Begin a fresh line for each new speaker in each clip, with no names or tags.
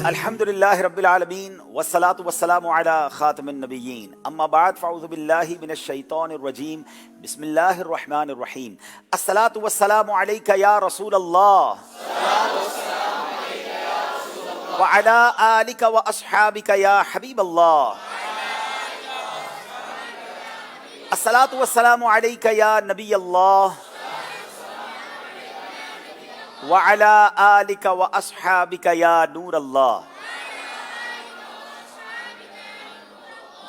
الحمدللہ رب العالمین والصلاة والسلام علی خاتم النبیین اما بعد فاعوذ باللہ من الشیطان الرجیم بسم اللہ الرحمن الرحیم الصلاة والسلام علیک یا رسول اللہ وعلی آلک واصحابک یا حبیب اللہ الصلاة والسلام علیک یا نبی اللہ وَعَلَىٰ آلِكَ وَأَصْحَابِكَ يَا نور اللہ.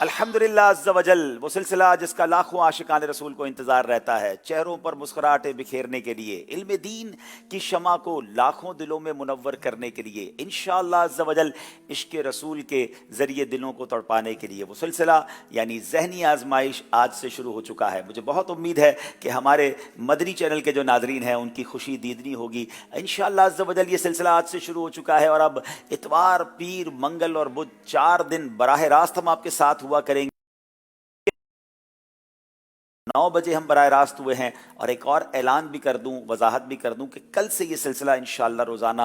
الحمدللہ عز و جل، وہ سلسلہ جس کا لاکھوں عاشقان رسول کو انتظار رہتا ہے چہروں پر مسکراہٹیں بکھیرنے کے لیے، علم دین کی شمع کو لاکھوں دلوں میں منور کرنے کے لیے، انشاءاللہ عز و جل عشق رسول کے ذریعے دلوں کو تڑپانے کے لیے وہ سلسلہ یعنی ذہنی آزمائش آج سے شروع ہو چکا ہے. مجھے بہت امید ہے کہ ہمارے مدنی چینل کے جو ناظرین ہیں ان کی خوشی دیدنی ہوگی. انشاءاللہ عز و جل یہ سلسلہ آج سے شروع ہو چکا ہے اور اب اتوار، پیر، منگل اور بدھ 4 دن براہ راست ہم آپ کے ساتھ ہوا کریں گے. 9 بجے ہم براہ راست ہوئے ہیں، اور ایک اور اعلان بھی کر دوں، وضاحت بھی کر دوں کہ کل سے یہ سلسلہ انشاءاللہ روزانہ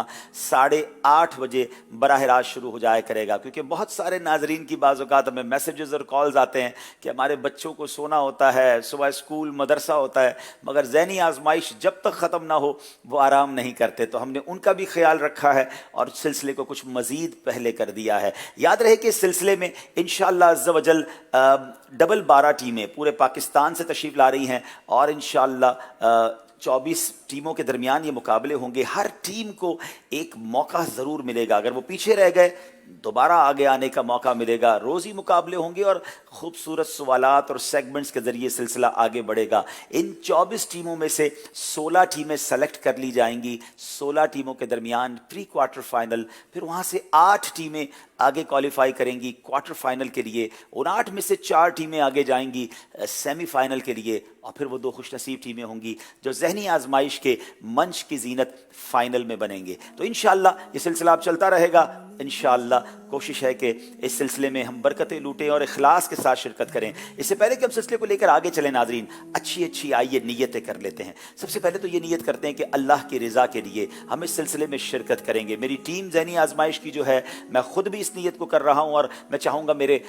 8:30 بجے براہ راست شروع ہو جایا کرے گا، کیونکہ بہت سارے ناظرین کی بعض اوقات ہمیں میسیجز اور کالز آتے ہیں کہ ہمارے بچوں کو سونا ہوتا ہے، صبح اسکول مدرسہ ہوتا ہے، مگر ذہنی آزمائش جب تک ختم نہ ہو وہ آرام نہیں کرتے. تو ہم نے ان کا بھی خیال رکھا ہے اور سلسلے کو کچھ مزید پہلے کر دیا ہے. یاد رہے کہ اس سلسلے میں انشاءاللہ عز و جل ڈبل 12 ٹیمیں پورے پاکستان سے تشریف لا رہی ہیں، اور انشاءاللہ 24 ٹیموں کے درمیان یہ مقابلے ہوں گے. ہر ٹیم کو ایک موقع ضرور ملے گا، اگر وہ پیچھے رہ گئے دوبارہ آگے آنے کا موقع ملے گا. روزی مقابلے ہوں گے اور خوبصورت سوالات اور سیگمنٹس کے ذریعے سلسلہ آگے بڑھے گا. ان 24 ٹیموں میں سے 16 ٹیمیں سلیکٹ کر لی جائیں گی. 16 ٹیموں کے درمیان پری کوارٹر فائنل، پھر وہاں سے 8 ٹیمیں آگے کوالیفائی کریں گی کوارٹر فائنل کے لیے. ان 8 میں سے 4 ٹیمیں آگے جائیں گی سیمی فائنل کے لیے، اور پھر وہ 2 خوش نصیب ٹیمیں ہوں گی جو ذہنی آزمائش کے منچ کی زینت فائنل میں بنیں گے. تو انشاءاللہ یہ سلسلہ اب چلتا رہے گا. انشاءاللہ کوشش ہے کہ اس سلسلے میں ہم برکتیں لوٹیں اور اخلاص کے ساتھ شرکت کریں. اس سے پہلے کہ ہم سلسلے کو لے کر آگے چلیں ناظرین، اچھی آئیے نیتیں کر لیتے ہیں. سب سے پہلے تو یہ نیت کرتے ہیں کہ اللہ کی رضا کے لیے ہم اس سلسلے میں شرکت کریں گے. میری ٹیم ذہنی آزمائش کی جو ہے، میں خود بھی اس نیت کو کر رہا ہوں، اور میں چاہوں گا میرے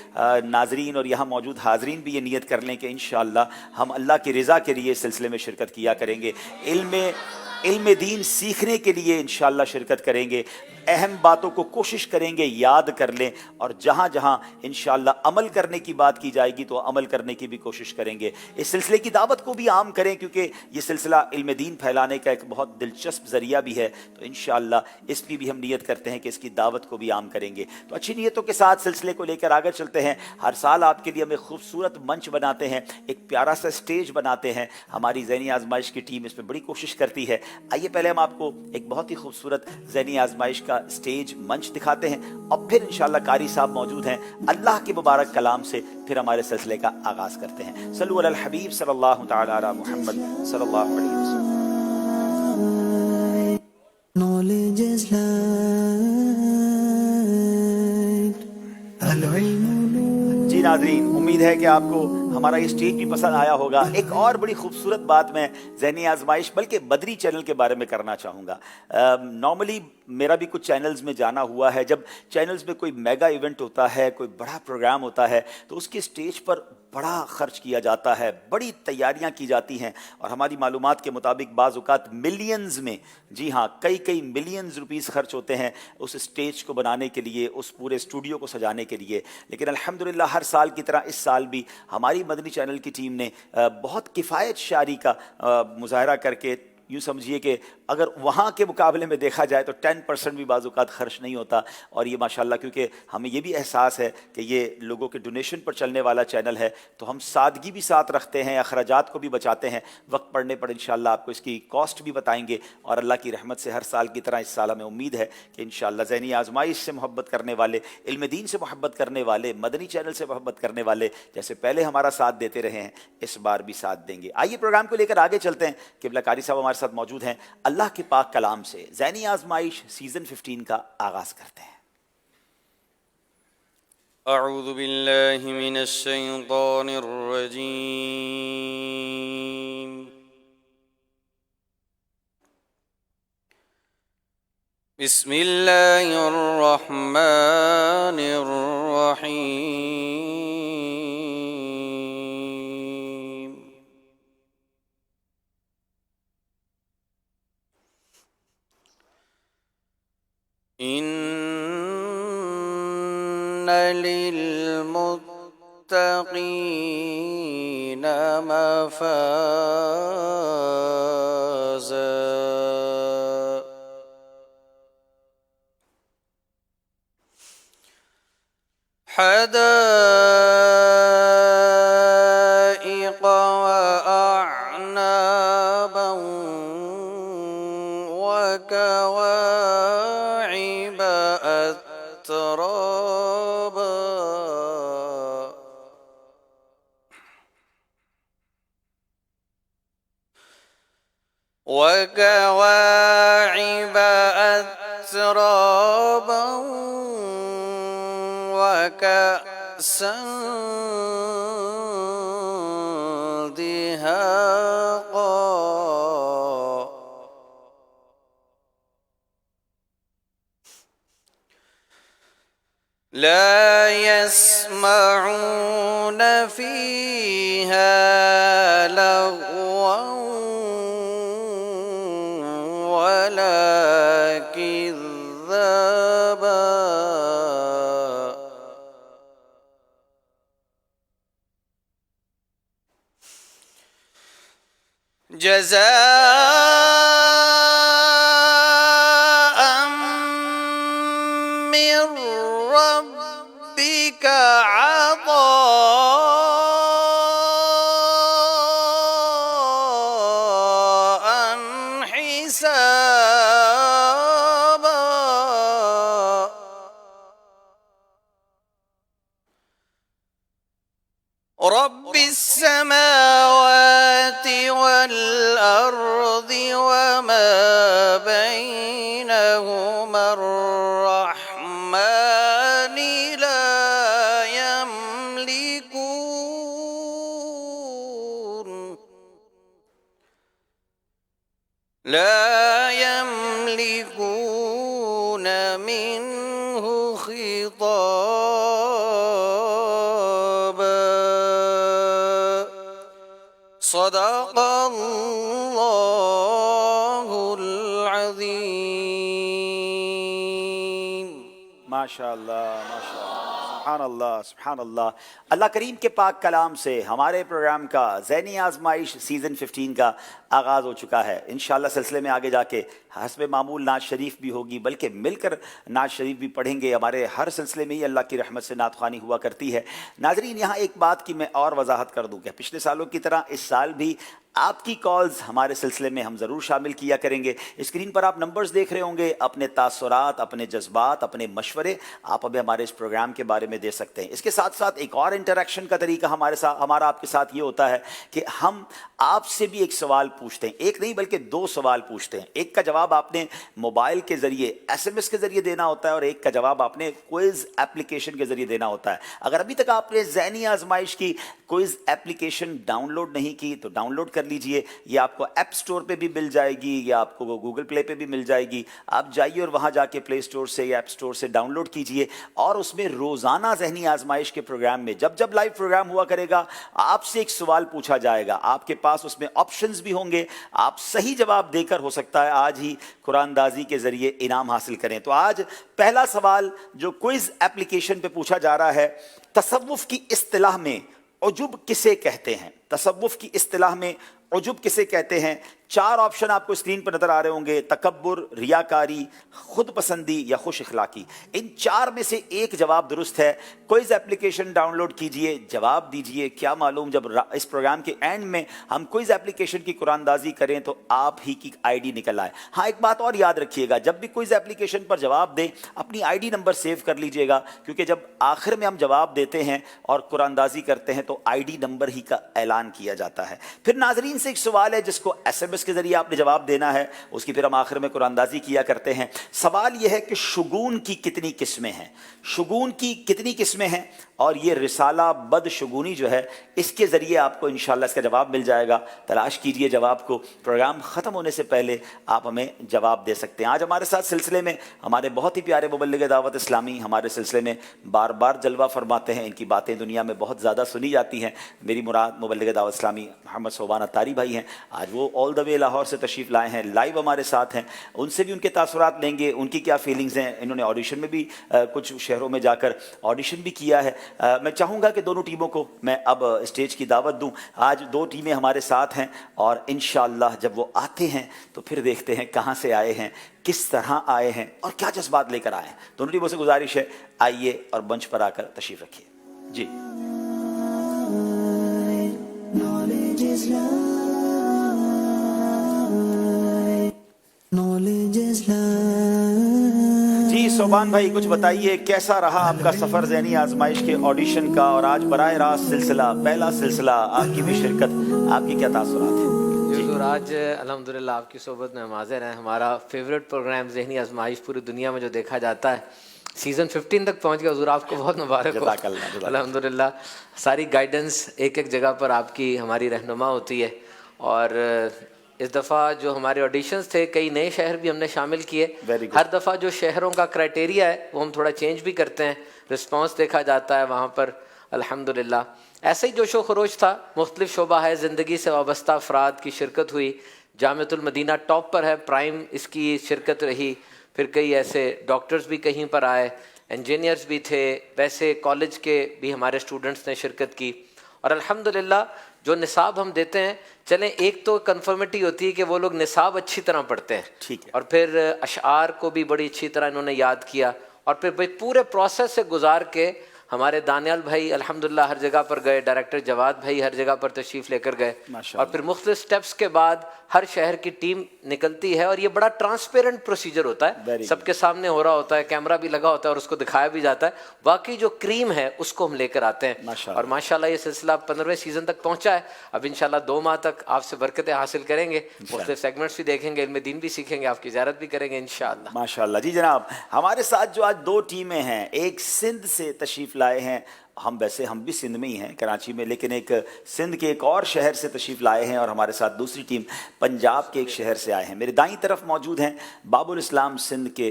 ناظرین اور یہاں موجود حاضرین بھی یہ نیت کر لیں کہ انشاءاللہ ہم اللہ کی رضا کے لیے اس سلسلے میں شرکت کیا کریں گے. علم دین سیکھنے کے لیے انشاءاللہ شرکت کریں گے. اہم باتوں کو کوشش کریں گے یاد کر لیں، اور جہاں جہاں انشاءاللہ عمل کرنے کی بات کی جائے گی تو عمل کرنے کی بھی کوشش کریں گے. اس سلسلے کی دعوت کو بھی عام کریں، کیونکہ یہ سلسلہ علم دین پھیلانے کا ایک بہت دلچسپ ذریعہ بھی ہے. تو انشاءاللہ اس کی بھی ہم نیت کرتے ہیں کہ اس کی دعوت کو بھی عام کریں گے. تو اچھی نیتوں کے ساتھ سلسلے کو لے کر آگے چلتے ہیں. ہر سال آپ کے لیے ہم ایک خوبصورت منچ بناتے ہیں، ایک پیارا سا اسٹیج بناتے ہیں. ہماری ذہنی آزمائش کی ٹیم اس میں بڑی کوشش کرتی ہے. آئیے پہلے ہم آپ کو ایک بہت ہی خوبصورت ذہنی آزمائش کا اسٹیج منچ دکھاتے ہیں، اور پھر انشاءاللہ قاری صاحب موجود ہیں. اللہ کے مبارک کلام سے پھر ہمارے سلسلے کا آغاز کرتے ہیں. صلو علی الحبیب صلی اللہ تعالی علی محمد صلی اللہ علیہ وسلم.
Knowledge is light.
جی ناظرین، امید ہے کہ آپ کو ہمارا یہ اسٹیج بھی پسند آیا ہوگا. ایک اور بڑی خوبصورت بات میں ذہنی آزمائش بلکہ بدری چینل کے بارے میں کرنا چاہوں گا. نارملی میرا بھی کچھ چینلز میں جانا ہوا ہے. جب چینلز میں کوئی میگا ایونٹ ہوتا ہے، کوئی بڑا پروگرام ہوتا ہے، تو اس کے اسٹیج پر بڑا خرچ کیا جاتا ہے، بڑی تیاریاں کی جاتی ہیں، اور ہماری معلومات کے مطابق بعض اوقات ملینز میں، جی ہاں کئی ملینز روپیز خرچ ہوتے ہیں اس اسٹیج کو بنانے کے لیے، اس پورے اسٹوڈیو کو سجانے کے لیے. لیکن الحمدللہ ہر سال کی طرح اس سال بھی ہماری مدنی چینل کی ٹیم نے بہت کفایت شاری کا مظاہرہ کر کے، یوں سمجھیے کہ اگر وہاں کے مقابلے میں دیکھا جائے تو 10% بھی بعض اوقات خرچ نہیں ہوتا. اور یہ ماشاءاللہ کیونکہ ہمیں یہ بھی احساس ہے کہ یہ لوگوں کے ڈونیشن پر چلنے والا چینل ہے، تو ہم سادگی بھی ساتھ رکھتے ہیں، اخراجات کو بھی بچاتے ہیں. وقت پڑنے پر انشاءاللہ آپ کو اس کی کاسٹ بھی بتائیں گے. اور اللہ کی رحمت سے ہر سال کی طرح اس سال ہمیں امید ہے کہ انشاءاللہ ذہنی آزمائش سے محبت کرنے والے، علم دین سے محبت کرنے والے، مدنی چینل سے محبت کرنے والے جیسے پہلے ہمارا ساتھ دیتے رہے ہیں اس بار بھی ساتھ دیں گے. آئیے پروگرام کو لے کر آگے چلتے ہیں. قبلہ قاری صاحب ہمارے ساتھ موجود ہیں. اللہ کے پاک کلام سے ذہنی آزمائش سیزن 15 کا آغاز کرتے ہیں.
اعوذ باللہ من الشیطان الرجیم بسم الله الرحمن الرحيم. إن للمتقين مفازا حدائق وأعنابا وكواعب أترابا وكأسا دهاقا لا يسمعون فيها لغوا ولا كذابا جزاء من ربك عطاء حسابا رب السماوات والأرض وما بينهما الرحمن لا يملكون منه خطابا صدق الله العظيم.
ماشاء اللہ ماشاء اللہ سبحان اللہ سبحان اللہ. اللہ کریم کے پاک کلام سے ہمارے پروگرام کا ذہنی آزمائش سیزن 15 کا آغاز ہو چکا ہے. انشاءاللہ سلسلے میں آگے جا کے حسب معمول نعت شریف بھی ہوگی، بلکہ مل کر نعت شریف بھی پڑھیں گے. ہمارے ہر سلسلے میں ہی اللہ کی رحمت سے نعت خوانی ہوا کرتی ہے. ناظرین، یہاں ایک بات کی میں اور وضاحت کر دوں کہ پچھلے سالوں کی طرح اس سال بھی آپ کی کالز ہمارے سلسلے میں ہم ضرور شامل کیا کریں گے. اسکرین پر آپ نمبرز دیکھ رہے ہوں گے. اپنے تاثرات، اپنے جذبات، اپنے مشورے آپ ابھی ہمارے اس پروگرام کے بارے میں دے سکتے ہیں. اس کے ساتھ ساتھ ایک اور انٹریکشن کا طریقہ ہمارا آپ کے ساتھ یہ ہوتا ہے کہ ہم آپ سے بھی ایک سوال پوچھتے ہیں. ایک نہیں بلکہ دو سوال پوچھتے ہیں. ایک کا جواب آپ نے موبائل کے ذریعے SMS کے ذریعے دینا ہوتا ہے، اور ایک کا جواب آپ نے کوئز ایپلیکیشن کے ذریعے دینا ہوتا ہے. اگر ابھی تک آپ نے ذہنی آزمائش کی کوئز ایپلیکیشن ڈاؤن لوڈ نہیں کی تو ڈاؤن لوڈ کر لیجئے. یہ آپ کو ایپ سٹور پہ بھی مل جائے گی یا آپ کو گوگل پلے پہ بھی مل جائے گی. آپ جائیے اور وہاں جا کے پلے سٹور سے یا ایپ سٹور سے ڈاؤن لوڈ کیجئے، اور اس میں روزانہ ذہنی آزمائش کے پروگرام میں جب لائیو پروگرام ہوا کرے گا آپ سے ایک سوال پوچھا جائے گا. آپ کے پاس اس میں آپشنز بھی ہوں گے. آپ صحیح جواب دے کر ہو سکتا ہے آج ہی قرآن اندازی کے ذریعے انعام حاصل کریں. تو آج پہلا سوال جو کوئز ایپلیکیشن پہ پوچھا جا رہا ہے، تصوف کی اصطلاح میں عجب کسے کہتے ہیں؟ تصوف کی اصطلاح میں عجب کسے کہتے ہیں؟ 4 آپشن آپ کو اسکرین پر نظر آ رہے ہوں گے: تکبر، ریاکاری، خود پسندی یا خوش اخلاقی. ان 4 میں سے ایک جواب درست ہے. کوئز ایپلیکیشن ڈاؤن لوڈ کیجئے، جواب دیجئے. کیا معلوم جب اس پروگرام کے اینڈ میں ہم کوئز ایپلیکیشن کی قرآن اندازی کریں تو آپ ہی کی ID نکل آئے. ہاں، ایک بات اور یاد رکھیے گا، جب بھی کوئز ایپلیکیشن پر جواب دیں اپنی ID نمبر سیو کر لیجئے گا، کیونکہ جب آخر میں ہم جواب دیتے ہیں اور قرآن اندازی کرتے ہیں تو ID نمبر ہی کا اعلان کیا جاتا ہے. پھر ناظرین سے ایک سوال ہے جس کو SMS SMS کے ذریعے آپ نے جواب دینا ہے، اس کی پھر ہم آخر میں قرآن اندازی کیا کرتے ہیں۔ سوال یہ ہے کہ شگون کی کتنی قسمیں ہیں، شگون کی کتنی قسمیں ہیں، اور یہ رسالہ بدشگونی جو ہے اس کے ذریعے آپ کو انشاءاللہ اس کا جواب مل جائے گا۔ تلاش کیجئے جواب کو، پروگرام ختم ہونے سے پہلے آپ ہمیں جواب دے سکتے ہیں۔ آج ہمارے ساتھ سلسلے میں ہمارے بہت ہی پیارے مبلغ دعوت اسلامی ہمارے سلسلے میں بار بار جلوہ فرماتے ہیں، ان کی باتیں دنیا میں بہت زیادہ سنی جاتی ہیں۔ میری مراد مبلغ دعوت اسلامی محمد صوبان اتاری بھائی ہیں، آج وہ آل دا وے لاہور سے تشریف لائے ہیں، لائیو ہمارے ساتھ ہیں، ان سے بھی ان کے تاثرات لیں گے، ان کی کیا فیلنگز ہیں۔ انہوں نے آڈیشن میں بھی کچھ شہروں میں جا کر آڈیشن بھی کیا ہے۔ میں چاہوں گا کہ دونوں ٹیموں کو میں اب اسٹیج کی دعوت دوں۔ آج دو ٹیمیں ہمارے ساتھ ہیں اور انشاءاللہ جب وہ آتے ہیں تو پھر دیکھتے ہیں کہاں سے آئے ہیں، کس طرح آئے ہیں اور کیا جذبات لے کر آئے ہیں۔ دونوں ٹیموں سے گزارش ہے آئیے اور منچ پر آ کر تشریف رکھیے۔ جی
knowledge is light, knowledge is light.
جی صوبان بھائی کچھ بتائیے، کیسا رہا آپ کا سفر ذہنی آزمائش کے آڈیشن کا، اور آج براہ راست سلسلہ، پہلا سلسلہ، آپ کی بھی شرکت، آپ کی کیا تاثرات ہیں؟
جی حضور، آج الحمدللہ آپ کی صحبت میں ہم حاضر ہیں۔ ہمارا فیوریٹ پروگرام ذہنی آزمائش پوری دنیا میں جو دیکھا جاتا ہے سیزن 15 تک پہنچ گیا۔ حضور آپ کو بہت مبارک ہو،
جزاک اللہ، جزاک اللہ۔
الحمدللہ ساری گائیڈنس ایک ایک جگہ پر آپ کی ہماری رہنما ہوتی ہے، اور اس دفعہ جو ہمارے آڈیشنز تھے کئی نئے شہر بھی ہم نے شامل کیے۔ ہر دفعہ جو شہروں کا کرائٹیریا ہے وہ ہم تھوڑا چینج بھی کرتے ہیں، رسپانس دیکھا جاتا ہے وہاں پر الحمدللہ۔ ایسے ہی جوش و خروش تھا، مختلف شعبہ ہے زندگی سے وابستہ افراد کی شرکت ہوئی۔ جامعۃ المدینہ ٹاپ پر ہے، پرائم اس کی شرکت رہی، پھر کئی ایسے ڈاکٹرز بھی کہیں پر آئے، انجینئرز بھی تھے، ویسے کالج کے بھی ہمارے اسٹوڈنٹس نے شرکت کی، اور الحمدللہ جو نصاب ہم دیتے ہیں، چلیں ایک تو کنفرمیٹی ہوتی ہے کہ وہ لوگ نصاب اچھی طرح پڑھتے ہیں،
ٹھیک ہے،
اور پھر اشعار کو بھی بڑی اچھی طرح انہوں نے یاد کیا، اور پھر پورے پروسیس سے گزار کے ہمارے دانیال بھائی الحمدللہ ہر جگہ پر گئے، ڈائریکٹر جواد بھائی ہر جگہ پر تشریف لے کر گئے، اور پھر مختلف سٹیپس کے بعد ہر شہر کی ٹیم نکلتی ہے، اور یہ بڑا ٹرانسپیرنٹ پروسیجر ہوتا ہے، سب کے سامنے ہو رہا ہوتا ہے، کیمرہ بھی لگا ہوتا ہے اور اس کو دکھایا بھی جاتا ہے۔ واقعی جو کریم ہے اس کو ہم لے کر آتے ہیں، اور ماشاءاللہ یہ سلسلہ 15ویں سیزن تک پہنچا ہے۔ اب انشاءاللہ 2 ماہ تک آپ سے برکتیں حاصل کریں گے، مختلف سیگمنٹس بھی دیکھیں گے، علم دین بھی سیکھیں گے، آپ کی زیارت بھی کریں گے انشاءاللہ۔
ماشاءاللہ۔ جی جناب، ہمارے ساتھ جو آج 2 ٹیمیں ہیں، ایک سندھ سے تشریف لائے ہیں، ہم بھی سندھ میں ہی ہیں کراچی میں، لیکن ایک سندھ کے ایک اور شہر سے تشریف لائے ہیں، اور ہمارے ساتھ دوسری ٹیم پنجاب کے ایک شہر سے آئے ہیں۔ میرے دائیں طرف موجود ہیں باب الاسلام سندھ کے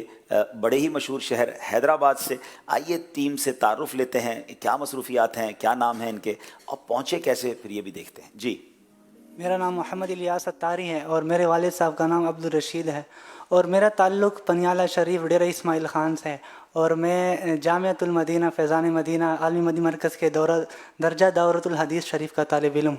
بڑے ہی مشہور شہر حیدرآباد سے۔ آئیے ٹیم سے تعارف لیتے ہیں، کیا مصروفیات ہیں، کیا نام ہیں ان کے، اور پہنچے کیسے، پھر یہ بھی دیکھتے ہیں۔ جی
میرا نام محمد الیاس اتاری ہے، اور میرے والد صاحب کا نام عبدالرشید ہے، اور میرا تعلق پنیالہ شریف ڈیرہ اسماعیل خان سے ہے، اور میں جامعۃ المدینہ فیضان مدینہ عالمی مدی مرکز کے درجہ دورۃ الحدیث شریف کا طالب علم،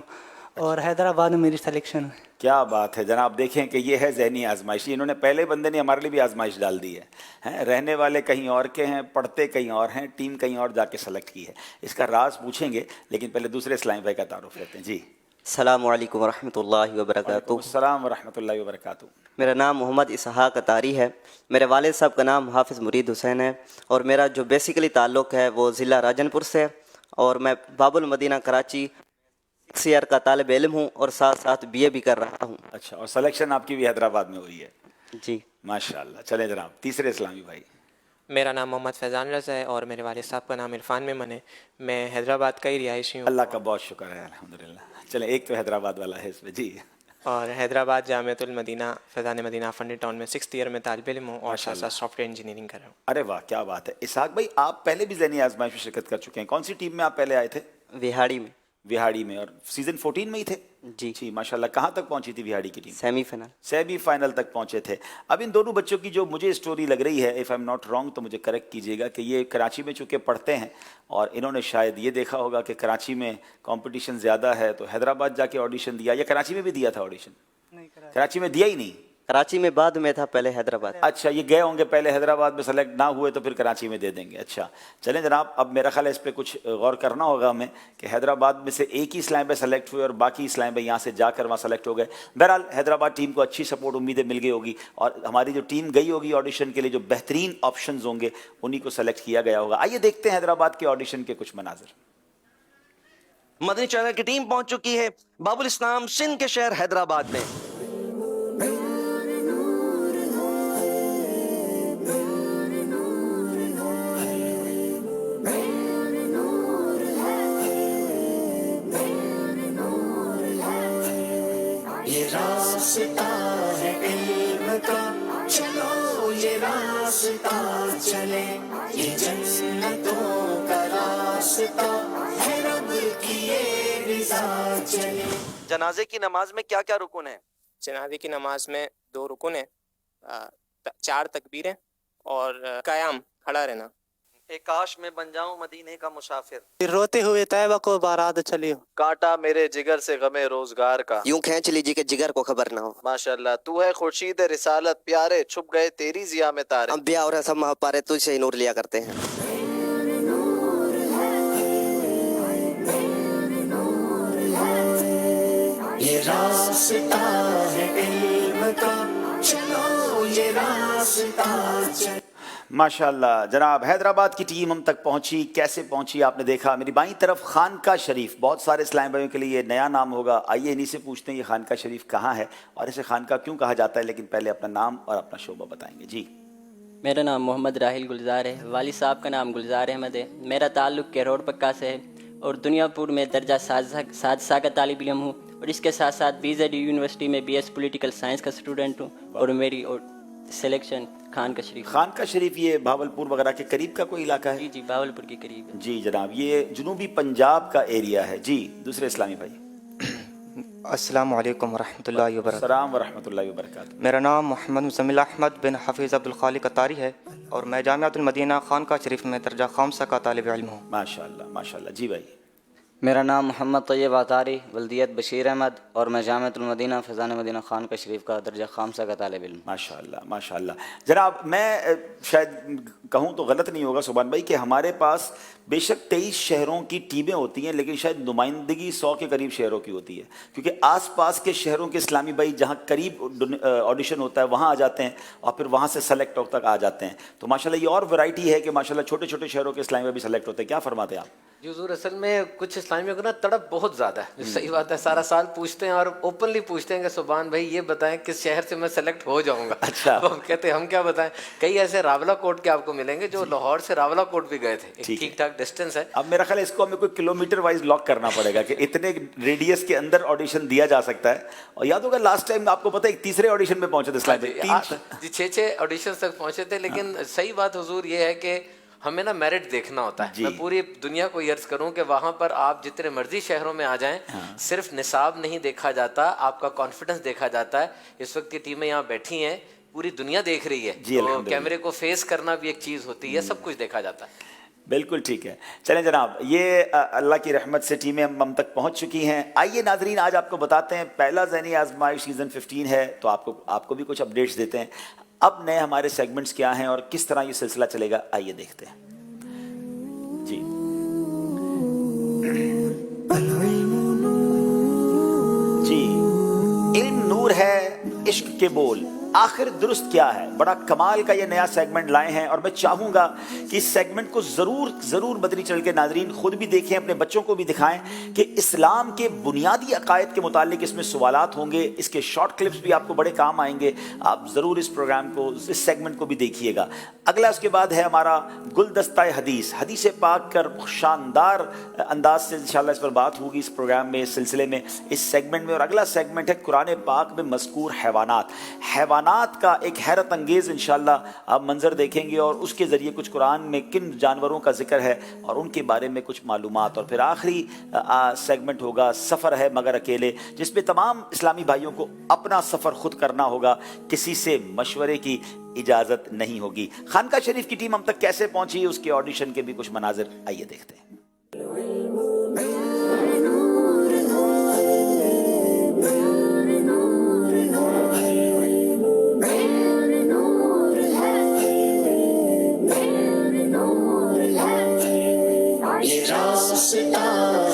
اور حیدرآباد میں میری سلیکشن ہے۔
کیا بات ہے جناب، دیکھیں کہ یہ ہے ذہنی آزمائش، انہوں نے پہلے بندے نے ہمارے لیے بھی آزمائش ڈال دی ہے، رہنے والے کہیں اور کے ہیں، پڑھتے کہیں اور ہیں، ٹیم کہیں اور جا کے سلیکٹ کی ہے۔ اس کا راز پوچھیں گے، لیکن پہلے دوسرے اسلام بھائی کا تعارف لیتے ہیں۔ جی
السلام علیکم ورحمۃ اللہ وبرکاتہ۔
السلام ورحمۃ اللہ وبرکاتہ۔
میرا نام محمد اسحاق اتاری ہے، میرے والد صاحب کا نام حافظ مرید حسین ہے، اور میرا جو بیسیکلی تعلق ہے وہ ضلع راجن پور سے، اور میں باب المدینہ کراچی 6 ایئر کا طالب علم ہوں، اور ساتھ ساتھ BA بھی کر رہا ہوں۔
اچھا، اور سلیکشن آپ کی بھی حیدرآباد میں ہوئی ہے؟
جی
ماشاءاللہ۔ چلیں جناب تیسرے اسلامی بھائی۔
میرا نام محمد فیضان رضا ہے، اور میرے والد صاحب کا نام عرفان میمن ہے، میں حیدرآباد کا ہی رہائشی ہوں۔
اللہ کا بہت شکر ہے، الحمدللہ۔ چلیں ایک تو حیدرآباد والا ہے اس میں۔ جی
اور حیدرآباد جامعۃ المدینہ فیضان مدینہ فنڈی ٹاؤن میں 6th ایئر میں طالب علم ہوں، اور ساتھ ساتھ سافٹ ویئر انجینئرنگ کر رہا ہوں۔
ارے واہ، کیا بات ہے۔ اسحاق بھائی آپ پہلے بھی ذہنی آزمائش میں شرکت کر چکے ہیں، کون سی ٹیم میں آپ پہلے آئے تھے؟
وہاڑی میں۔
وہاڑی میں، اور سیزن 14 میں ہی تھے؟
جی
جی ماشاءاللہ۔ کہاں تک پہنچی تھی وہاڑی کی ٹیم؟
سیمی
فائنل تک پہنچے تھے۔ اب ان دونوں بچوں کی جو مجھے اسٹوری لگ رہی ہے، if I am not wrong تو مجھے کریکٹ کیجیے گا، کہ یہ کراچی میں چونکہ پڑھتے ہیں، اور انہوں نے شاید یہ دیکھا ہوگا کہ کراچی میں کمپٹیشن زیادہ ہے، تو حیدرآباد جا کے آڈیشن دیا، یا کراچی میں بھی دیا تھا آڈیشن؟ کراچی میں دیا ہی نہیں،
کراچی میں بعد میں تھا، پہلے حیدرآباد۔
اچھا، یہ گئے ہوں گے پہلے حیدرآباد میں، سلیکٹ نہ ہوئے تو پھر کراچی میں دے دیں گے۔ اچھا چلیں جناب، اب میرا خیال ہے اس پہ کچھ غور کرنا ہوگا ہمیں، کہ حیدرآباد میں سے ایک ہی اسلام بھائی سلیکٹ ہوئے اور باقی اسلام بھائی یہاں سے جا کر وہاں سلیکٹ ہو گئے۔ بہرحال حیدرآباد ٹیم کو اچھی سپورٹ امیدیں مل گئی ہوگی، اور ہماری جو ٹیم گئی ہوگی آڈیشن کے لیے، جو بہترین آپشنز ہوں گے انہی کو سلیکٹ کیا گیا ہوگا۔ آئیے دیکھتے ہیں حیدرآباد کے آڈیشن کے کچھ مناظر۔
مدنی چینل کی ٹیم پہنچ چکی ہے باب الاسلام سندھ کے شہر حیدرآباد میں۔
रास्ता चले, ये जन्नतों का रास्ता है, रब की ये रज़ा चले।
जनाजे की नमाज में क्या क्या रुकन है?
जनाजे की नमाज में 2 रुकन है, 4 तकबीरें और क़याम खड़ा रहना।
एक काश में बन जाऊं मदीने का मुसाफिर,
रोते हुए तैयबा को बारात चलियो।
कांटा मेरे जिगर से गमे रोजगार का।
यूं खींच लीजिए कि जिगर को खबर ना हो।
माशाल्लाह, तू है खुर्शीद रिसालत, प्यारे छुप गए तेरी जिया में तारे।
अंबिया और सब महापारे तुझसे ही नूर लिया करते हैं।
ये रास्ता है इल्म का, चलो ये रास्ता चले।
माशाल्लाह जनाब, हैदराबाद की टीम हम तक पहुंची। कैसे पहुंची आपने देखा। मेरी बाईं तरफ खानका शरीफ, बहुत सारे इस्लामी भाइयों के लिए ये नया नाम होगा। आइए इन्हीं से पूछते हैं ये खानका शरीफ कहाँ है और इसे खानका क्यों कहा जाता है। लेकिन पहले अपना नाम और अपना शोबा बताएंगे जी।
मेरा नाम मोहम्मद राहिल गुलजार है, वालिद साहब का नाम गुलजार अहमद है। मेरा ताल्लुक़ केरोड़ पक्का से है और दुनियापुर में दर्जा सादसा का तालिब इल्म हूँ और इसके साथ साथ BZU यूनिवर्सिटी में BS पॉलिटिकल साइंस का स्टूडेंट हूँ और मेरी सिलेक्शन खानका शरीफ।
खानका शरीफ ये भावलपुर वगैरह के करीब का कोई इलाका है?
जी जी, भावलपुर के करीब है।
जी जनाब, ये जुनूबी पंजाब का एरिया है जी। दूसरे इस्लामी भाई।
अस्सलाम वालेकुम वरहमतुल्लाहि वबरकातुहू।
सलाम वरहमतुल्लाहि वबरकातुहू।
मेरा नाम मोहम्मद मुज़म्मिल अहमद बिन हफीज़ अब्दुल खालिक अतारी है और मैं जामिअतुल मदीना खानका शरीफ में दर्जा खामसा का तालिब इल्म हूँ।
माशाल्लाह माशाल्लाह। जी भाई।
मेरा नाम मोहम्मद तैयब अतारी, वल्दियत बशीर अहमद और मैं जामिअतुल मदीना फैज़ान मदीना खानका शरीफ का दर्जा खामसा का तालिब इल्म।
माशाल्लाह माशाल्लाह। जनाब मैं शायद कहूँ तो गलत नहीं होगा सुभान भाई कि हमारे पास बेशक 23 शहरों की टीमें होती हैं लेकिन शायद नुमाइंदगी 100 के करीब शहरों की होती है, क्योंकि आसपास के शहरों के इस्लामी भाई जहाँ करीब ऑडिशन होता है वहाँ आ जाते हैं और फिर वहाँ से सेलेक्ट तक आ जाते हैं। तो माशाल्लाह ये और वैरायटी है कि माशाल्लाह छोटे छोटे शहरों के इस्लामी भाई भी सेलेक्ट होते हैं। क्या फरमाते हैं आप?
जी हुजूर, असल में कुछ इस्लामियों को ना तड़प बहुत ज़्यादा है। सही बात है, सारा साल पूछते हैं और ओपनली पूछते हैं कि सुभान भाई ये बताएं किस शहर से मैं सेलेक्ट हो जाऊंगा।
अच्छा।
तो हम कहते हैं हम क्या बताएं। कई ऐसे रावला कोट के आपको मिलेंगे जो लाहौर से रावला कोट भी गए थे, ठीक ठाक डिस्टेंस है।
अब मेरा ख्याल है इसको हमें कोई किलोमीटर वाइज लॉक करना पड़ेगा कि इतने रेडियस के अंदर ऑडिशन दिया जा सकता है। और याद होगा लास्ट टाइम आपको पता है एक तीसरे ऑडिशन में पहुंचे थे इस्लामी
जी 6 ऑडिशन तक पहुंचे थे। लेकिन सही बात हुजूर ये है कि हमें ना मेरिट देखना होता है। मैं पूरी दुनिया को ये अर्ज करूं कि वहां पर आप जितने मर्जी शहरों में आ जाएं, सिर्फ निसाब नहीं देखा जाता, आपका कॉन्फिडेंस देखा जाता है। इस वक्त की टीमें यहाँ बैठी हैं, पूरी दुनिया देख रही है, तो कैमरे को फेस करना भी एक चीज़ होती है, सब कुछ देखा जाता है।
बिल्कुल ठीक है। चलें जनाब, ये अल्लाह की रहमत से टीमें हम तक पहुंच चुकी हैं। आइए नाजरीन, आज आपको बताते हैं पहला ज़हनी आजमाइश सीज़न 15 है, तो आपको भी कुछ अपडेट्स देते हैं। अब नए हमारे सेगमेंट्स क्या हैं और किस तरह ये सिलसिला चलेगा, आइए देखते हैं जी। जी, इल्म नूर है, इश्क के बोल, आखिर दुरुस्त क्या है। बड़ा कमाल का ये नया सेगमेंट लाए हैं और मैं चाहूँगा कि इस सेगमेंट को ज़रूर मदनी चैनल के नाजरीन खुद भी देखें, अपने बच्चों को भी दिखाएं कि इस्लाम के बुनियादी अकायद के मुतालिक इसमें सवालात होंगे। इसके शॉर्ट क्लिप्स भी आपको बड़े काम आएंगे। आप ज़रूर इस प्रोग्राम को, इस सेगमेंट को भी देखिएगा। अगला उसके बाद है हमारा गुलदस्ता हदीस, हदीस पाक कर शानदार अंदाज से इंशाल्लाह इस पर बात होगी इस प्रोग्राम में, इस सिलसिले में, इस सेगमेंट में। और अगला सेगमेंट है कुरान पाक में मज़कूर हैवानात का एक हैरत अंगेज़ इंशाल्लाह आप मंजर देखेंगे और उसके ज़रिए कुछ कुरान में किन जानवरों का जिक्र है और उनके बारे में कुछ मालूमात। और फिर आखिरी सेगमेंट होगा सफ़र है मगर अकेले, जिसमें तमाम इस्लामी भाइयों को अपना सफ़र खुद करना होगा, किसी से मशवरे की इजाज़त नहीं होगी। खानका शरीफ की टीम हम तक कैसे पहुंची, उसके ऑडिशन के भी कुछ मनाजिर आइए देखते हैं।
ये रास्ता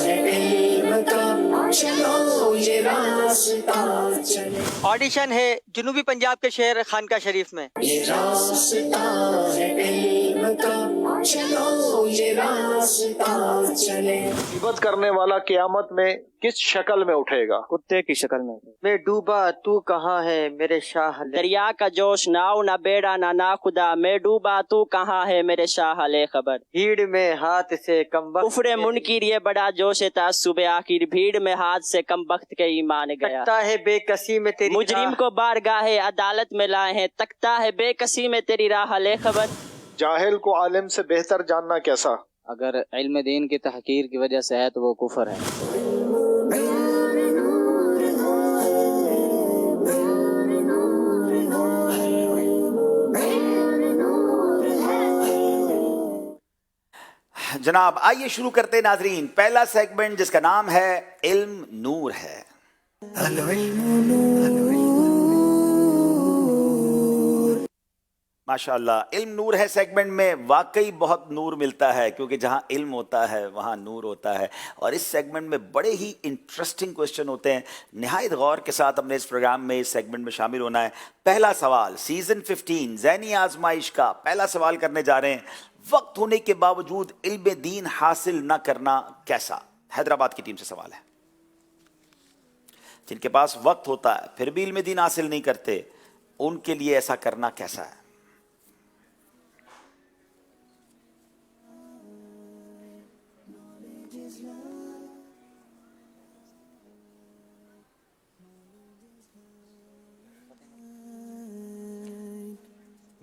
है इल्म का, चलो ये रास्ता चले।
ऑडिशन है जुनूबी पंजाब के शहर खानका शरीफ में।
ये रास्ता है इल्म का, चलो ये रास्ता चले।
इबादत करने वाला क़यामत में किस शक्ल में उठेगा?
कुत्ते की शक्ल में। मैं डूबा तू कहाँ है मेरे शाह,
दरिया का जोश नाव ना बेड़ा ना खुदा, मैं डूबा तू कहाँ है मेरे शाह ले खबर।
भीड़ में हाथ से कम
कुफरे मुनकिर ये बड़ा जोश था सुबह आखिर, भीड़ में हाथ से कम वक्त के ईमान गया।
है बेकसी में तेरी
मुजरिम को बार बारगाह अदालत में लाए हैं, तकता है बेकसी में तेरी राह ले खबर।
जाहिल को आलिम से बेहतर जानना कैसा?
अगर इल्म दीन की तहकीर की वजह से है तो वो कुफर है।
जनाब आइए शुरू करते हैं नाजरीन, पहला सेगमेंट जिसका नाम है इल्म नूर है। माशाअल्लाह, इल्म नूर है सेगमेंट में वाकई बहुत नूर मिलता है, क्योंकि जहाँ इल्म होता है वहाँ नूर होता है। और इस सेगमेंट में बड़े ही इंटरेस्टिंग क्वेश्चन होते हैं। निहायत गौर के साथ हमने इस प्रोग्राम में, इस सेगमेंट में शामिल होना है। पहला सवाल, सीजन 15 ज़ैनी आजमाइश का पहला सवाल करने जा रहे हैं। वक्त होने के बावजूद इल्म दीन हासिल न करना कैसा? हैदराबाद की टीम से सवाल है। जिनके पास वक्त होता है फिर भी इल्म दीन हासिल नहीं करते, उनके लिए ऐसा करना कैसा है?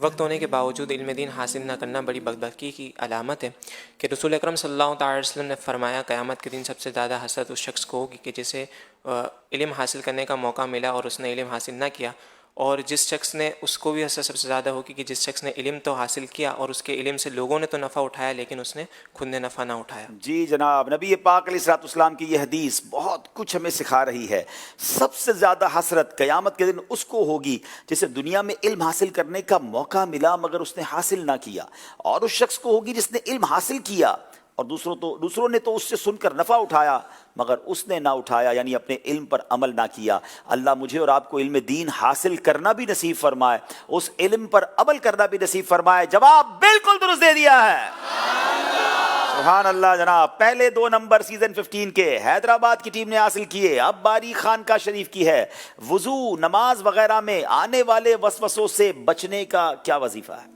वक्त होने के बावजूद इल्म दीन हासिल न करना बड़ी बदबख्ती की अलामत है कि रसूल अकरम सल्लल्लाहु अलैहि वसल्लम ने फरमाया, क़यामत के दिन सबसे ज़्यादा हसरत उस शख्स को होगी कि जिसे इल्म हासिल करने का मौका मिला और उसने इल्म हासिल ना किया, और जिस शख्स ने, उसको भी हसरत सबसे ज़्यादा होगी कि जिस शख्स ने इल्म तो हासिल किया और उसके इल्म से लोगों ने तो नफ़ा उठाया लेकिन उसने खुद ने नफ़ा ना उठाया।
जी जनाब, नबी पाक अलैहिस्सलाम की ये हदीस बहुत कुछ हमें सिखा रही है। सबसे ज़्यादा हसरत क़यामत के दिन उसको होगी जिसे दुनिया में इल्म हासिल करने का मौका मिला मगर उसने हासिल ना किया, और उस शख्स को होगी जिसने इल्म हासिल किया और दूसरों ने तो उससे सुनकर नफ़ा उठाया मगर उसने ना उठाया, यानी अपने इल्म पर अमल ना किया। अल्लाह मुझे और आपको इल्म दीन हासिल करना भी नसीब फरमाए, उस इल्म पर अमल करना भी नसीब फरमाए। जवाब बिल्कुल दुरुस्त दे दिया है, सुभान अल्लाह। जनाब पहले 2 नंबर सीजन 15 के हैदराबाद की टीम ने हासिल किए। अब बारी खानका शरीफ की है। वुजू, नमाज वगैरह में आने वाले वसवसों से बचने का क्या वजीफा है?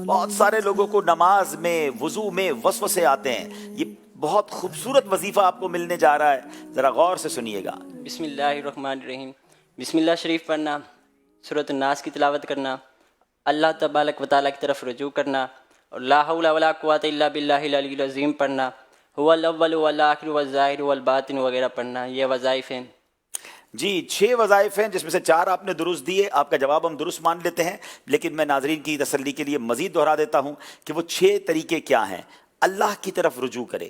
बहुत सारे लोगों को नमाज में, वुजू में वसवसे आते हैं। ये बहुत खूबसूरत वजीफा आपको मिलने जा रहा है, जरा गौर से सुनिएगा।
बिस्मिल्लाहिर्रहमानिर्रहीम। बिस्मिल्लाह शरीफ पढ़ना, सूरत नास की तिलावत करना, अल्लाह तबारक व तआला की तरफ रुजू करना, और ला हौला वला कुव्वता इल्ला बिल्लाहिल अलिय्यिल अज़ीम पढ़ना, हुवल अव्वल वल आखिर वल ज़ाहिर वल बातिन वगैरह पढ़ना। ये वज़ाइफ हैं
जी। 6 वज़ाइफ हैं जिसमें से 4 आपने दुरुस्त दिए। आपका जवाब हम दुरुस्त मान लेते हैं, लेकिन मैं नाज़रीन की तसल्ली के लिए मज़ीद दोहरा देता हूँ कि वो 6 तरीके क्या हैं। अल्लाह की तरफ रुजू करे,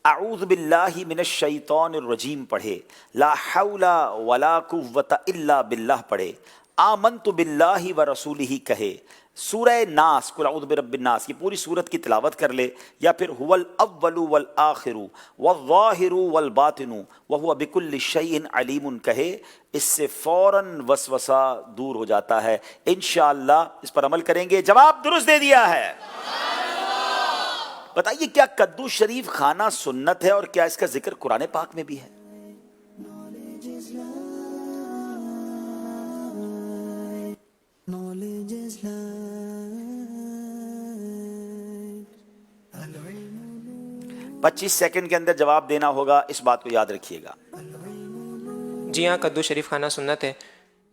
अऊज़ु बिल्लाहि मिनश शैतानिर रजीम पढ़े, ला हौला वला कुव्वता इल्ला बिल्लाह पढ़े, आमन्तु बिल्लाहि व रसूलिही कहे, सूरह नास, कुल अऊज़ु बिरब्बिन नास, ये पूरी सूरत की तिलावत कर ले, या फिर हुवल अव्वलु वल आखिरु वज़्ज़ाहिरु वल बातिनु व हुवा बिकुल्लि शैइन अलीमुन कहे। इससे फ़ौरन वसवसा दूर हो जाता है। इंशाअल्लाह इस पर अमल करेंगे। जवाब दुरुस्त दे दिया है। बताइए, क्या कद्दू शरीफ खाना सुन्नत है और क्या इसका जिक्र कुरान पाक में भी है?
Knowledge is light.
25 सेकंड के अंदर जवाब देना होगा, इस बात को याद रखिएगा।
जी हाँ, कद्दू शरीफ खाना सुन्नत है।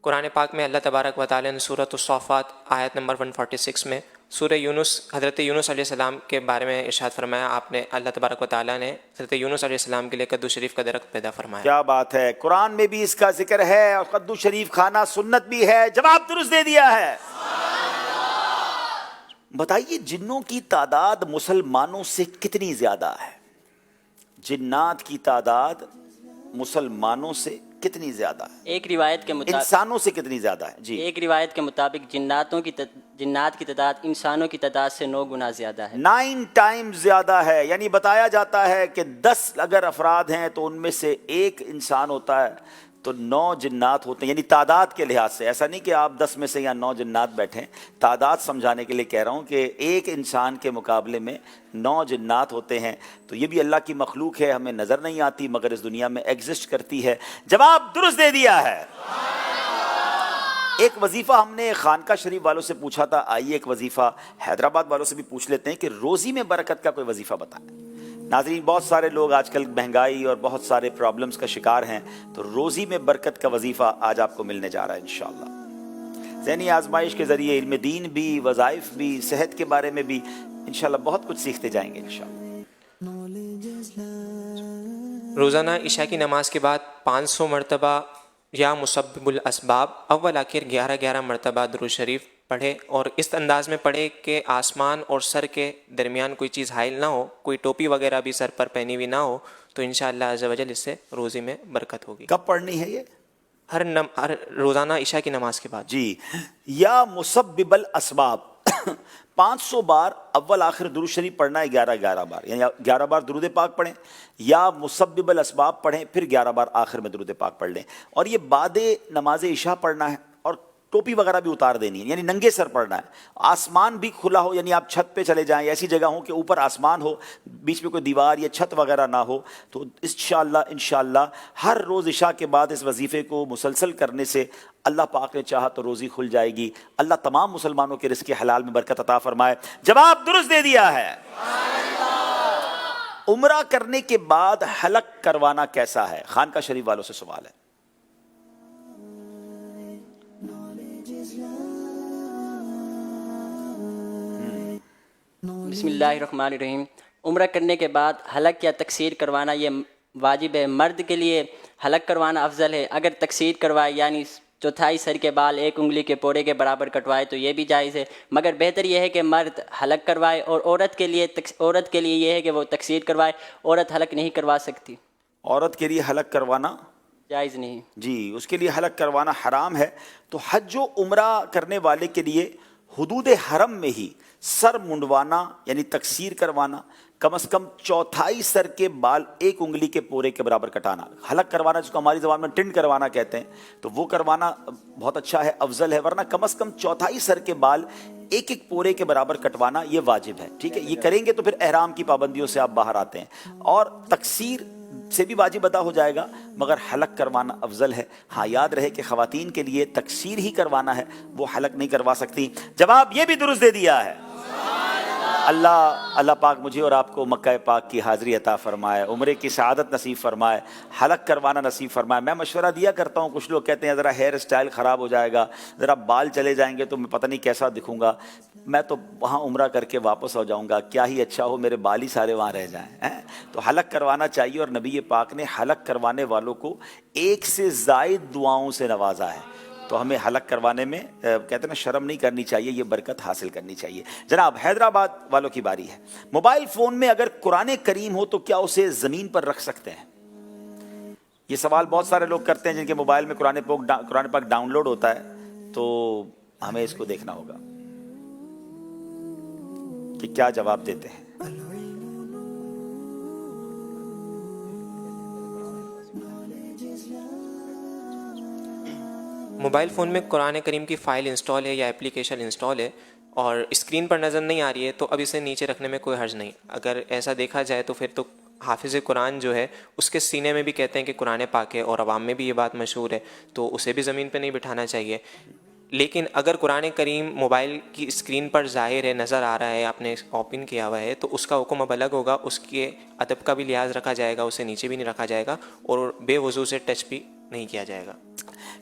कुरान पाक में अल्लाह तबारक व तआला ने सूरत उस-सॉफ़ात आयत नंबर 146 में सूरह यूनुस, हज़रत यूनुस अलैहिस्सलाम के बारे में इरशाद फरमाया आपने, अल्लाह तबारक व तआला ने हज़रत यूनुस अलैहिस्सलाम के लिए कद्दू शरीफ का दरख्त पैदा फरमाया।
क्या बात है, कुरान में भी इसका जिक्र है और कद्दू शरीफ खाना सुन्नत भी है। जवाब दुरुस्त दे दिया है। बताइए, जिन्नों की तादाद मुसलमानों से कितनी ज्यादा है? जिन्नात की तादाद मुसलमानों से कितनी ज्यादा है?
एक रिवायत के मुताबिक
इंसानों से कितनी ज्यादा है? जी,
एक रिवायत के मुताबिक जिन्नात की तादाद इंसानों की तादाद से 9 गुना ज्यादा है।
9 टाइम्स ज्यादा है। यानी बताया जाता है कि 10 अगर अफराद हैं तो उनमें से 1 इंसान होता है तो 9 जिन्नात होते हैं, यानी तादाद के लिहाज से। ऐसा नहीं कि आप 10 में से या 9 जिन्नात बैठें, तादाद समझाने के लिए कह रहा हूँ कि 1 इंसान के मुकाबले में 9 जिन्नात होते हैं। तो ये भी अल्लाह की मखलूक है, हमें नज़र नहीं आती मगर इस दुनिया में एग्जिस्ट करती है। जवाब दुरुस्त दे दिया है। एक वजीफ़ा हमने खानका शरीफ वालों से पूछा था, आइए एक वजीफ़ा हैदराबाद वालों से भी पूछ लेते हैं कि रोज़ी में बरकत का कोई वजीफ़ा बताएं। नाज़रीन, बहुत सारे लोग आजकल महंगाई और बहुत सारे प्रॉब्लम्स का शिकार हैं, तो रोज़ी में बरकत का वजीफ़ा आज आपको मिलने जा रहा है इंशाअल्लाह। ज़हनी आजमाइश के ज़रिए इल्म दीन भी, वज़ाइफ भी, सेहत के बारे में भी इंशाअल्लाह बहुत कुछ सीखते जाएंगे इंशाअल्लाह।
रोज़ाना इशा की नमाज के बाद 500 मरतबा या मुसब्बिबुल असबाब अव्वल आखिर 11-11 मरतबा दुरूद शरीफ पढ़े, और इस अंदाज में पढ़े कि आसमान और सर के दरमियान कोई चीज़ हाइल ना हो, कोई टोपी वगैरह भी सर पर पहनी हुई ना हो, तो इंशाअल्लाह अज़्ज़ा वजल इससे रोज़ी में बरकत होगी।
कब पढ़नी है ये?
हर रोज़ाना इशा की नमाज के बाद
जी। या मुसब्बिबल असबाब 500 बार अव्वल आखिर दुरूद शरीफ पढ़ना है, 11-11 बार, यानी 11 बार दुरूद पाक पढ़ें, या मुसब्बिबल असबाब पढ़ें, फिर 11 बार आखिर में दुरूद पाक पढ़ लें। और ये बादे नमाज इशा पढ़ना है, और टोपी वगैरह भी उतार देनी है, यानी नंगे सर पढ़ना है। आसमान भी खुला हो, यानी आप छत पे चले जाएं, ऐसी जगह हो कि ऊपर आसमान हो, बीच में कोई दीवार या छत वगैरह ना हो। तो इंशाअल्लाह हर रोज़ इशा के बाद इस वजीफ़े को मुसलसल करने से अल्लाह पाक ने चाहा तो रोज़ी खुल जाएगी। अल्लाह तमाम मुसलमानों के रिज़्क़ हलाल में बरकत अता फरमाए। जवाब दुरुस्त दे दिया है। उम्रा करने के बाद हलक करवाना कैसा है? खानका शरीफ वालों से सवाल है।
बिस्मिल्लाहिर्रहमानिर्रहीम। उम्रा करने के बाद हलक या तकसीर करवाना ये वाजिब है। मर्द के लिए हलक करवाना अफजल है। अगर तकसीर करवाए यानी चौथाई सर के बाल 1 उंगली के पोरे के बराबर कटवाए तो ये भी जायज़ है, मगर बेहतर यह है कि मर्द हलक करवाए, और औरत के लिए यह है कि वो तकसीर करवाए। औरत हलक नहीं करवा सकती।
औरत के लिए हलक करवाना
जायज़ नहीं
जी, उसके लिए हलक करवाना हराम है। तो हज व उम्रा करने वाले के लिए हुदूद हरम में ही सर मुंडवाना यानी तकसीर करवाना, कम से कम चौथाई सर के बाल 1 उंगली के पोरे के बराबर कटाना, हलक करवाना, जिसको हमारी ज़बान में टिंड करवाना कहते हैं, तो वो करवाना बहुत अच्छा है, अफजल है। वरना कम से कम चौथाई सर के बाल 1-1 पोरे के बराबर कटवाना ये वाजिब है। ठीक है, ये करेंगे तो फिर एहराम की पाबंदियों से आप बाहर आते हैं, और तकसीर से भी वाजिब अदा हो जाएगा, मगर हलक करवाना अफजल है। हाँ, याद रहे कि ख़वातीन के लिए तकसीर ही करवाना है, वो हलक नहीं करवा सकती। जवाब ये भी दुरुस्त दे दिया है। अल्लाह पाक मुझे और आपको मक्का पाक की हाज़िरी अता फ़रमाए, उम्रे की सआदत नसीब फ़रमाए, हलक करवाना नसीब फ़रमाए। मैं मशवरा दिया करता हूँ, कुछ लोग कहते हैं ज़रा हेयर स्टाइल ख़राब हो जाएगा, ज़रा बाल चले जाएंगे तो मैं पता नहीं कैसा दिखूँगा, मैं तो वहाँ उम्रा करके वापस हो जाऊँगा, क्या ही अच्छा हो मेरे बाल ही सारे वहाँ रह जाएँ। तो हलक करवाना चाहिए, और नबी पाक ने हलक करवाने वालों को 1 से ज़ायद दुआओं से नवाजा है। तो हमें हलक करवाने में कहते हैं ना, शर्म नहीं करनी चाहिए, ये बरकत हासिल करनी चाहिए। जनाब, हैदराबाद वालों की बारी है। मोबाइल फ़ोन में अगर कुरान करीम हो तो क्या उसे ज़मीन पर रख सकते हैं? ये सवाल बहुत सारे लोग करते हैं जिनके मोबाइल में कुरान पाक डाउनलोड होता है, तो हमें इसको देखना होगा कि क्या जवाब देते हैं।
मोबाइल फ़ोन में कुरान करीम की फ़ाइल इंस्टॉल है या एप्लीकेशन इंस्टॉल है और स्क्रीन पर नज़र नहीं आ रही है, तो अब इसे नीचे रखने में कोई हर्ज नहीं। अगर ऐसा देखा जाए तो फिर तो हाफिज़ कुरान जो है उसके सीने में भी कहते हैं कि कुरान पाक है, और अवाम में भी ये बात मशहूर है, तो उसे भी ज़मीन पर नहीं बिठाना चाहिए। लेकिन अगर कुरान करीम मोबाइल की स्क्रीन पर ज़ाहिर है, नज़र आ रहा है, आपने ओपन किया हुआ है, तो उसका हुक्म अब अलग होगा, उसके अदब का भी लिहाज रखा जाएगा, उसे नीचे भी नहीं रखा जाएगा, और बेवजू से टच भी नहीं किया जाएगा।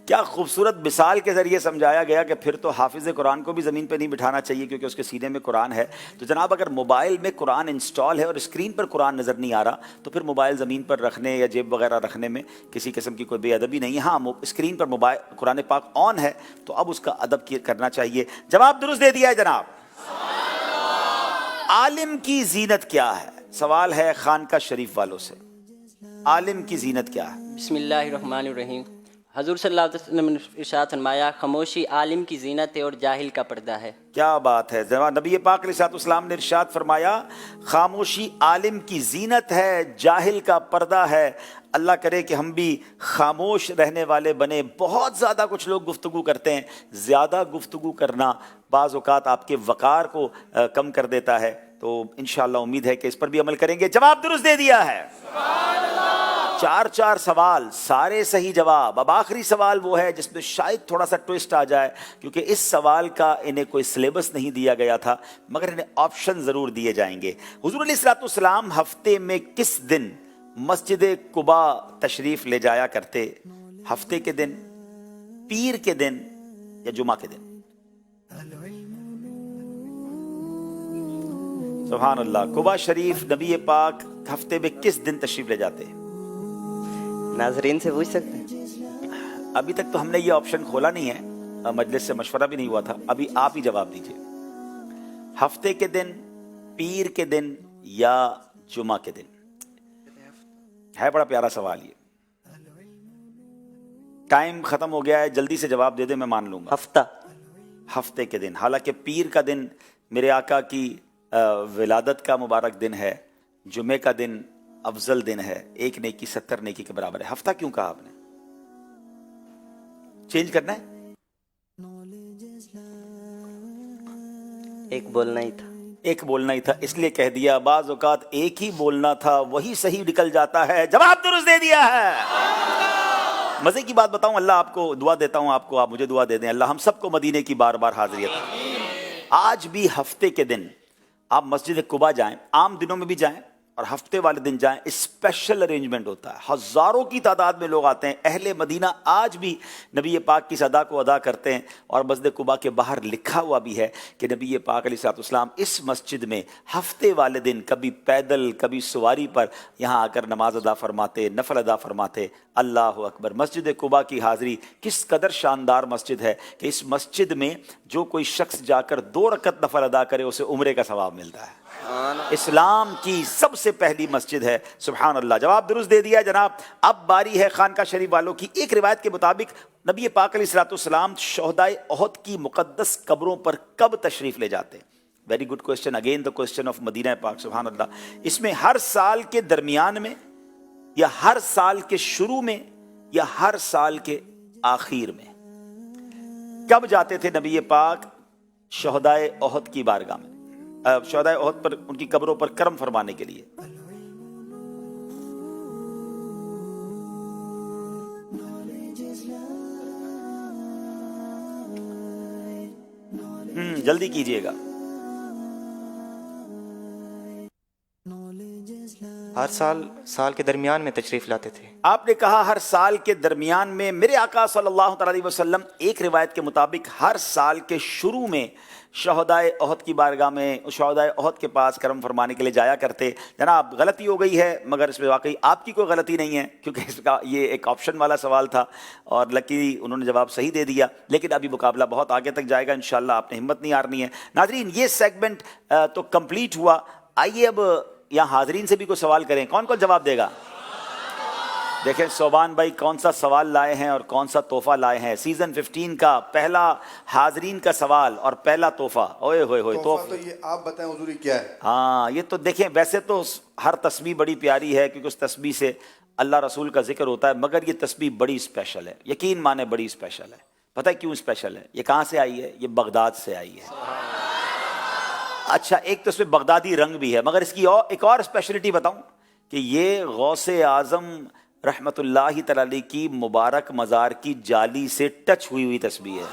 क्या खूबसूरत मिसाल के ज़रिए समझाया गया कि फिर तो हाफिज़ कुरान को भी ज़मीन पे नहीं बिठाना चाहिए क्योंकि उसके सीने में कुरान है। तो जनाब, अगर मोबाइल में कुरान इंस्टॉल है और स्क्रीन पर कुरान नज़र नहीं आ रहा, तो फिर मोबाइल ज़मीन पर रखने या जेब वगैरह रखने में किसी किस्म की कोई बेअदबी नहीं है। हाँ, स्क्रीन पर मोबाइल कुरान पाक ऑन है तो अब उसका अदब करना चाहिए। जवाब दुरुस्त दे दिया है जनाब। आलिम की जीनत क्या है? सवाल है खानका शरीफ वालों से, आलिम की जीनत क्या है?
बिस्मिल्लाहिर्रहमानिर्रहीम। हजूर सल्लल्लाहु अलैहि वसल्लम ने इरशाद फरमाया, खामोशी आलिम की जीनत है और जाहिल का पर्दा है।
क्या बात है। जनाब, नबी पाक अलैहिस्सलाम ने इरशाद फरमाया, खामोशी आलिम की जीनत है, जाहिल का पर्दा है। अल्लाह करे कि हम भी खामोश रहने वाले बने। बहुत ज़्यादा कुछ लोग गुफ्तगू करते हैं, ज़्यादा गुफ्तगू करना बाज़ औक़ात आपके वक़ार को कम कर देता है। तो इंशाअल्लाह उम्मीद है कि इस पर भी अमल करेंगे। जवाब दुरुस्त दे दिया है। 4 सवाल, सारे सही जवाब। अब आखिरी सवाल वो है जिसमें शायद थोड़ा सा ट्विस्ट आ जाए, क्योंकि इस सवाल का इन्हें कोई सिलेबस नहीं दिया गया था, मगर इन्हें ऑप्शन ज़रूर दिए जाएंगे। हुज़ूर अलैहिस्सलाम हफ्ते में किस दिन मस्जिद कुबा तशरीफ़ ले जाया करते? हफ्ते के दिन, पीर के दिन या जुमा के दिन? सुभान अल्लाह। कुबा शरीफ नबी पाक हफ्ते में किस दिन तशरीफ ले जाते हैं?
नाजरीन से पूछ सकते हैं?
अभी तक तो हमने ये ऑप्शन खोला नहीं है, मजलिस से मशवरा भी नहीं हुआ था। अभी आप ही जवाब दीजिए, हफ्ते के दिन, पीर के दिन या जुमा के दिन? है बड़ा प्यारा सवाल ये। टाइम खत्म हो गया है, जल्दी से जवाब दे दे, मैं मान लूंगा।
हफ्ता।
हफ्ते के दिन। हालांकि पीर का दिन मेरे आका की विलादत का मुबारक दिन है, जुमे का दिन अफजल दिन है, 1 नेकी 70 नेकी के बराबर है। हफ्ता क्यों कहा आपने? चेंज करना है?
एक बोलना ही था।
एक बोलना ही था, इसलिए कह दिया। बाज़ औक़ात एक ही बोलना था, वही सही निकल जाता है। जवाब दुरुस्त दे दिया है। मजे की बात बताऊं, अल्लाह आपको दुआ देता हूं, आपको, आप मुझे दुआ दे दें, अल्लाह हम सबको मदीने की बार बार हाजिरी अता। आज भी हफ्ते के दिन आप मस्जिद कुबा जाएं, आम दिनों में भी जाएं और हफ्ते वाले दिन जाएं, स्पेशल अरेंजमेंट होता है। हज़ारों की तादाद में लोग आते हैं। अहले मदीना आज भी नबी पाक की सदा को अदा करते हैं, और मस्जिद कुबा के बाहर लिखा हुआ भी है कि नबी पाक अलैहिस्सलाम इस मस्जिद में हफ्ते वाले दिन कभी पैदल कभी सवारी पर यहाँ आकर नमाज अदा फरमाते, नफल अदा फरमाते। अल्लाह अकबर। मस्जिद कुबा की हाज़िरी किस कदर शानदार मस्जिद है कि इस मस्जिद में जो कोई शख्स जाकर 2 रकत नफल अदा करे उसे उम्रे का सवाब मिलता है। इस्लाम की सबसे पहली मस्जिद है। सुभान अल्लाह। जवाब दुरुस्त दे दिया जनाब। अब बारी है खानका शरीफ वालों की। एक रिवायत के मुताबिक नबी पाक अलैहिस्सलाम शोहदाए ओहद की मुकद्दस कब्रों पर कब तशरीफ ले जाते? Very good question, again the question of Madina पाक। सुभान अल्लाह। इसमें हर साल के दरमियान में, या हर साल के शुरू में, या हर साल के आखिर में? कब जाते थे नबी पाक शोहदाए ओहद की बारगाह में, शोहदाए ओहद पर, उनकी कब्रों पर करम फरमाने के लिए? जल्दी कीजिएगा।
हर साल के दरमियान में तशरीफ़ लाते थे।
आपने कहा हर साल के दरमियान में। मेरे आका सल्लल्लाहु अलैहि वसल्लम एक रिवायत के मुताबिक हर साल के शुरू में शोहदाए ओहद की बारगाह में, शोहदाए ओहद के पास करम फरमाने के लिए जाया करते। जनाब गलती हो गई है, मगर इसमें वाकई आपकी कोई गलती नहीं है, क्योंकि इसका ये एक ऑप्शन वाला सवाल था और लकी उन्होंने जवाब सही दे दिया। लेकिन अभी मुकाबला बहुत आगे तक जाएगा इंशाल्लाह, आपने हिम्मत नहीं हारनी है। नाजरीन, ये सेगमेंट तो कंप्लीट हुआ। आइए अब यहाँ हाजरीन से भी कोई सवाल करें। कौन कौन जवाब देगा? देखें सोबान भाई कौन सा सवाल लाए हैं और कौन सा तोहफा लाए हैं। सीजन 15 का पहला हाजरीन का सवाल और पहला तोहफा। ओए होए होए, तो
ये आप बताएं हुजूरी क्या है?
हाँ, ये तो देखें, वैसे तो हर तस्बीह बड़ी प्यारी है क्योंकि उस तस्बीह से अल्लाह रसूल का जिक्र होता है, मगर ये तस्बीह बड़ी स्पेशल है। यकीन माने बड़ी स्पेशल है। पता है क्यों स्पेशल है? ये कहाँ से आई है? ये बगदाद से आई है। अच्छा, एक तो इसमें बगदादी रंग भी है, मगर इसकी एक और स्पेशलिटी बताऊं कि ये गौसे आजम रहमतुल्लाहि तआला अलैह की मुबारक मज़ार की जाली से टच हुई तस्बीह है।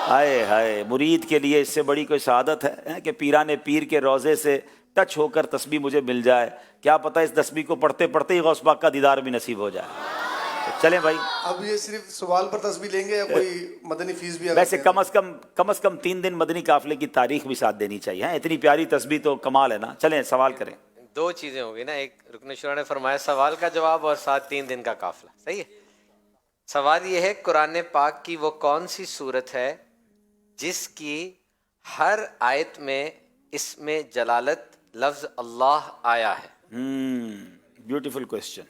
हाय हाय, मुरीद के लिए इससे बड़ी कोई सआदत है कि पीराने पीर के रोज़े से टच होकर तस्बीह मुझे मिल जाए। क्या पता इस तस्बीह को पढ़ते पढ़ते ही गौस पाक का दीदार भी नसीब हो जाए। तो चलें भाई,
अब ये सिर्फ सवाल पर तस्बीह लेंगे या कोई मदनी फीस भी?
वैसे कम अज़ कम 3 दिन मदनी काफिले की तारीख भी साथ देनी चाहिए। हैं, इतनी प्यारी तस्बीह तो कमाल है ना। चलें सवाल करें।
2 चीज़ें हो गई ना, एक रुकन शुरा ने फरमाया सवाल का जवाब और साथ 3 दिन का काफिला। सही है। सवाल ये है, कुरान पाक की वो कौन सी सूरत है जिसकी हर आयत में इसमें जलालत लफ्ज अल्लाह आया है?
Beautiful question.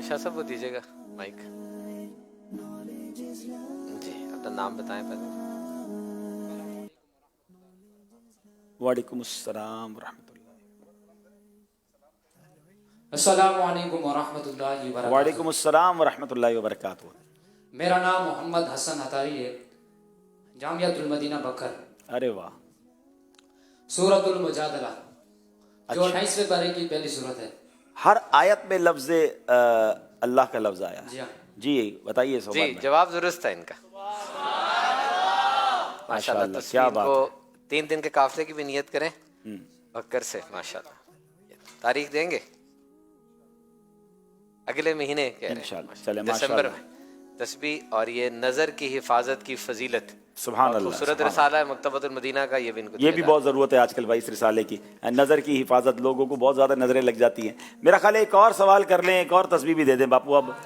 शाह साहब वो दीजिएगा माइक जी, अपना नाम बताएं पहले।
वालेकुम अस्सलाम
अस्सलामु अलैकुम वरहमतुल्लाहि वबरकातुहू।
वालेकुम अस्सलाम वरहमतुल्लाहि वबरकातुहू।
मेरा नाम मोहम्मद हसन अतारी है, जामियातुल मदीना बकर।
अरे वाह।
सूरतुल मुजादला जो 28वें पारे की पहली सूरत है।
हर आयत में लफ्ज अल्लाह का लफ्ज आया।
जी हाँ।
जी बताइए
जी
सोमवार में।
जवाब दुरुस्त है इनका। माशाल्लाह।
माशाल्लाह, क्या
तस्वीर
बात
को
है।
3 दिन के काफले की भी नियत करें बकर से। माशाल्लाह। तारीख देंगे अगले महीने कह रहे हैं
इंशाल्लाह। चले
दिसंबर
माशाल्लाह।
में तस्बीह और ये नज़र की हिफाजत की फजीलत।
सुभान अल्लाह।
खूबसूरत
सुभान
रिसाला है मकतबतुल मदीना का, ये भी इनको
ये भी बहुत ज़रूरत है आजकल भाई इस रिसाले की, नज़र की हिफाजत। लोगों को बहुत ज़्यादा नज़रें लग जाती हैं। मेरा ख्याल है एक और सवाल कर लें, एक और तस्बीह भी दे दें बापू। अब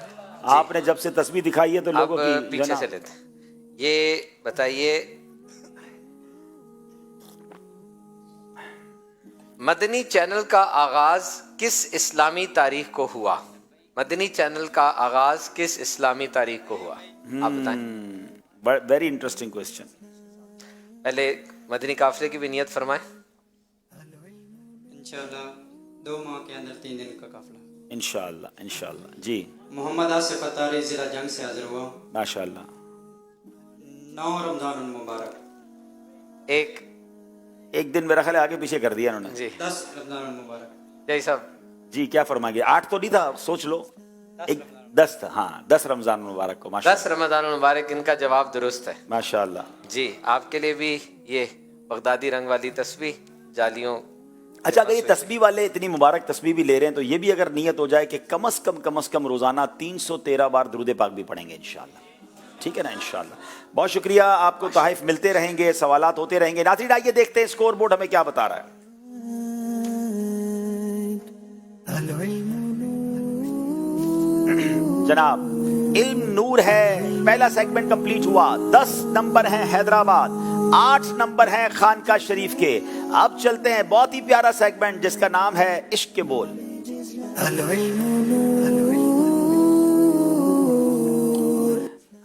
आपने जब से तस्बीह दिखाई है तो लोगों की
अब पीछे से लेते हैं। ये बताइए मदनी चैनल का आगाज किस इस्लामी तारीख को हुआ? मदनी चैनल का आगाज किस इस्लामी तारीख को हुआ? आप बताएं।
Very interesting question.
पहले मदनी काफले की भी नियत फरमाएं।
इंशाल्लाह 2 माह के अंदर 3 दिन का काफला।
इंशाल्लाह इंशाल्लाह। जी
मोहम्मद आसिफ अतारी जिला जंग से हाजिर हुआ।
माशाल्लाह।
9 रमजान मुबारक।
एक दिन मेरा ख्याल है आगे पीछे कर दिया इन्होंने।
जी
10 रमजान मुबारक।
जय साहब
जी क्या फरमाएंगे? 8 तो नहीं था, सोच लो। 10 था। हाँ 10 रमजान मुबारक को।
10 रमजान मुबारक इनका जवाब दुरुस्त है।
माशाल्लाह।
जी आपके लिए भी ये बगदादी रंग वाली तस्बीह जालियों।
अच्छा अगर ये तस्बीह वाले इतनी मुबारक तस्बीह भी ले रहे हैं तो ये भी अगर नियत हो जाए कि कम से कम रोजाना 313 बार दुरूद पाक भी पढ़ेंगे इंशाल्लाह। ठीक है ना इंशाल्लाह। बहुत शुक्रिया आपको। तोहफ मिलते रहेंगे, सवालात होते रहेंगे। नाज़रीन आइए देखते हैं स्कोर बोर्ड हमें क्या बता रहा है। जनाब इल्म नूर है, पहला सेगमेंट कंप्लीट हुआ। 10 नंबर हैं हैदराबाद, 8 नंबर हैं खानका शरीफ के। अब चलते हैं बहुत ही प्यारा सेगमेंट जिसका नाम है इश्क के बोल।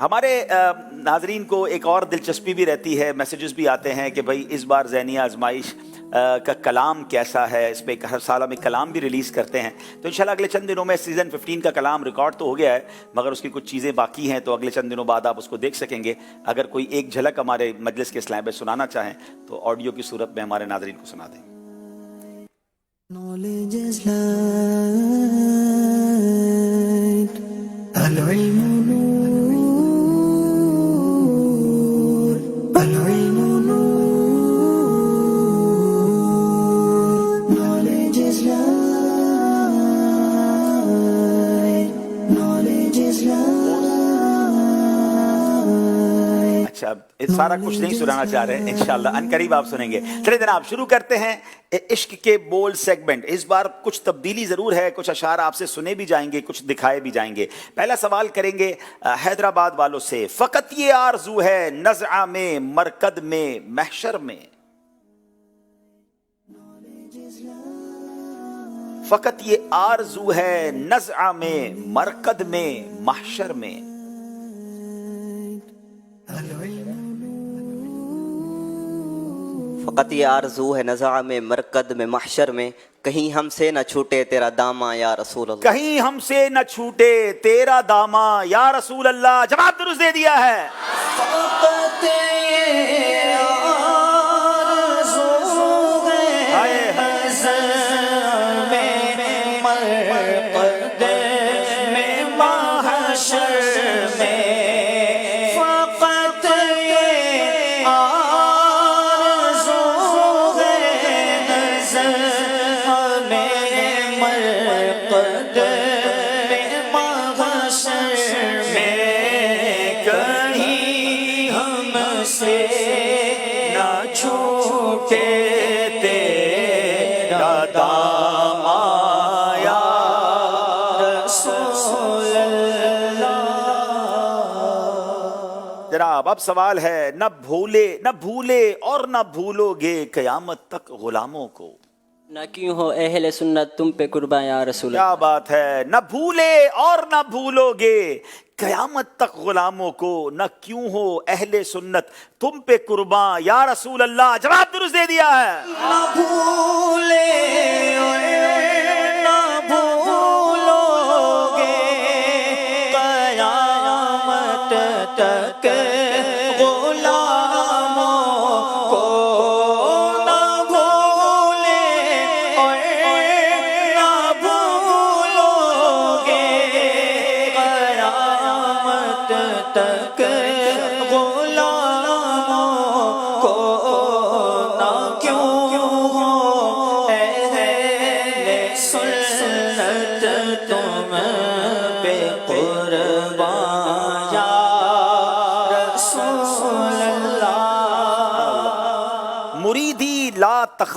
हमारे नाजरीन को एक और दिलचस्पी भी रहती है, मैसेजेस भी आते हैं कि भाई इस बार ज़हनिया आजमाइश का कलाम कैसा है। इस पर हर साल हम एक कलाम भी रिलीज़ करते हैं, तो इंशाल्लाह अगले चंद दिनों में सीज़न 15 का कलाम रिकॉर्ड तो हो गया है मगर उसकी कुछ चीज़ें बाकी हैं, तो अगले चंद दिनों बाद आप उसको देख सकेंगे। अगर कोई एक झलक हमारे मजलिस के स्लैब में सुनाना चाहें तो ऑडियो की सूरत में हमारे नाजरीन को सुना दें।
Knowledge is light, al-ilmu nur, al-ilmu nur. Knowledge is light, knowledge is light.
अच्छा ये सारा कुछ नहीं सुनाना चाह रहे हैं, इंशाल्लाह अनकरीब आप सुनेंगे। चलिए जनाब शुरू करते हैं इश्क के बोल सेगमेंट। इस बार कुछ तब्दीली ज़रूर है, कुछ अशार आपसे सुने भी जाएंगे, कुछ दिखाए भी जाएंगे। पहला सवाल करेंगे हैदराबाद वालों से। फ़कत ये आरज़ू है नज़अ में मरकद में महशर में। फ़कत ये आरज़ू है नज़अ में मरकद में महशर में।
फ़कत ये आरज़ू है नज़ा में मरकद में महशर में, कहीं हमसे न छूटे तेरा दामा या रसूल अल्लाह।
कहीं हमसे न छूटे तेरा दामा या रसूल अल्लाह। जवाब दुरुस्त दे दिया है।
फ़कत ये आरज़ू है नज़अ में मरकद में महशर में। फ़कत ये
जनाब अब सवाल है, न भूले और न भूलोगे कयामत तक गुलामों को।
न क्यों हो अहले सुन्नत तुम पे कुर्बान या रसूल।
क्या बात है। न भूले और न भूलोगे कयामत तक गुलामों को, न क्यों हो अहले सुन्नत तुम पे कुर्बान या रसूल अल्लाह। जवाब दुरुस्त दे दिया है।
न भूले न भूलोगे कयामत तक गुलामों को। न भूले और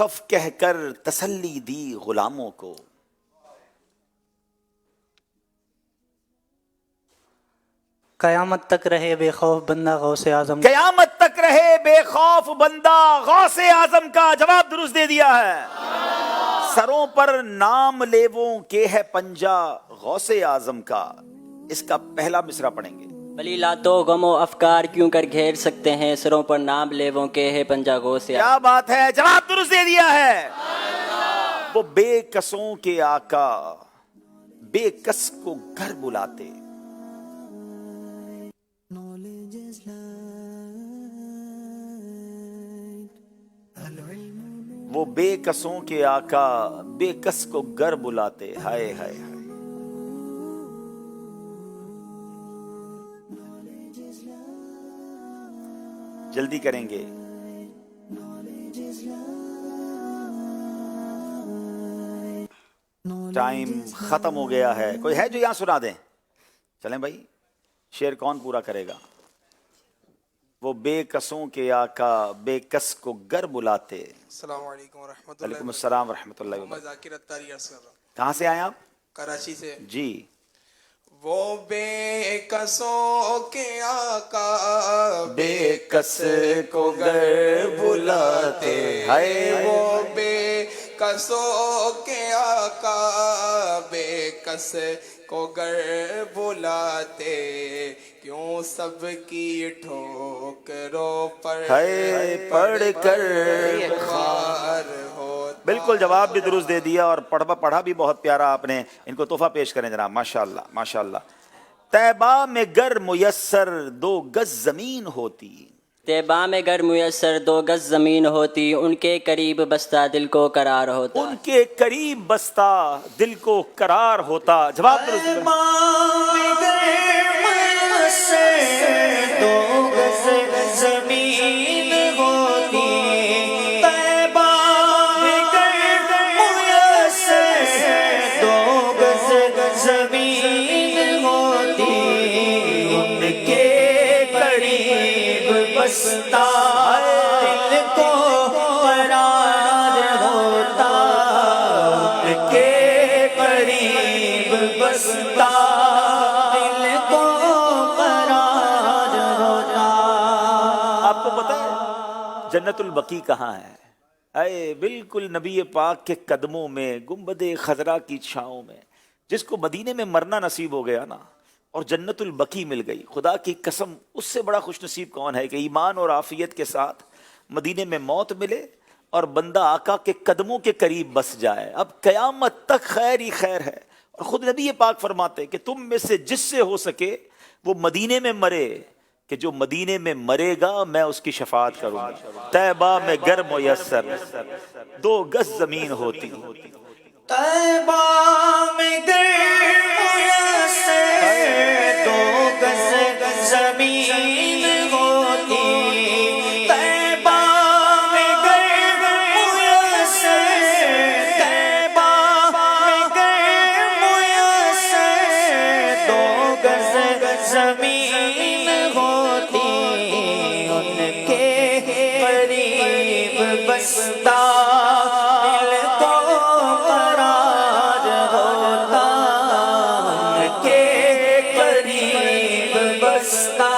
खफ कहकर तसल्ली दी गुलामों को।
कयामत तक रहे बेखौफ बंदा गौसे आजम।
कयामत तक रहे बेखौफ बंदा गौसे आजम का। जवाब दुरुस्त दे दिया है। सरों पर नाम लेवों के है पंजा गौसे आजम का। इसका पहला मिसरा पढ़ेंगे।
भली लातो गमो अफकार क्यों कर घेर सकते हैं, सरों पर नाम लेवों के है पंजा गौसे।
क्या बात है, जवाब दुरुस्त दे दिया है। वो बेकसों के आका बेकस को घर बुलाते। वो बेकसों के आका बेकस को घर बुलाते। हाय हाय हाय। जल्दी करेंगे। टाइम खत्म हो गया है। कोई है जो यहां सुना दें? चलें भाई, शेर कौन पूरा करेगा? वो बेकसों के आका बेकस को घर बुलाते। वालेकुम अस्सलाम रहमतुल्लाहि व बरकातहू। कहाँ से आए आप?
कराची से
जी।
वो बेकसों के आका
बेकस को घर बुलाते। हाय
वो बेकसों के आका बेकस को घर बुलाते, क्यों सबकी ठोकरों पर
पढ़ कर बिल्कुल जवाब भी दुरुस्त दे दिया और पढ़ा भी बहुत प्यारा आपने। इनको तोहफा पेश करें जनाब। माशाअल्लाह माशाअल्लाह। तैबा में गर मुयस्सर 2 गज जमीन होती।
तैबा में गर मुयस्सर 2 गज जमीन होती, उनके करीब बसता दिल को करार होता।
उनके करीब बसता दिल को करार होता। जवाब दुरुस्त।
2 गज जमीन होती। तैबा में गर मुयस्सर 2 गज जमीन होती, उनके करीब बसता दिल को करार होता। उनके करीब बसता दिल को करार होता।
आपको पता है जन्नतुल बकी कहाँ है? अरे बिल्कुल नबी पाक के कदमों में, गुंबदे खजरा की छाँव में। जिसको मदीने में मरना नसीब हो गया ना और जन्नतुल बकी मिल गई, खुदा की कसम उससे बड़ा खुश नसीब कौन है कि ईमान और आफियत के साथ मदीने में मौत मिले और बंदा आका के कदमों के करीब बस जाए। अब कयामत तक खैर ही खैर है। और खुद नबी पाक फरमाते कि तुम में से जिससे हो सके वो मदीने में मरे, कि जो मदीने में मरेगा मैं उसकी शफात करूंगा। तैबा में गर मुयस्सर 2 गज जमीन होती।
तैबा में गर मुयस्सर 2 गज जमीन होती। तैबा में गर मुयस्सर, तैबा में गर मुयस्सर 2 गज जमीन होती, उनके करीब बसता दिल को करार होता। उनके करीब बसता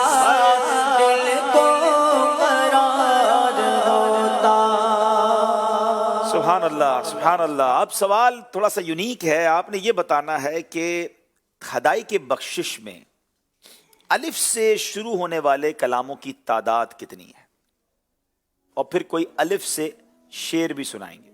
दिल को करार होता।
सुभान अल्लाह सुभान अल्लाह। अब सवाल थोड़ा सा यूनिक है। आपने ये बताना है कि खदाई के बख्शिश में अलिफ से शुरू होने वाले कलामों की तादाद कितनी है, और फिर कोई अलिफ से शेर भी सुनाएंगे।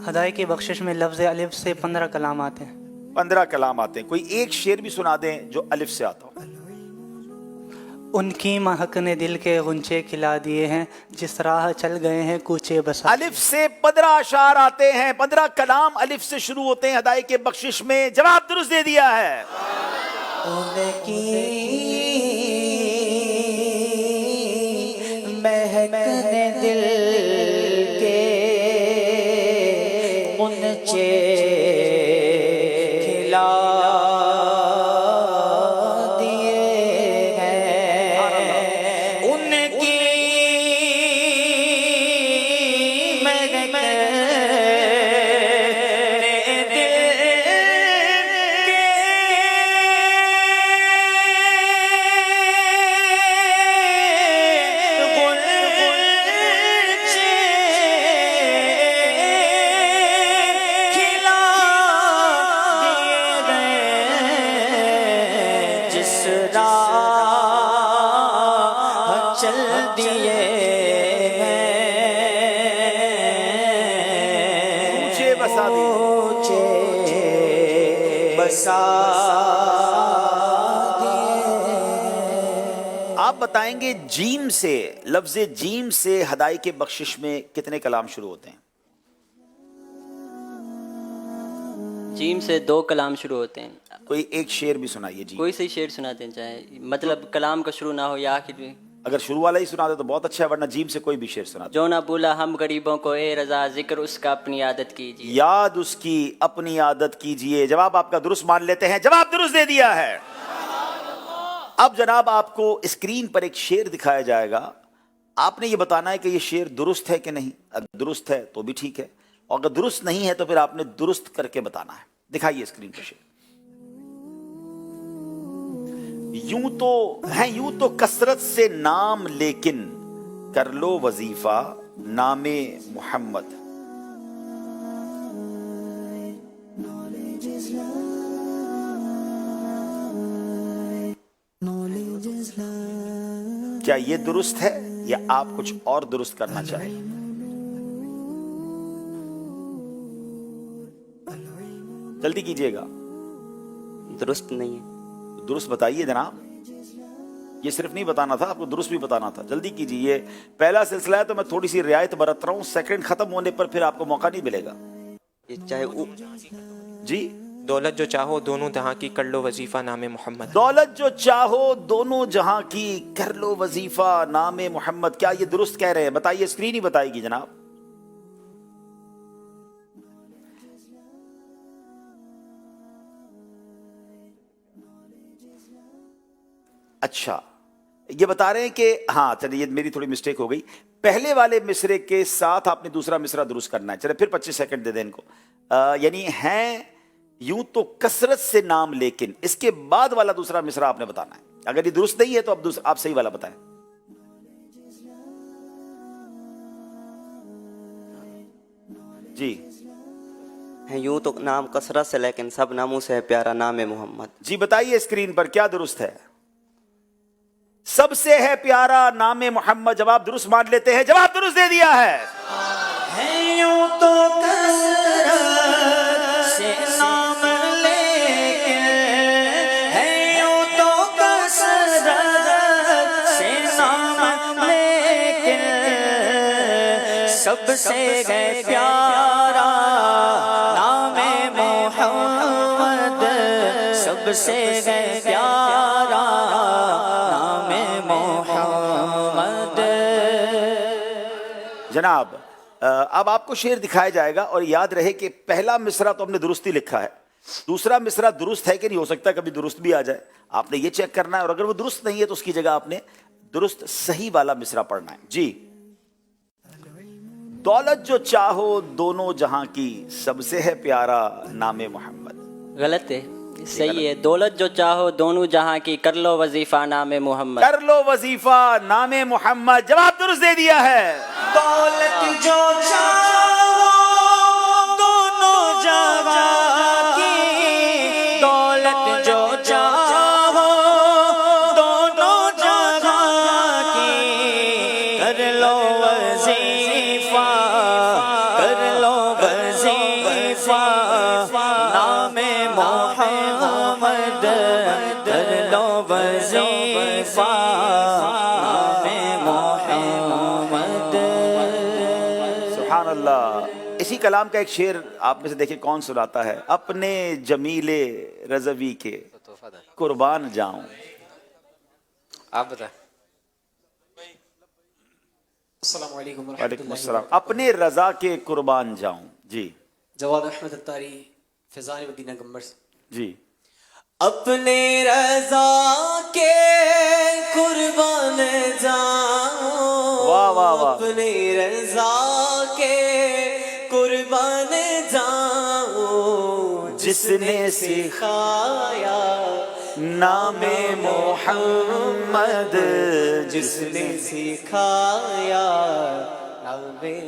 हदाई की बख्शिश में लफ्ज़ अलिफ से 15 कलाम आते हैं।
15 कलाम आते हैं। कोई एक शेर भी सुना दें जो अलिफ से आता हो।
उनकी महक ने दिल के गुंचे खिला दिए हैं, जिस राह चल गए हैं कूचे बसा।
अलिफ से 15 अशार आते हैं। 15 कलाम अलिफ से शुरू होते हैं हदाई के बख्शिश में। जवाब दुरुस्त दे दिया है।
उनकी महक ने दिल के गुंचे खिला दिए हैं। उनकी بسا
آپ بتائیں گے جیم سے، لفظ جیم سے ہدایت بخشش میں کتنے کلام شروع ہوتے ہیں؟
جیم سے 2 کلام شروع ہوتے ہیں.
کوئی ایک شعر بھی سنائیے جی.
کوئی صحیح شعر سناتے ہیں چاہے، مطلب کلام کا شروع نہ ہو یا آخر میں.
اگر شروع والا ہی سنا دے تو بہت اچھا ہے، ورنہ جیم سے کوئی بھی شعر سنا دے.
جو نہ بولا ہم غریبوں کو اے رضا، ذکر اس کا اپنی عادت کیجیے.
یاد اس کی اپنی عادت کیجئے. جواب آپ کا درست مان لیتے ہیں، جواب درست دے دیا ہے. اب جناب آپ کو اسکرین پر ایک شعر دکھایا جائے گا، آپ نے یہ بتانا ہے کہ یہ شعر درست ہے کہ نہیں. اگر درست ہے تو بھی ٹھیک ہے، اور اگر درست نہیں ہے تو پھر آپ نے درست کر کے بتانا ہے. دکھائیے اسکرین پر شعر. یوں تو کثرت سے نام لیکن کر لو وظیفہ نام محمد. کیا یہ درست ہے یا آپ کچھ اور درست کرنا چاہیں؟ جلدی کیجئے گا.
درست نہیں ہے.
درست بتائیے جناب. یہ صرف نہیں بتانا تھا، آپ کو درست بھی بتانا تھا. جلدی کیجئے. یہ پہلا سلسلہ ہے تو میں تھوڑی سی رعایت برت رہا ہوں. سیکنڈ ختم ہونے پر پھر آپ کو موقع نہیں ملے گا.
یہ چاہے
جی.
دولت جو چاہو دونوں جہاں کی کر لو وظیفہ نام محمد.
دولت جو چاہو دونوں جہاں کی کر لو وظیفہ نام محمد. کیا یہ درست کہہ رہے ہیں؟ بتائیے، اسکرین ہی بتائے گی جناب. اچھا، یہ بتا رہے ہیں کہ ہاں چلیے، یہ میری تھوڑی مسٹیک ہو گئی. پہلے والے مصرے کے ساتھ آپ نے دوسرا مصرع درست کرنا ہے. چلے پھر 25 سیکنڈ دے دیں ان کو. یعنی ہیں یوں تو کثرت سے نام لیکن، اس کے بعد والا دوسرا مصرع آپ نے بتانا ہے. اگر یہ درست نہیں ہے تو اب آپ صحیح والا بتائیں. جی.
ہیں یوں تو نام کثرت سے لیکن سب ناموں سے ہے پیارا نام محمد.
جی بتائیے اسکرین پر کیا درست ہے؟ سب سے ہے پیارا نام محمد. جواب درست مان لیتے ہیں، جواب درست دے دیا ہے.
یوں تو کثرت سے نام لیکن، یوں تو کثرت سے نام لیکن، سب سے ہے پیارا نام محمد. سب سے ہے پیارا نام محمد.
جناب اب آپ کو شعر دکھایا جائے گا، اور یاد رہے کہ پہلا مصرع تو ہم نے درست ہی لکھا ہے. دوسرا مصرع درست ہے کہ نہیں، ہو سکتا ہے کبھی درست بھی آ جائے. آپ نے یہ چیک کرنا ہے، اور اگر وہ درست نہیں ہے تو اس کی جگہ آپ نے درست صحیح والا مصرع پڑھنا ہے. جی. دولت جو چاہو دونوں جہاں کی سب سے ہے پیارا نام محمد.
غلط ہے. صحیح ہے. دولت جو چاہو دونوں جہاں کی کر لو وظیفہ نام محمد.
کر لو وظیفہ نام محمد. جواب درست دے دیا ہے.
دولت جو چاہو دونوں جہاں کی، دولت جو چاہو دونوں جہاں کی، کر لو وظیفہ، کر لو وظیفہ نام محمد. کر لو وظیفہ نام محمد.
سبحان اللہ. اسی کلام کا ایک شعر آپ میں سے دیکھیں کون سناتا ہے. اپنے جمیل رضوی کے قربان جاؤں.
آپ بتائیں.
السلام علیکم
وعلیکم السلام. اپنے رضا کے قربان جاؤں. جی.
جواد احمد اتاری فیضان مدینہ گمبر سے.
جی.
اپنے رضا کے قربان جاؤں.
واہ واہ واہ.
اپنے رضا کے قربان جاؤں، جس نے سکھایا نام محمد، جس نے سکھایا.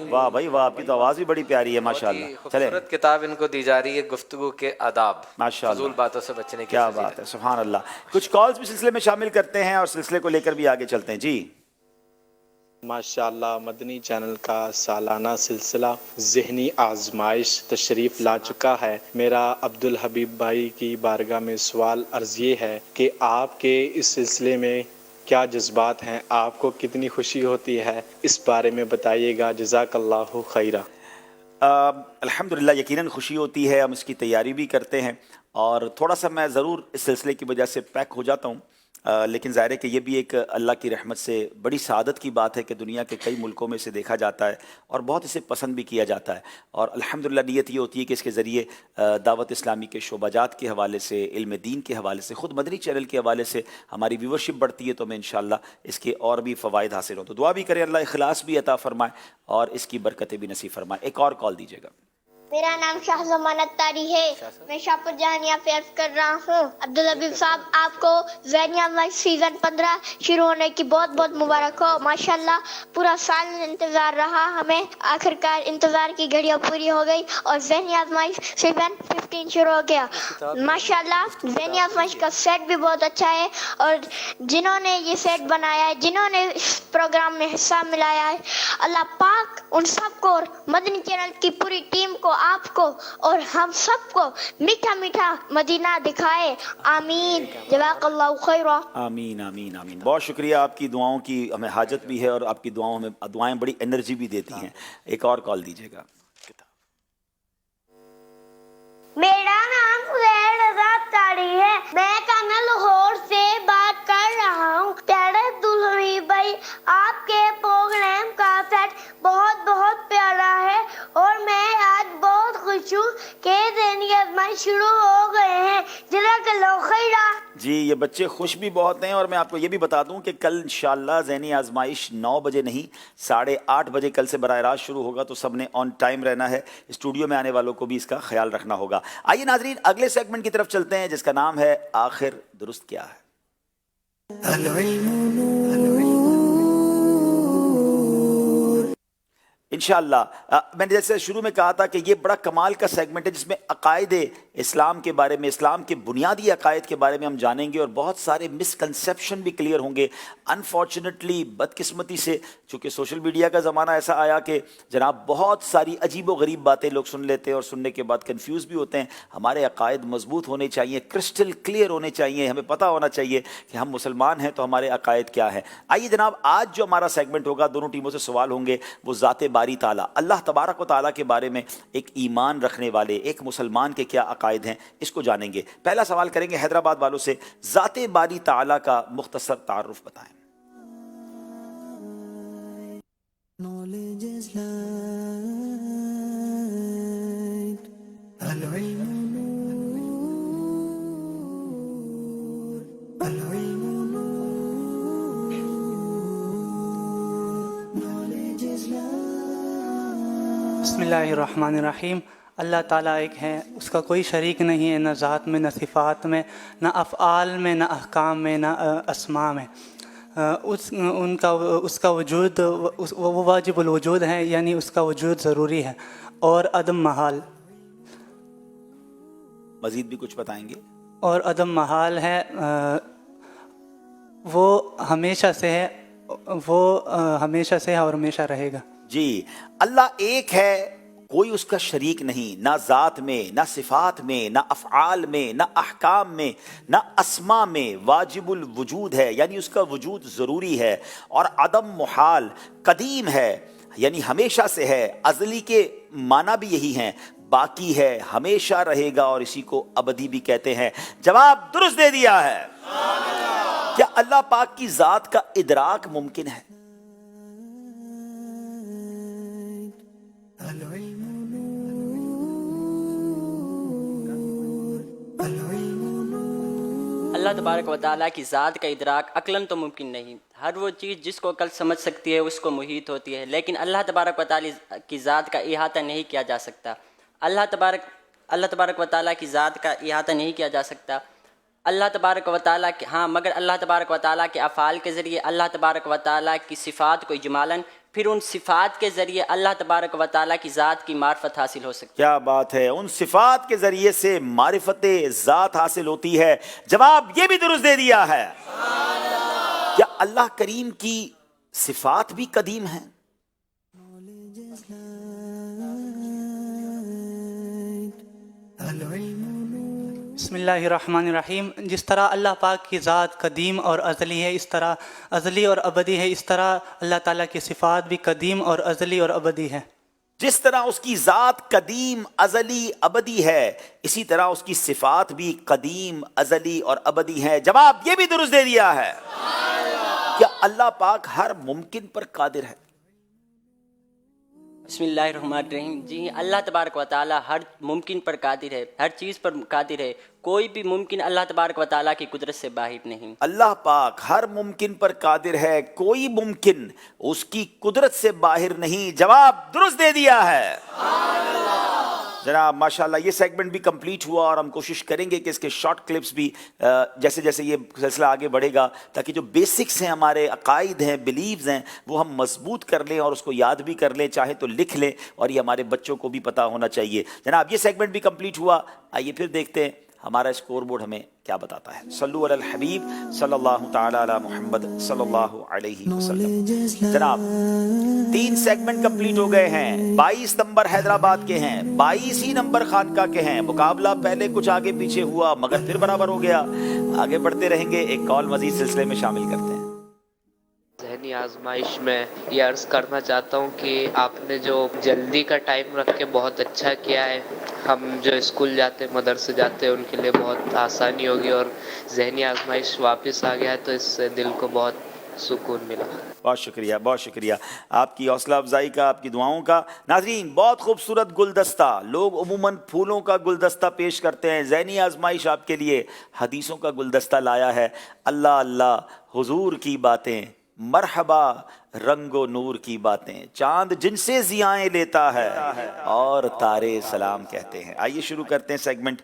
واہ بھائی واہ، آپ کی تو آواز بھی بڑی پیاری ہے ماشاءاللہ. چلے
خوبصورت کتاب ان کو دی جا رہی ہے، گفتگو کے آداب،
ماشاءاللہ،
فضول باتوں سے بچنے کی.
کیا بات ہے، سبحان اللہ. کچھ کالز بھی سلسلے میں شامل کرتے ہیں اور سلسلے کو لے کر بھی آگے چلتے ہیں. جی
माशाअल्लाह मदनी चैनल का सालाना सिलसिला ज़हनी आजमाइश तशरीफ़ ला चुका है। मेरा अब्दुल हबीब भाई की बारगाह में सवाल अर्ज़ ये है कि आपके इस सिलसिले में क्या जज्बात हैं, आपको कितनी खुशी होती है, इस बारे में बताइएगा। जज़ाकल्लाहु खैरा।
अल्हम्दुलिल्लाह यकीनन खुशी होती है, हम इसकी तैयारी भी करते हैं और थोड़ा सा मैं ज़रूर इस सिलसिले की वजह से पैक हो जाता हूँ, लेकिन ज़ाहिर है कि ये भी एक अल्लाह की रहमत से बड़ी सआदत की बात है कि दुनिया के कई मुल्कों में इसे देखा जाता है और बहुत इसे पसंद भी किया जाता है। और अल्हम्दुलिल्लाह नीयत ये होती है कि इसके ज़रिए दावत इस्लामी के शोबाजात के हवाले से, इल्म दीन के हवाले से, ख़ुद मदनी चैनल के हवाले से हमारी व्यूवरशिप बढ़ती है, तो हमें इंशाअल्लाह इसके और भी फ़वाइद हासिल हों। तो दुआ भी करें अल्लाह इखलास भी अता फ़रमाए और इसकी बरकतें भी नसीब फरमाए। एक और कॉल दीजिएगा।
मेरा नाम शाहजमान अत्तारी है, मैं शाहपुर जहानिया से अर्ज कर रहा हूँ। अब्दुल हबीब साहब, आपको ज़हनिया लाइफ सीज़न 15 शुरू होने की बहुत बहुत मुबारक हो। माशाल्लाह पूरा साल इंतज़ार रहा हमें, आखिरकार इंतज़ार की घड़ियाँ पूरी हो गई और ज़हनिया लाइफ सीज़न 15 शुरू हो गया। माशाल्लाह ज़हनिया लाइफ का सेट भी बहुत अच्छा है और जिन्होंने ये सेट बनाया है, जिन्होंने इस प्रोग्राम में हिस्सा मिलाया है, अल्लाह पाक उन सबको और मदनी चैनल की पूरी टीम को, आपको और हम सबको मीठा मीठा मदीना दिखाए। आमीन। जज़ाकल्लाहु खैरा।
आमीन आमीन आमीन। बहुत शुक्रिया, आपकी दुआओं की हमें हाजत भी है और आपकी दुआओं में दुआएं बड़ी एनर्जी भी देती हैं। एक और कॉल दीजिएगा।
मेरा नाम ज़ुबैर रज़ा अत्तारी है, मैं काना लाहौर से बात कर रहा हूँ। प्यारे अब्दुल हबीब भाई, आपके प्रोग्राम का सेट बहुत बहुत प्यारा है और मैं आज बहुत खुश हूँ कि ज़हनी आज़माइश शुरू हो गए हैं। जज़ाकल्लाहु खैरा।
जी, ये बच्चे खुश भी बहुत हैं और मैं आपको ये भी बता दूं कि कल इंशाअल्लाह ज़हनी आजमाइश 9 बजे नहीं 8:30 बजे कल से बराह रास्त शुरू होगा, तो सब ने ऑन टाइम रहना है। स्टूडियो में आने वालों को भी इसका ख्याल रखना होगा। आइए नाजरीन, अगले सेगमेंट की तरफ चलते हैं जिसका नाम है आखिर दुरुस्त क्या है। इंशाअल्लाह मैंने जैसे शुरू में कहा था कि ये बड़ा कमाल का सेगमेंट है जिसमें अकायदे इस्लाम के बारे में, इस्लाम के बुनियादी अकायद के बारे में हम जानेंगे और बहुत सारे मिसकंसेप्शन भी क्लियर होंगे। अनफॉर्चुनेटली, बदकिस्मती से, चूँकि सोशल मीडिया का ज़माना ऐसा आया कि जनाब बहुत सारी अजीब व गरीब बातें लोग सुन लेते हैं और सुनने के बाद कन्फ्यूज़ भी होते हैं। हमारे अकायद मजबूत होने चाहिए, क्रिस्टल क्लियर होने चाहिए, हमें पता होना चाहिए कि हम मुसलमान हैं तो हमारे अकायद क्या है। आइए जनाब, आज जो हमारा सेगमेंट होगा, दोनों टीमों से सवाल होंगे, वो ज़ाते बारी ताला, अल्लाह तबारक व ताला के बारे में एक ईमान रखने वाले एक मुसलमान के क्या अकायद हैं, इसको जानेंगे। पहला सवाल करेंगे हैदराबाद वालों से, ज़ाते बारी ताला का मुख्तसर तारुफ बताएं।
बिस्मिल्लाहिर्रहमानिर्रहीम। अल्लाह ताला एक है, उसका कोई शरीक नहीं है, न ज़ात में, न सिफ़ात में, न अफ़आल में, न अहकाम में, न अस्मा में। उसका वजूद वो वाजिबुल वजूद है, यानी उसका वजूद ज़रूरी है और अदम महाल।
मज़ीद भी कुछ बताएंगे? और
अदम महाल है, वो हमेशा से है, वो हमेशा से है और हमेशा रहेगा।
जी, अल्लाह एक है, कोई उसका शरीक नहीं, ना ज़ात में, ना सिफ़ात में, ना अफ़आल में, ना अहकाम में, ना अस्मा में, वाजिबुल वजूद है यानी उसका वजूद ज़रूरी है, और अदम मुहाल, कदीम है यानी हमेशा से है, अज़ली के माना भी यही हैं, बाकी है, हमेशा रहेगा और इसी को अबदी भी कहते हैं। जवाब दुरुस्त दे दिया है। क्या अल्लाह पाक की ज़ात का इदराक मुमकिन है?
अल्लाह तबारक व तआला की ज़ात का इदराक अक्लन तो मुमकिन नहीं। हर वो चीज़ जिसको अकल समझ सकती है उसको मुहीत होती है, लेकिन अल्लाह तबारक व तआला की ज़ात का इहाता नहीं किया जा सकता। अल्लाह तबारक व तआला की ज़ात का इहाता नहीं किया जा सकता। अल्लाह तबारक व तआला के मगर अल्लाह तबारक व तआला के अफ़ाल के ज़रिए अल्लाह तबारक व तआला की सिफ़ात को इजमालन, फिर उन सिफ़ात के ज़रिए अल्लाह तबारक व तआला की ज़ात की मार्फत हासिल हो सकती है।
क्या बात है, उन सिफ़ात के ज़रिए से मारिफत ज़ात हासिल होती है। जवाब ये भी दुरुस्त दे दिया है। क्या अल्लाह करीम की सिफात भी कदीम हैं।
बिस्मिल्लाहिर्रहमानिर्रहीम। जिस तरह अल्लाह पाक की ज़ात कदीम और अज़ली है, इस तरह अज़ली और अबदी है, इस तरह अल्लाह ताला की सिफ़ात भी कदीम और अज़ली और अबदी है।
जिस तरह उसकी ज़ात कदीम अज़ली अबदी है, इसी तरह उसकी सिफात भी कदीम अज़ली और अबदी है। जवाब ये भी दुरुस्त दे दिया है। क्या अल्लाह पाक हर मुमकिन पर कादिर है?
बिस्मिल्लाहिर्रहमानिर्रहीम। जी, अल्लाह तबारक व तआला हर मुमकिन पर कादिर है, हर चीज़ पर कादिर है। कोई भी मुमकिन अल्लाह तबारक व तआला की कुदरत से बाहर नहीं।
अल्लाह पाक हर मुमकिन पर कादिर है, कोई मुमकिन उसकी कुदरत से बाहर नहीं। जवाब दुरुस्त दे दिया है। जनाब माशाल्लाह, ये सेगमेंट भी कंप्लीट हुआ और हम कोशिश करेंगे कि इसके शॉर्ट क्लिप्स भी जैसे जैसे ये सिलसिला आगे बढ़ेगा, ताकि जो बेसिक्स हैं, हमारे अकायद हैं, बिलीव्स हैं, वो हम मजबूत कर लें और उसको याद भी कर लें, चाहे तो लिख लें, और ये हमारे बच्चों को भी पता होना चाहिए। जनाब ये सेगमेंट भी कंप्लीट हुआ। आइए फिर देखते हैं हमारा स्कोर बोर्ड हमें क्या बताता है। सल्लु अलल हबीब सल्लल्लाहु तआला अला मुहम्मद सल्लल्लाहु अलैहि वसल्लम। जनाब 3 सेगमेंट कंप्लीट हो गए हैं। 22 नंबर हैदराबाद के हैं, 22 ही नंबर खानका के हैं। मुकाबला पहले कुछ आगे पीछे हुआ मगर फिर बराबर हो गया। आगे बढ़ते रहेंगे, एक कॉल मजीद सिलसिले में शामिल करते हैं।
ज़हनी आजमाइश में ये अर्ज़ करना चाहता हूँ कि आपने जो जल्दी का टाइम रख के बहुत अच्छा किया है। हम जो स्कूल जाते मदरसे जाते हैं उनके लिए बहुत आसानी होगी, और ज़हनी आजमाइश वापस आ गया है तो इससे दिल को बहुत सुकून मिला।
बहुत शुक्रिया, बहुत शुक्रिया आपकी हौसला अफजाई का, आपकी दुआओं का। नाज़रीन, बहुत खूबसूरत गुलदस्ता, लोग उमूमन फूलों का गुलदस्ता पेश करते हैं। ज़हनी आजमाइश आपके लिए हदीसों का गुलदस्ता लाया है। अल्लाह अल्लाह हुजूर की बातें, मरहबा रंगो नूर की बातें, चांद जिनसे जियाएं लेता है और तारे सलाम कहते हैं। आइए शुरू करते हैं सेगमेंट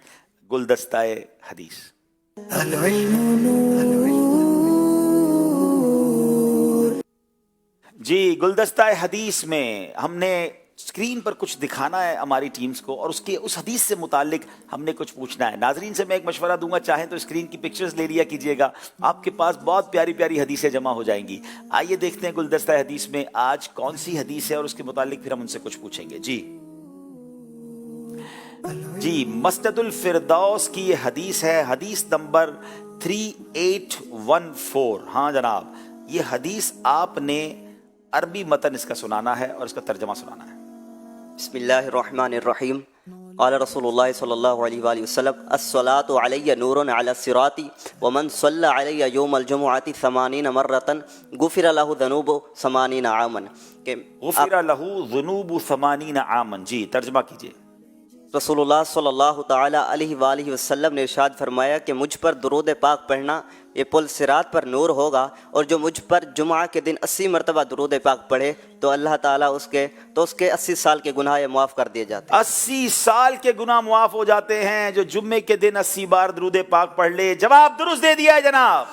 गुलदस्ता-ए हदीस। जी, गुलदस्ता-ए हदीस में हमने स्क्रीन पर कुछ दिखाना है हमारी टीम्स को, और उसके उस हदीस से मुतालिक हमने कुछ पूछना है। नाजरीन से मैं एक मशवरा दूंगा, चाहें तो स्क्रीन की पिक्चर्स ले लिया कीजिएगा, आपके पास बहुत प्यारी प्यारी हदीसें जमा हो जाएंगी। आइए देखते हैं गुलदस्ता हदीस में आज कौन सी हदीस है और उसके मुतालिक फिर हम उनसे कुछ पूछेंगे। जी, मस्जिदुल फिरदौस की ये हदीस है, हदीस नंबर 3814। हाँ जनाब, ये हदीस आपने अरबी मतन इसका सुनाना है और इसका तर्जमा सुनाना है।
बिस्मिल्लाहिर्रहमानिर्रहीम। क़ाल रसूलुल्लाह सल्लल्लाहु अलैहि वसल्लम अस्सलातु अलैया नूरुन अला सिराती व मन सल्ला अलैया यौमल जुमुअती 80 मर्रतन गुफिर लहु ज़ुनूबु 80 आमन। के
गुफिर लहु ज़ुनूबु 80 आमन। जी, तर्जमा कीजिए।
रसूलुल्लाह सल्लल्लाहु ताला अलैहि वसल्लम ने इरशाद फरमाया कि मुझ पर दुरूद पाक पढ़ना ये पुल सिरात पर नूर होगा, और जो मुझ पर जुमा के दिन 80 मरतबा दुरूद पाक पढ़े तो अल्लाह ताला उसके 80 साल के गुनाह मुआफ़ कर दिए जाते हैं।
80 साल के गुनाह मुआफ़ हो जाते हैं जो जुम्मे के दिन 80 बार दुरूद पाक पढ़ ले। जवाब दुरुस्त दे दिया है जनाब।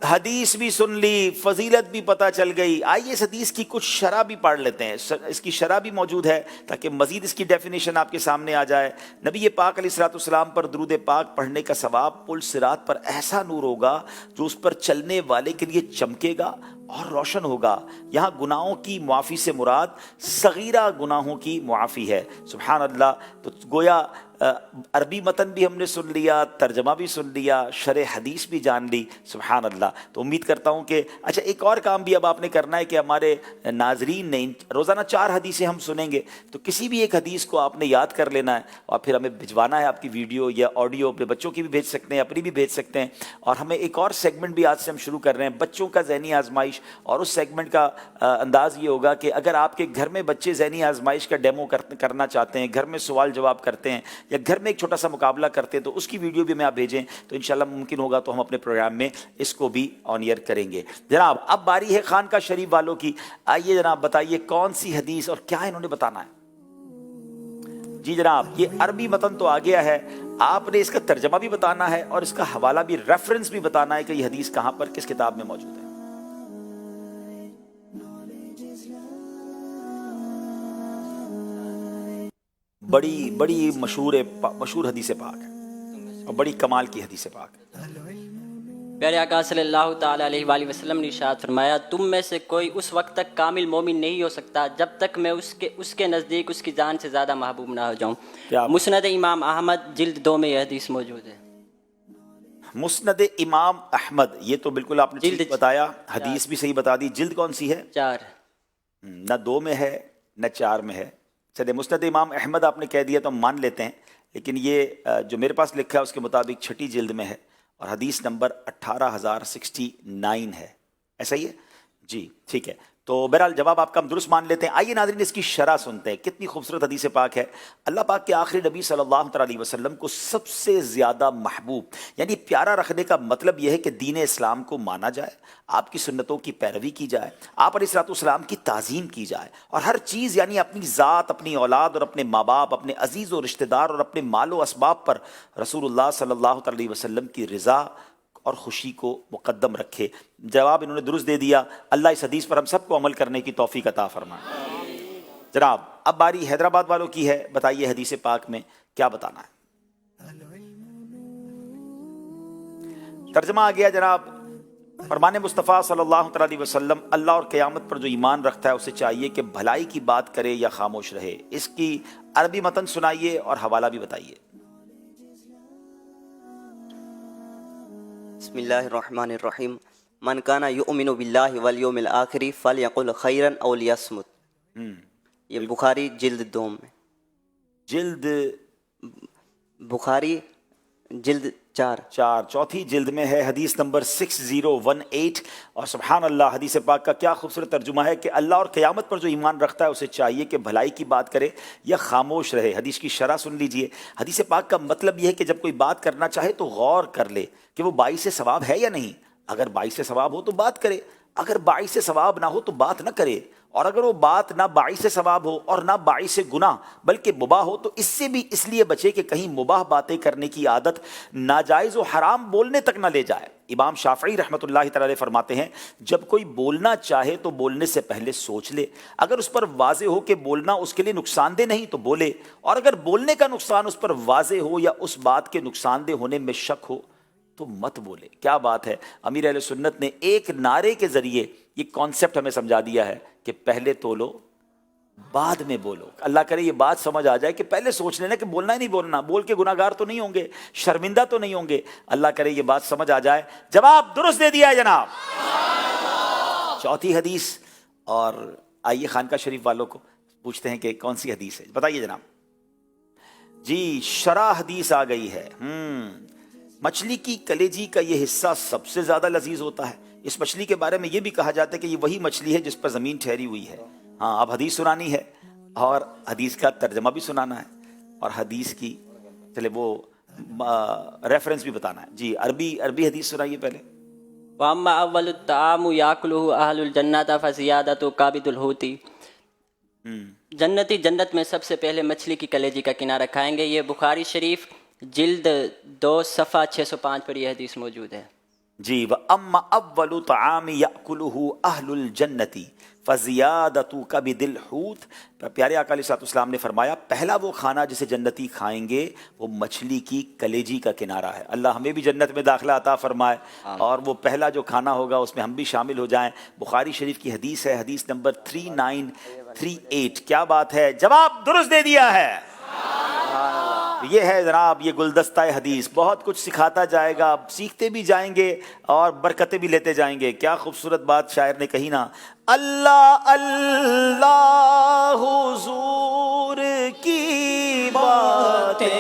हदीस भी सुन ली, फजीलत भी पता चल गई। आइए इस हदीस की कुछ शरह भी पढ़ लेते हैं। इसकी शरह भी मौजूद है ताकि मजीद इसकी डेफिनेशन आपके सामने आ जाए। नबी पाक अलैहिस्सलाम पर दुरूद पाक पढ़ने का सवाब पुल सिरात पर ऐसा नूर होगा जो उस पर चलने वाले के लिए चमकेगा और रोशन होगा। यहाँ गुनाहों की मुआफ़ी से मुराद सगीरा गुनाहों की मुआफ़ी है। सुभान अल्लाह। तो गोया अरबी मतन भी हमने सुन लिया, तर्जमा भी सुन लिया, शरह हदीस भी जान ली। सुभान अल्लाह। तो उम्मीद करता हूँ कि अच्छा, एक और काम भी अब आपने करना है कि हमारे नाजरीन ने रोज़ाना 4 हदीसें हम सुनेंगे, तो किसी भी एक हदीस को आपने याद कर लेना है और फिर हमें भिजवाना है। आपकी वीडियो या ऑडियो अपने बच्चों की भी भेज सकते हैं, अपनी भी भेज सकते हैं। और हमें एक और सेगमेंट भी आज से हम शुरू कर रहे हैं, बच्चों का ज़हनी आजमाइश। और उस सेगमेंट का अंदाज़ ये होगा कि अगर आपके घर में बच्चे ज़हनी आजमाइश का डेमो करना चाहते हैं, घर में सवाल जवाब करते हैं या घर में एक छोटा सा मुकाबला करते हैं, तो उसकी वीडियो भी हमें आप भेजें, तो इंशाल्लाह मुमकिन होगा तो हम अपने प्रोग्राम में इसको भी ऑन एयर करेंगे। जनाब अब बारी है खानका शरीफ वालों की। आइए जनाब बताइए कौन सी हदीस और क्या इन्होंने बताना है। जी जनाब, ये अरबी मतन तो आ गया है, आपने इसका तर्जमा भी बताना है और इसका हवाला भी, रेफरेंस भी बताना है कि ये हदीस कहां पर किस किताब में मौजूद है। बड़ी मशहूर हदीस पाक है और बड़ी कमाल की हदीस पाक है।
प्यारे आका सल्लल्लाहु ताला अलैहि वसल्लम ने इरशाद फरमाया, तुम में से कोई उस वक्त तक कामिल मोमिन नहीं हो सकता जब तक मैं उसके नज़दीक उसकी जान से ज़्यादा महबूब ना हो जाऊँ। मुस्नद इमाम अहमद जिल्द 2 में यह हदीस मौजूद है।
मुस्नद इमाम अहमद, ये तो बिल्कुल आपने ठीक बताया, हदीस भी सही बता दी। जिल्द कौन सी है?
4।
न 2 में है न 4 में है। चलिए, मुस्नद इमाम अहमद आपने कह दिया तो हम मान लेते हैं, लेकिन ये जो मेरे पास लिखा है उसके मुताबिक 6ठी जिल्द में है और हदीस नंबर 18069 है। ऐसा ही है जी, ठीक है। तो बहरहाल जवाब आपका हम दुरुस्त मान लेते हैं। आइए नाज़रीन, इसकी शरह सुनते हैं। कितनी खूबसूरत हदीस पाक है। अल्लाह पाक के आखिरी नबी सल्लल्लाहु अलैहि वसल्लम को सबसे ज़्यादा महबूब यानी प्यारा रखने का मतलब यह है कि दीन इस्लाम को माना जाए, आपकी सुन्नतों की पैरवी की जाए, आप अलैहिस्सलाम की ताज़ीम की जाए, और हर चीज़ यानी अपनी ज़ात, अपनी औलाद और अपने माँ बाप, अपने अजीज़ और रिश्तेदार और अपने मालो असबाब पर रसूलुल्लाह सल्लल्लाहु अलैहि वसल्लम की रज़ा और खुशी को मुकद्दम रखे। जवाब इन्होंने दुरुस्त दे दिया। अल्लाह इस हदीस पर हम सबको अमल करने की तौफीक अता फरमाए। जनाब, अब बारी हैदराबाद वालों की है। बताइए हदीस पाक में क्या बताना है। तर्जमा आ गया जनाब। फरमाने मुस्तफ़ा सल्लल्लाहु अलैहि वसल्लम, अल्लाह और क़यामत पर जो ईमान रखता है उसे चाहिए कि भलाई की बात करे या खामोश रहे। इसकी अरबी मतन सुनाइए और हवाला भी बताइए।
बिस्मिल्लाहिर्रहमानिर्रहीम। मन काना युमिनु बिल्लाहि वल यौमिल आखिरि फलयकुल खैरन औ लियस्मुत। ये बुखारी जिल्द 2 में, बुखारी जिल्द 4
चौथी जिल्द में है। हदीस नंबर 6018। और सुभान अल्लाह, हदीस पाक का क्या खूबसूरत तर्जुमा है कि अल्लाह और क़यामत पर जो ईमान रखता है उसे चाहिए कि भलाई की बात करे या खामोश रहे। हदीस की शरह सुन लीजिए। हदीस पाक का मतलब यह है कि जब कोई बात करना चाहे तो गौर कर ले कि वो बाइस सवाब है या नहीं। अगर बाइस सवाब हो तो बात करे, अगर बाइस सवाब ना हो तो बात ना करे। और अगर वो बात ना बाइस सवाब हो और ना बाइस गुनाह बल्कि मुबाह हो तो इससे भी इसलिए बचे कि कहीं मुबाह बातें करने की आदत नाजायज़ और हराम बोलने तक ना ले जाए। इमाम शाफ़ई रहमतुल्लाहि तआला अलैह फरमाते हैं, जब कोई बोलना चाहे तो बोलने से पहले सोच ले। अगर उस पर वाज़े हो कि बोलना उसके लिए नुकसानदेह नहीं तो बोले, और अगर बोलने का नुकसान उस पर वाज़े हो या उस बात के नुकसानदेह होने में शक हो तो मत बोले। क्या बात है। अमीर अहले सुन्नत ने एक नारे के ज़रिए ये कॉन्सेप्ट हमें समझा दिया है कि पहले तोलो बाद में बोलो। अल्लाह करे ये बात समझ आ जाए कि पहले सोच लेना कि बोलना ही नहीं बोलना, बोल के गुनाहगार तो नहीं होंगे, शर्मिंदा तो नहीं होंगे। अल्लाह करे ये बात समझ आ जाए। जवाब दुरुस्त दे दिया है जनाब। चौथी हदीस। और आइए खानका शरीफ वालों को पूछते हैं कि कौन सी हदीस है। बताइए जनाब। जी, शरा हदीस आ गई है। मछली की कलेजी का ये हिस्सा सबसे ज्यादा लजीज होता है। इस मछली के बारे में ये भी कहा जाता है कि ये वही मछली है जिस पर जमीन ठहरी हुई है। हाँ, अब हदीस सुनानी है और हदीस का तर्जमा भी सुनाना है और हदीस की चले वो रेफरेंस भी बताना है। जी, अरबी हदीस सुनाइए पहले।
वअम्मा अव्वलुत ताअमु याकुलुहु अहलुल जन्नति फज़ियादतु काबिदुल हूती। जन्नती जन्नत में सबसे पहले मछली की कलेजी का किनारा खाएंगे। ये बुखारी शरीफ जिल्द 2 सफ़ा 605 पर यह हदीस मौजूद है।
जी, व अम्मा अव्वलु ताआम याकुलुहु अहलुल जन्नति फज़ियादतु कबिदिल हूत। प्यारे आका अलैहिस्सलाम ने फरमाया, पहला वो खाना जिसे जन्नती खाएंगे वो मछली की कलेजी का किनारा है। अल्लाह हमें भी जन्नत में दाखिला अता फरमाए और वो पहला जो खाना होगा उसमें हम भी शामिल हो जाएं। बुखारी शरीफ की हदीस है, हदीस नंबर 3938। क्या बात है, जवाब दुरुस्त दे दिया है। ये है जनाब, ये गुलदस्ता हदीस बहुत कुछ सिखाता जाएगा, सीखते भी जाएंगे और बरकतें भी लेते जाएंगे। क्या खूबसूरत बात शायर ने कही ना, अल्लाह अल्लाह हुजूर की बातें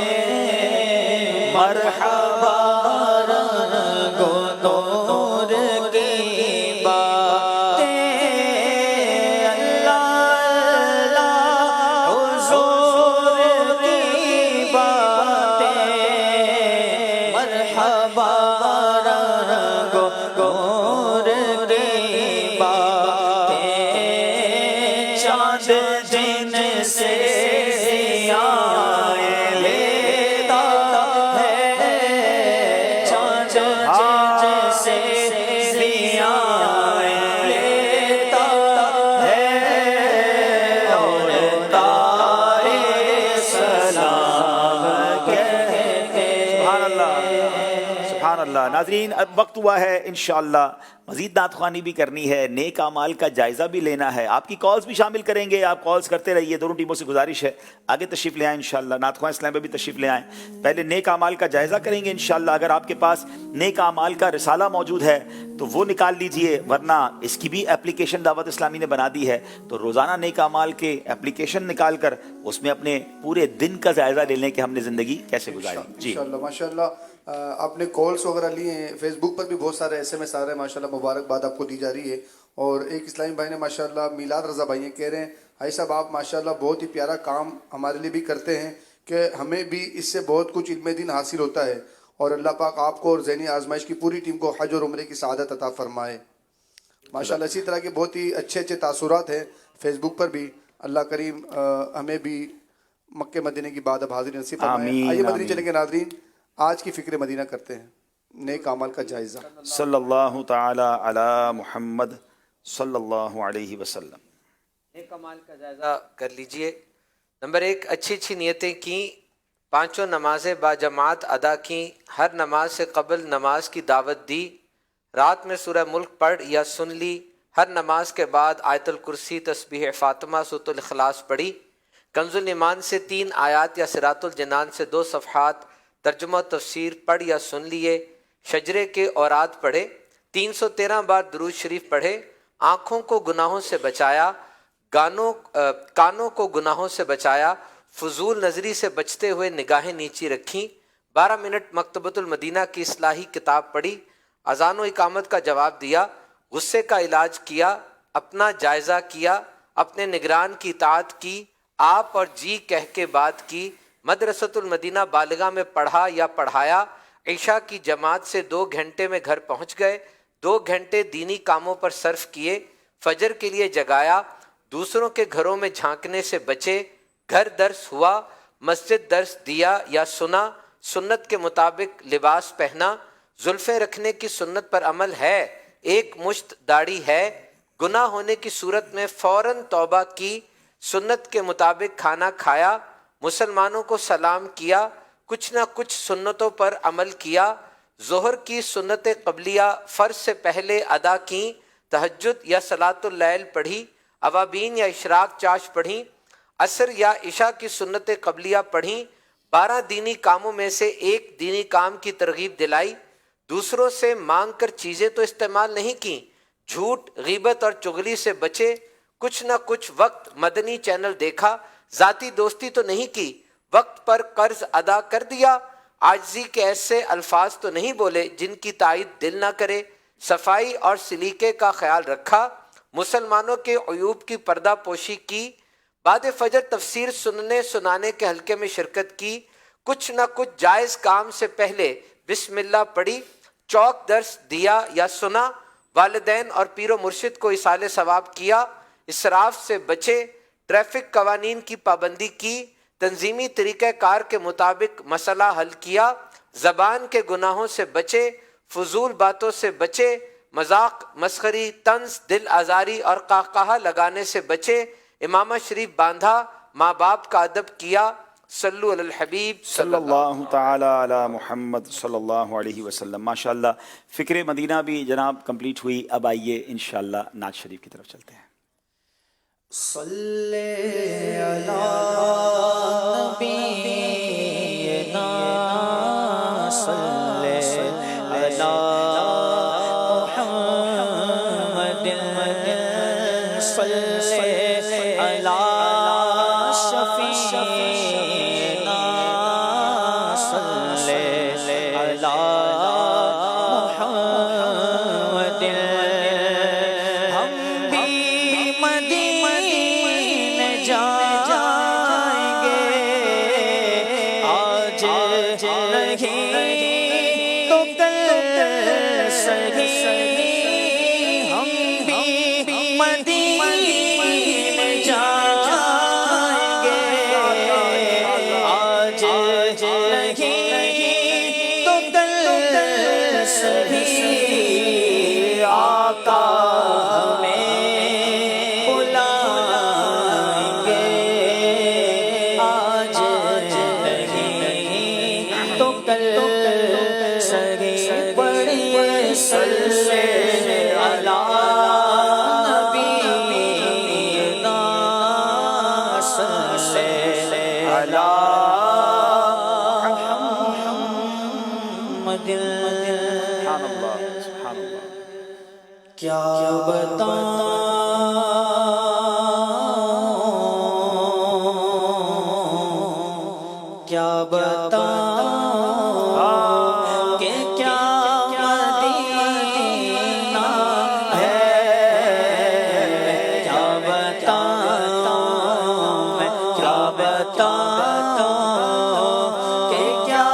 मरहबा سبحان اللہ. ناظرین اب وقت ہوا ہے انشاءاللہ مزید نعت خوانی بھی کرنی ہے, نیک اعمال کا جائزہ بھی لینا ہے. آپ کی کالز بھی شامل کریں گے, آپ کالز کرتے رہیے. دونوں ٹیموں سے گزارش ہے آگے تشریف لے آئیں انشاءاللہ. نعت خواں اسلام پہ بھی تشریف لے آئیں. پہلے نیک اعمال کا جائزہ کریں گے انشاءاللہ. اگر آپ کے پاس نیک اعمال کا رسالہ موجود ہے تو وہ نکال لیجئے, ورنہ اس کی بھی اپلیکیشن دعوت اسلامی نے بنا دی ہے. تو روزانہ نیک اعمال کے اپلیکیشن نکال کر اس میں اپنے پورے دن کا جائزہ لے لیں کہ ہم نے زندگی کیسے گزاری. جی
انشاءاللہ ماشاءاللہ. آپ نے کالس وغیرہ لیے ہیں, فیس بک پر بھی بہت سارے SMS آ رہے ہیں ماشاءاللہ. مبارکباد آپ کو دی جا رہی ہے. اور ایک اسلامی بھائی نے ماشاءاللہ میلاد رضا بھائی ہیں, کہہ رہے ہیں بھائی صاحب آپ ماشاءاللہ بہت ہی پیارا کام ہمارے لیے بھی کرتے ہیں کہ ہمیں بھی اس سے بہت کچھ علم دین حاصل ہوتا ہے, اور اللہ پاک آپ کو اور ذہنی آزمائش کی پوری ٹیم کو حج اور عمرے کی سعادت عطا فرمائے. ماشاءاللہ اسی طرح کے بہت ہی اچھے اچھے تاثرات ہیں فیس بک پر بھی. اللہ کریم ہمیں بھی مکہ مدینے کی بعد اب حاضری نصیب فرمائے. آئیے مدنی چلیں گے ناظرین, آج کی فکر مدینہ کرتے ہیں, نیک اعمال کا جائزہ.
صلی اللہ تعالی علی محمد صلی اللہ علیہ وسلم.
نیک اعمال کا جائزہ کر لیجئے. نمبر 1, اچھی نیتیں کی, 5 نمازیں با جماعت ادا کی, ہر نماز سے قبل نماز کی دعوت دی, رات میں سورہ ملک پڑھ یا سن لی, ہر نماز کے بعد آیت الکرسی تسبیح فاطمہ سورۃ الاخلاص پڑھی, کنز الایمان سے 3 آیات یا صراط الجنان سے 2 صفحات ترجمہ و تفسیر پڑھ یا سن لیے, شجرے کے اوراد پڑھے, 313 بار درود شریف پڑھے, آنکھوں کو گناہوں سے بچایا, کانوں کو گناہوں سے بچایا, فضول نظری سے بچتے ہوئے نگاہیں نیچی رکھیں, 12 منٹ مکتبۃ المدینہ کی اصلاحی کتاب پڑھی, اذان و اقامت کا جواب دیا, غصے کا علاج کیا, اپنا جائزہ کیا, اپنے نگران کی اطاعت کی, آپ اور جی کہہ کے بات کی, مدرسۃ المدینہ بالغہ میں پڑھا یا پڑھایا, عشاء کی جماعت سے 2 گھنٹے میں گھر پہنچ گئے, 2 گھنٹے دینی کاموں پر صرف کیے, فجر کے لیے جگایا, دوسروں کے گھروں میں جھانکنے سے بچے, گھر درس ہوا, مسجد درس دیا یا سنا, سنت کے مطابق لباس پہنا, زلفیں رکھنے کی سنت پر عمل ہے, 1 مشت داڑھی ہے, گناہ ہونے کی صورت میں فوراً توبہ کی, سنت کے مطابق کھانا کھایا, مسلمانوں کو سلام کیا, کچھ نہ کچھ سنتوں پر عمل کیا, ظہر کی سنت قبلیہ فرض سے پہلے ادا کیں, تہجد یا صلاۃ اللیل پڑھی, اوابین یا اشراق چاش پڑھیں, عصر یا عشاء کی سنت قبلیہ پڑھیں, 12 دینی کاموں میں سے 1 دینی کام کی ترغیب دلائی, دوسروں سے مانگ کر چیزیں تو استعمال نہیں کیں, جھوٹ غیبت اور چغلی سے بچے, کچھ نہ کچھ وقت مدنی چینل دیکھا, ذاتی دوستی تو نہیں کی, وقت پر قرض ادا کر دیا, عاجزی کے ایسے الفاظ تو نہیں بولے جن کی تائید دل نہ کرے, صفائی اور سلیقے کا خیال رکھا, مسلمانوں کے عیوب کی پردہ پوشی کی, بعد فجر تفسیر سننے سنانے کے حلقے میں شرکت کی, کچھ نہ کچھ جائز کام سے پہلے بسم اللہ پڑھی, چوک درس دیا یا سنا, والدین اور پیر و مرشد کو ایصال ثواب کیا, اسراف سے بچے, ٹریفک قوانین کی پابندی کی, تنظیمی طریقہ کار کے مطابق مسئلہ حل کیا, زبان کے گناہوں سے بچے, فضول باتوں سے بچے, مذاق مسخری طنز دل آزاری اور قہقہہ لگانے سے بچے, امامہ شریف باندھا, ماں باپ کا ادب کیا, صلو علی الحبیب
صلی اللہ تعالی علی محمد صلی اللہ علیہ وسلم. ماشاءاللہ فکر مدینہ بھی جناب کمپلیٹ ہوئی. اب آئیے انشاءاللہ نعت شریف کی طرف چلتے ہیں.
صلی علی نبینا صلی علی محمد صلی علی شفیعنا صلی علی محمد. ہم بھی مدینے جائیں گے آج نہیں تو کل صحیح, ہم بھی مدینے جائیں گے آج نہیں تو کل صحیح, آقا تو کل کیا بتاؤں کیا بتاؤں کہ کیا مدینہ ہے کیا بتاؤں میں کیا بتاؤں کہ کیا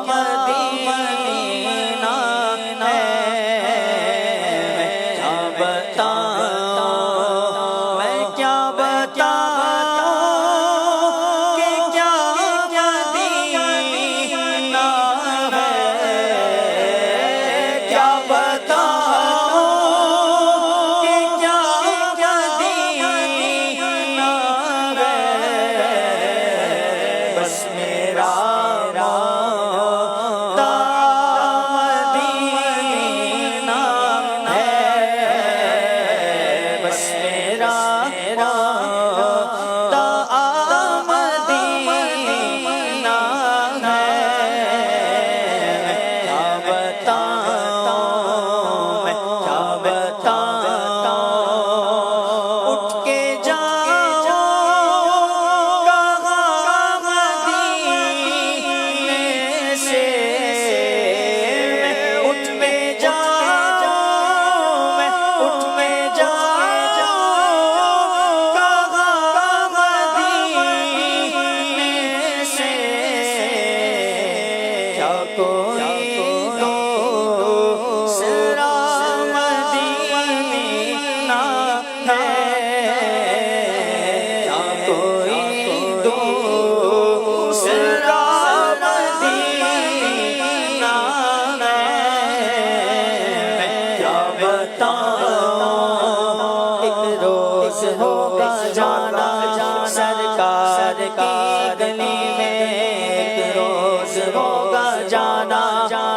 مدینہ ہے میں کیا بتاؤں کہ کیا مدینہ ہے کیا بتاؤں کہ کیا مدینہ ہے بس میرا مدینہ ہے بس میرا مدینہ ہے کیا بتاؤں میں کیا بتاؤں اٹھ کے جاؤں کہاں مدینے سے میں اٹھ میں جاؤں میں اٹھ میں جاؤں کہاں مدینے سے کیا کوئی دوسرا مدینہ ہے کیا کوئی دوسرا مدینہ ہے میں کیا بتاؤں ایک روز ہوگا جانا سرکار کی گلی میں ایک روز ہوگا جانا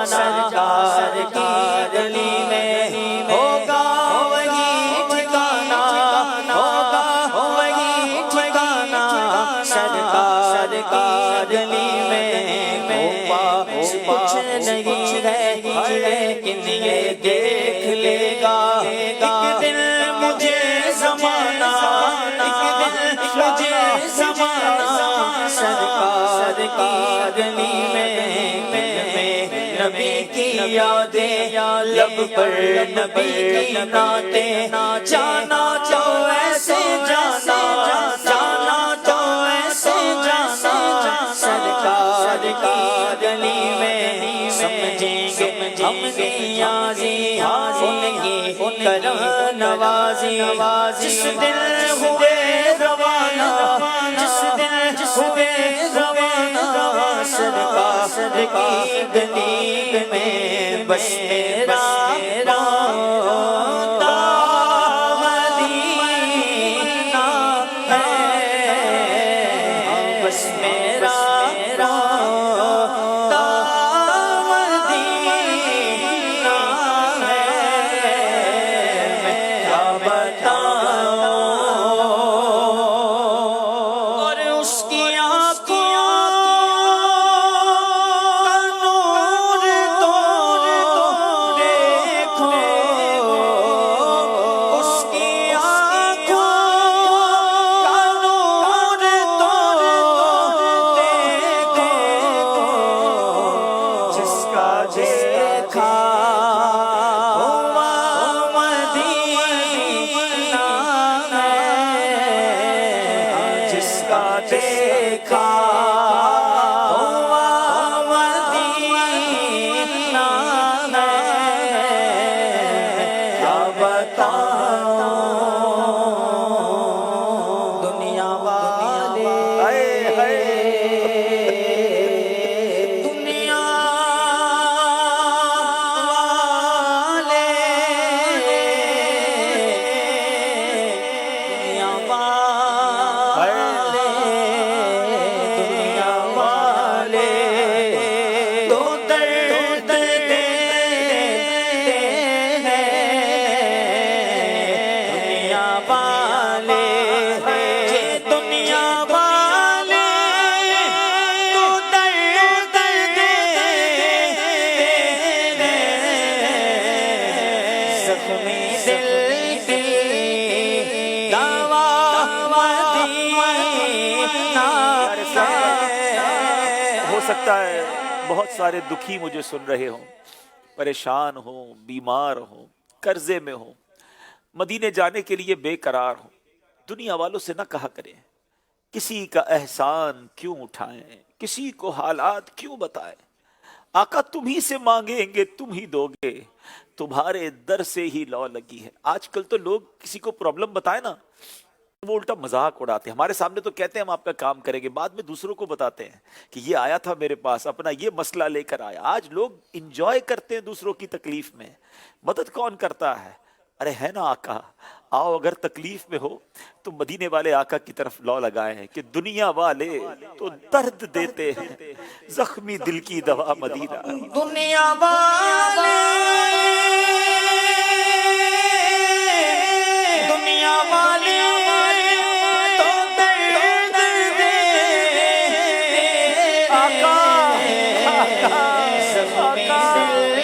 سرکار کی گلی میں ہوگا وہی ٹھکانا ہوگا وہی ٹھکانا سرکار کی گلی میں کچھ نہیں ہے لیکن یہ دیکھ لے گا ایک دن مجھے زمانہ ایک دن مجھے زمانہ سرکار کی گلی میں نبی کی یادیں لب پر نبی کی نعتیں جانا تو ایسے جانا جانا تو ایسے جانا سرکار کی گلی میں سمجھیں گے ہم نیازی ان کی کرم نوازی جس دن ہوئے روانہ جس دن ہوئے روانہ سرکار کی گلی میں بس میرا مدینہ ہے بس میرا مدینہ ہے میں کیا بتاؤں اور اس کی آنکھوں کا نور تو دیکھو اس کی آنکھوں کا نور تو دیکھو جس کا دیکھا ہوا مدینہ ہے جس کا دیکھا ہوا مدینہ ہے کیا بتاؤں دنیا والے دنیا والے دنیا والے دنیا
सकता है बहुत सारे दुखी मुझे सुन रहे हों, परेशान हों, बीमार हों, कर्जे में हों, मदीने जाने के लिए बेकरार हों। दुनिया वालों से न कहा करें किसी का एहसान क्यों उठाएं, किसी को हालात क्यों बताएं। आका तुम ही से मांगेंगे तुम ही दोगे, तुम्हारे दर से ही लौ लगी है। आजकल तो लोग किसी को प्रॉब्लम बताए ना, वो उल्टा मजाक उड़ाते हैं। हमारे सामने तो कहते हैं हम आपका काम करेंगे, बाद में दूसरों को बताते हैं कि ये आया था मेरे पास, अपना ये मसला लेकर आया। आज लोग इंजॉय करते हैं दूसरों की तकलीफ में, मदद कौन करता है? अरे है ना आका, आओ अगर तकलीफ में हो तो मदीने वाले आका की तरफ लौ लगाए हैं कि दुनिया वाले तो दर्द देते हैं, जख्मी दिल की दवा मदीना।
दुनिया वाले तो दर्द देते आका, दवा मदीना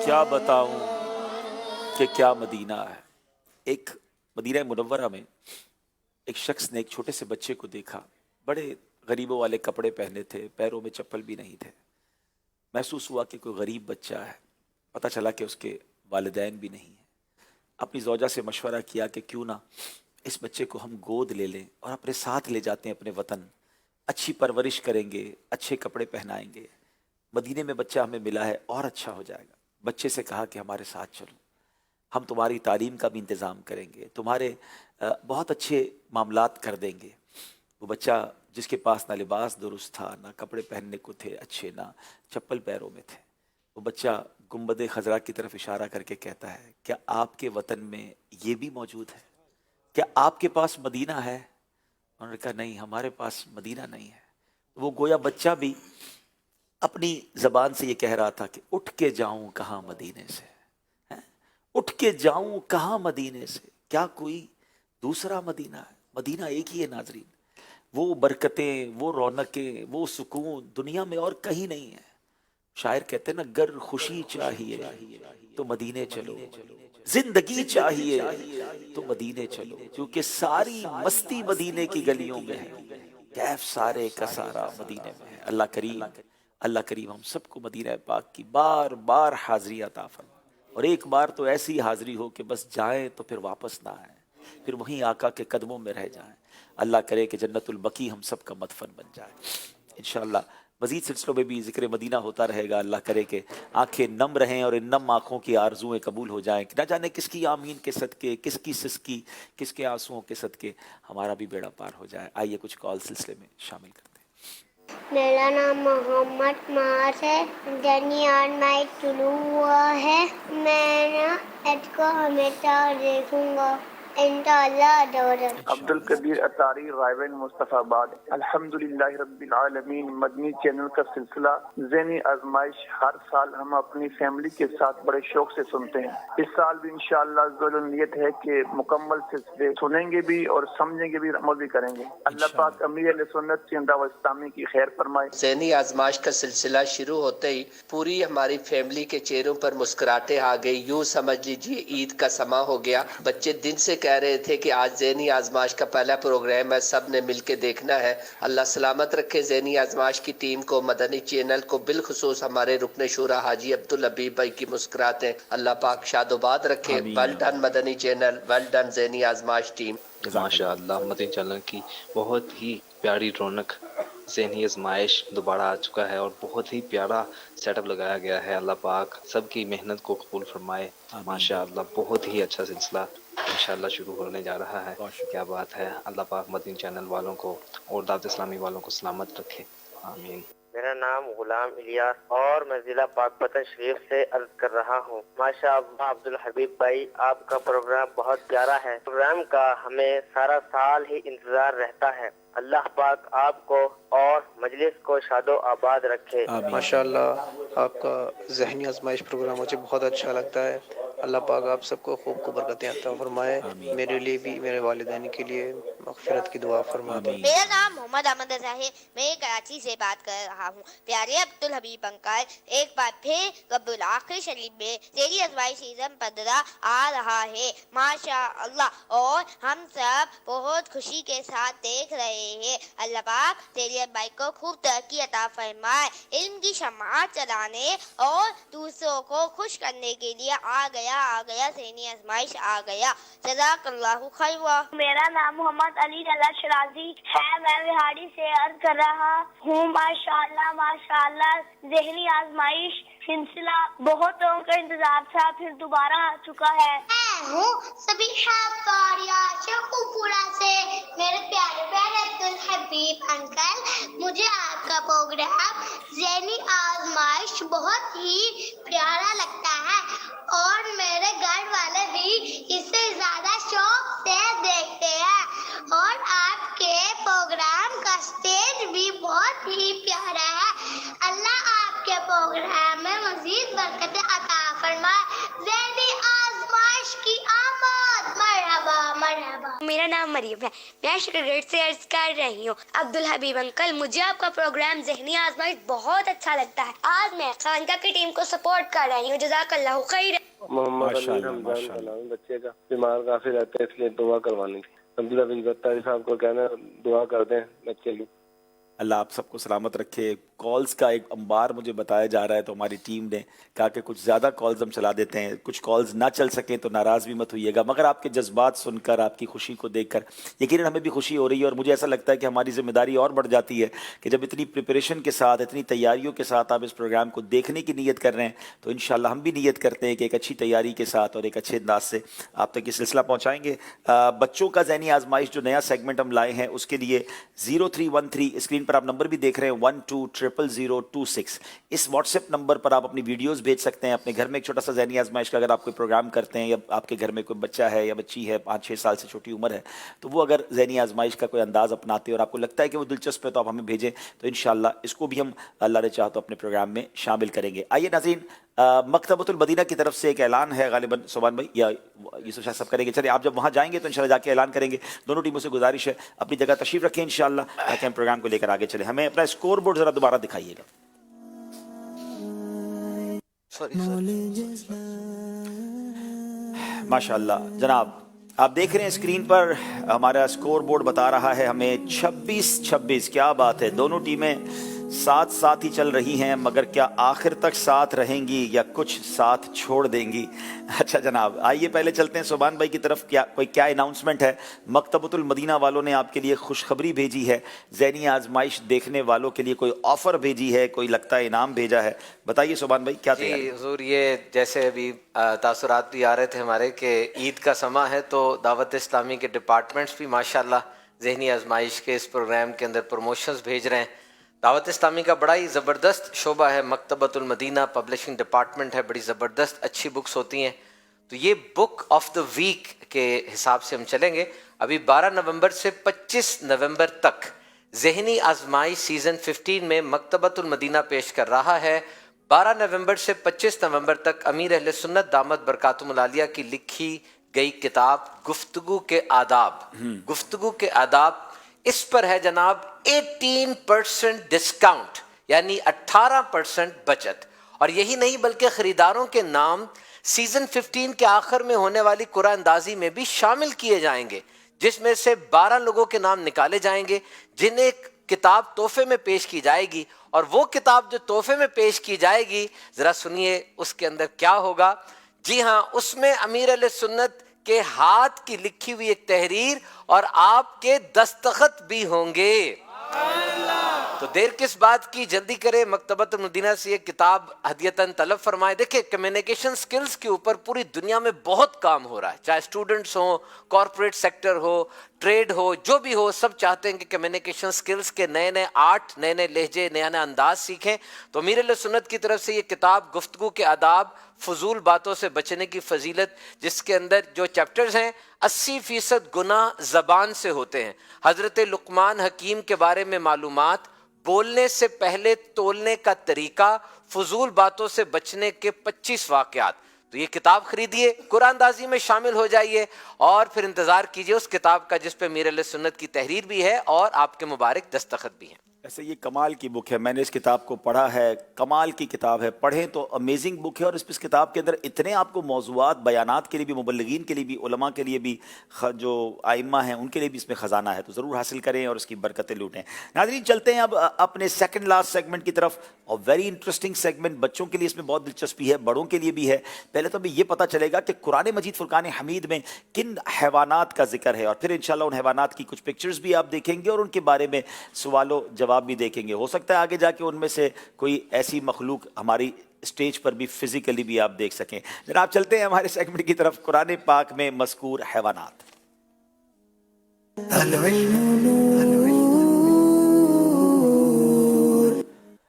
क्या बताऊं कि क्या मदीना है। एक मदीना मुनव्वरा में एक शख्स ने एक छोटे से बच्चे को देखा, बड़े गरीबों वाले कपड़े पहने थे, पैरों में चप्पल भी नहीं थे। महसूस हुआ कि कोई गरीब बच्चा है। पता चला कि उसके वालिदैन भी नहीं है। अपनी ज़ौजा से मशवरा किया कि क्यों ना इस बच्चे को हम गोद ले लें और अपने साथ ले जाते हैं अपने वतन, अच्छी परवरिश करेंगे, अच्छे कपड़े पहनाएंगे, मदीने में बच्चा हमें मिला है और अच्छा हो जाएगा। बच्चे से कहा कि हमारे साथ चलो, हम तुम्हारी तालीम का भी इंतज़ाम करेंगे, तुम्हारे बहुत अच्छे मामलात कर देंगे। वो बच्चा जिसके पास ना लिबास दुरुस्त था, ना कपड़े पहनने को थे अच्छे, ना चप्पल पैरों में थे, वो बच्चा गुंबद खजरा की तरफ इशारा करके कहता है, क्या आपके वतन में ये भी मौजूद है? क्या आपके पास मदीना है? उन्होंने कहा नहीं, हमारे पास मदीना नहीं है। वो गोया बच्चा भी अपनी ज़बान से ये कह रहा था कि उठ के जाऊं कहाँ मदीने से, है? उठ के जाऊं कहाँ मदीने से, क्या कोई दूसरा मदीना है? मदीना एक ही है नाजरीन। वो बरकतें, वो रौनकें, वो सुकून दुनिया में और कहीं नहीं है। शायर कहते हैं ना, गर खुशी चाहिए तो मदीने चलो, जिंदगी चाहिए तो मदीने चलो, क्योंकि सारी मस्ती मदीने की गलियों में है, कैफ सारे का सारा मदीने में है। अल्लाह करीम हम सबको मदीना पाक की बार बार हाज़री अता फरमा, और एक बार तो ऐसी हाज़री हो कि बस जाएं तो फिर वापस ना आए, फिर वहीं आका के कदमों में रह जाएं। अल्लाह करे कि जन्नतुल बकी हम सब का मदफन बन जाए इंशाअल्लाह। मज़ीद सिलसिलों में भी ज़िक्र मदीना होता रहेगा। अल्लाह करे कि आंखें नम रहें और इन नम आँखों की आरजुएँ कबूल हो जाएं। ना जाने किसकी आमीन के सदके, किसकी सिसकी, किसके आंसुओं के सदके हमारा भी बेड़ा पार हो जाए। आइए कुछ कॉल सिलसिले में शामिल करते हैं।
मेरा नाम मोहम्मद मास है। जर्नी ऑन माई शुरू हुआ है। मैं इसको हमेशा देखूंगा इंशाअल्लाह।
अब्दुल कबीर अतारी, रायवेन, मुस्तफाबाद। अल्हम्दुलिल्लाह रब्बिल आलमीन। मदनी चैनल का सिलसिला ज़हनी आजमाइश हर साल हम अपनी फैमिली के साथ बड़े शौक से सुनते हैं। इस साल भी इंशाअल्लाह ज़ोल नियत है कि मुकम्मल सिलसिले सुनेंगे भी और समझेंगे भी, अमल भी करेंगे। अल्लाह पाक अमीर अहले सुन्नत जिंदा व इस्लामी की खैर फरमाए।
ज़हनी आजमाइश का सिलसिला शुरू होते ही पूरी हमारी फैमिली के चेहरों पर मुस्कुराहटें आ गई। यूँ समझ लीजिए ईद का समा हो गया। बच्चे दिन से कह रहे थे कि आज ज़हनी आजमाइश का पहला प्रोग्राम है, सब ने मिल के देखना है। अल्लाह सलामत रखे ज़हनी आजमाइश की टीम को, मदनी चैनल को, बिलखुसूस हमारे रुकन शूरा हाजी अब्दुल हबीब भाई की मुस्कुराहटें अल्लाह पाक शादोबाद रखे। Well done Madani channel, well done ज़हनी आजमाइश टीम।
माशाअल्लाह मदनी चैनल की बहुत ही प्यारी रौनक ज़हनी आजमाइश दोबारा आ चुका है और बहुत ही प्यारा सेटअप लगाया गया है। अल्लाह पाक सबकी मेहनत को कबूल फरमाए। माशाअल्लाह बहुत ही अच्छा सिलसिला इंशाअल्लाह शुरू होने जा रहा है। क्या बात है। अल्लाह पाक मदनी चैनल वालों को और दावत इस्लामी वालों को सलामत रखे। आमीन।
मेरा नाम गुलाम इलियास और मैं जिला पाकपतन शरीफ से अर्ज कर रहा हूँ। माशाअल्लाह अब्दुल हबीब भाई, आपका प्रोग्राम बहुत प्यारा है। प्रोग्राम का हमें सारा साल ही इंतजार रहता है। अल्लाह पाक आपको और मजलिस को शादो आबाद रखे।
माशाअल्लाह आपका ज़हनी आजमाइश प्रोग्राम मुझे बहुत अच्छा लगता है। अल्लाह पाक आप सबको खूब खूब बरकतें अता फरमाए। मेरे लिए भी, मेरे वालिदैन के लिए मग़फ़िरत की दुआ फरमाए।
मेरा नाम मोहम्मद अहमद रज़ा है। मैं कराची से बात कर रहा हूँ। प्यारे अब्दुल हबीब अंकल, एक बार फिर रब्बुल आखिर शरीफ में ज़हनी आज़माइश सीज़न 15 आ रहा है माशाअल्लाह, और हम सब बहुत खुशी के साथ देख रहे हैं। अल्लाह पाक तेरी भाई को खूब तरक्की अता फरमाए। इल्म की शमाअत चलाने और दूसरों को खुश करने के लिए आ गया ज़हनी आज़माइश आ गया। जज़ाकल्लाहु खैरा।
मेरा नाम मोहम्मद अली रज़ा शराजी है। मैं बिहाड़ी से अर्ज कर रहा हूँ। माशाअल्लाह माशाअल्लाह ज़हनी आज़माइश सिलसिला बहुत लोगों का इंतजार था, फिर दोबारा आ चुका है।
मैं हूँ सबीहा फारिया शेखुपुरा से। मेरे प्यारे प्यारे अब्दुल हबीब अंकल, मुझे आपका प्रोग्राम ज़हनी आज़माइश बहुत ही प्यारा लगता है और मेरे घर वाले भी इससे ज्यादा शौक से देखते हैं। और आपके प्रोग्राम का स्टेज भी बहुत ही प्यारा है। अल्लाह आपके प्रोग्राम में मजीद बरकतें अता फरमाए। ज़हनी आज़माइश की आमद। मरहबा मरहबा।
मेरा नाम मरियम है। मैं शुक्रगढ़ से अर्ज कर रही हूँ। अब्दुल हबीब अंकल, मुझे आपका प्रोग्राम ज़हनी आज़माइश बहुत अच्छा लगता है। आज मैं खानका की टीम को सपोर्ट कर रही हूँ। जज़ाकल्लाहु खैर।
मोहम्मद अली रमजान का नाम। बच्चे का बीमार काफी रहते हैं, इसलिए दुआ करवानी थी। अब्दुल हबीब अत्तारी साहब को कहना दुआ कर दें बच्चे की।
अल्लाह आप सबको सलामत रखे। कॉल्स का एक अंबार मुझे बताया जा रहा है, तो हमारी टीम ने कहा कि कुछ ज़्यादा कॉल्स हम चला देते हैं। कुछ कॉल्स ना चल सकें तो नाराज़ भी मत होइएगा, मगर आपके जज्बात सुनकर, आपकी खुशी को देखकर यकीनन हमें भी खुशी हो रही है। और मुझे ऐसा लगता है कि हमारी ज़िम्मेदारी और बढ़ जाती है कि जब इतनी प्रिपरेशन के साथ, इतनी तैयारियों के साथ आप इस प्रोग्राम को देखने की नीयत कर रहे हैं, तो इंशाअल्लाह हम भी नीयत करते हैं कि एक अच्छी तैयारी के साथ और एक अच्छे अंदाज से आप तक ये सिलसिला पहुँचाएँगे। बच्चों का ज़हनी आजमाइश जो नया सेगमेंट हम लाए हैं, उसके लिए 0313 स्क्रीन पर आप नंबर भी देख रहे हैं, 12000026। इस व्हाट्सएप नंबर पर आप अपनी वीडियोस भेज सकते हैं। अपने घर में एक छोटा सा ज़हनी आजमाइश का अगर आप कोई प्रोग्राम करते हैं, या आपके घर में कोई बच्चा है या बच्ची है, 5-6 साल से छोटी उम्र है, तो वो अगर ज़हनी आजमाइश का कोई अंदाज़ अपनाते हैं और आपको लगता है कि वो दिलचस्प है, तो आप हमें भेजें, तो इंशाअल्लाह इसको भी हम अल्लाह ने चाहा तो अपने प्रोग्राम में शामिल करेंगे। आइए नाज़रीन, मकतबतुल मदीना की तरफ से एक ऐलान है, गालिबन सुभान भाई या यूसुफ शाह सब करेंगे। चलिए, आप जब वहाँ जाएंगे तो इंशाल्लाह जाके ऐलान करेंगे। दोनों टीमों से गुजारिश है अपनी जगह तशरीफ रखें इंशाल्लाह, ताकि हम प्रोग्राम को लेकर आगे चले। हमें अपना स्कोर बोर्ड ज़रा दोबारा दिखाइएगा। माशाअल्लाह जनाब, आप देख रहे हैं स्क्रीन पर हमारा स्कोर बोर्ड बता रहा है हमें 26-26। क्या बात है, दोनों टीमें साथ साथ ही चल रही हैं, मगर क्या आखिर तक साथ रहेंगी या कुछ साथ छोड़ देंगी? अच्छा जनाब, आइए पहले चलते हैं सुभान भाई की तरफ। क्या अनाउंसमेंट है? मकतबतुल मदीना वालों ने आपके लिए खुशखबरी भेजी है, ज़हनी आजमाइश देखने वालों के लिए कोई ऑफर भेजी है, कोई लगता है इनाम भेजा है। बताइए सुभान भाई क्या तैयारी?
जी हुजूर, ये जैसे अभी तासुरात भी आ रहे थे हमारे कि ईद का समा है, तो दावत इस्लामी के डिपार्टमेंट्स भी माशाल्लाह ज़हनी आजमाइश के इस प्रोग्राम के अंदर प्रमोशंस भेज रहे हैं। दावत इस्लामी का बड़ा ही ज़बरदस्त शोबा है, मकतबतुल मदीना पब्लिशिंग डिपार्टमेंट है, बड़ी ज़बरदस्त अच्छी बुक्स होती हैं। तो ये बुक ऑफ द वीक के हिसाब से हम चलेंगे। अभी 12 नवंबर से 25 नवंबर तक ज़हनी आजमाइश सीज़न 15 में मकतबतुल मदीना पेश कर रहा है। 12 नवंबर से 25 नवंबर तक अमीर अहले सुन्नत दामत बरकातुहुल आलिया की लिखी गई किताब गुफ्तगू के आदाब, गुफ्तगू के आदाब, इस पर है जनाब 18% डिस्काउंट, यानी 18% बचत। और यही नहीं बल्कि खरीदारों के नाम सीजन 15 के आखिर में होने वाली कुरान अंदाजी में भी शामिल किए जाएंगे, जिसमें से 12 लोगों के नाम निकाले जाएंगे जिन्हें किताब तोहफे में पेश की जाएगी। और वो किताब जो तोहफे में पेश की जाएगी, जरा सुनिए उसके अंदर क्या होगा। जी हाँ, उसमें अमीर अहले सुन्नत के हाथ की लिखी हुई एक तहरीर और आपके दस्तखत भी होंगे। तो देर किस बात की, जल्दी करें, मकतबतुल मदीना से ये किताब हदियतन तलब फरमाएं। देखिए, कम्युनिकेशन स्किल्स के ऊपर पूरी दुनिया में बहुत काम हो रहा है, चाहे स्टूडेंट्स हो, कॉर्पोरेट सेक्टर हो, ट्रेड हो, जो भी हो, सब चाहते हैं कि कम्युनिकेशन स्किल्स के नए नए आर्ट, नए नए लहजे, नया नया अंदाज सीखें। तो अमीर अहले सुन्नत की तरफ से ये किताब गुफ्तगू के आदाब, फजूल बातों से बचने की फजीलत, जिसके अंदर जो चैप्टर्स हैं 80% गुनाह ज़बान से होते हैं। हज़रत लुक़मान हकीम के बारे में मालूमात, बोलने से पहले तोलने का तरीका, फजूल बातों से बचने के 25 वाक़यात। तो ये किताब खरीदिए, कुरानदाजी में शामिल हो जाइए और फिर इंतज़ार कीजिए उस किताब का जिस पे अमीर अहले सुन्नत की तहरीर भी है और आपके मुबारक दस्तखत भी हैं।
ऐसे ये कमाल की बुक है, मैंने इस किताब को पढ़ा है, कमाल की किताब है, पढ़ें तो अमेजिंग बुक है। और इस किताब के अंदर इतने आपको मौज़ूआत, बयानात के लिए भी, मुबल्लिगीन के लिए भी, उलमा के लिए भी, जो आइम्मा हैं उनके लिए भी इसमें ख़जाना है। तो ज़रूर हासिल करें और इसकी बरकतें लूटें। नाज़रीन, चलते हैं अब अपने सेकंड लास्ट सेगमेंट की तरफ, और वेरी इंटरेस्टिंग सेगमेंट, बच्चों के लिए इसमें बहुत दिलचस्पी है, बड़ों के लिए भी है। पहले तो हमें ये पता चलेगा कि कुरान मजीद फुरकान हमीद में किन हैवानात का जिक्र है, और फिर इंशाल्लाह उन हैवानात की कुछ पिक्चर्स भी आप देखेंगे और उनके बारे में सवालों जवाब भी देखेंगे। हो सकता है आगे जाके उनमें से कोई ऐसी मखलूक हमारी स्टेज पर भी फिजिकली भी आप देख सकें। जनाब, चलते हैं हमारे सेगमेंट की तरफ, कुरान पाक में मज़कूर हैवानात।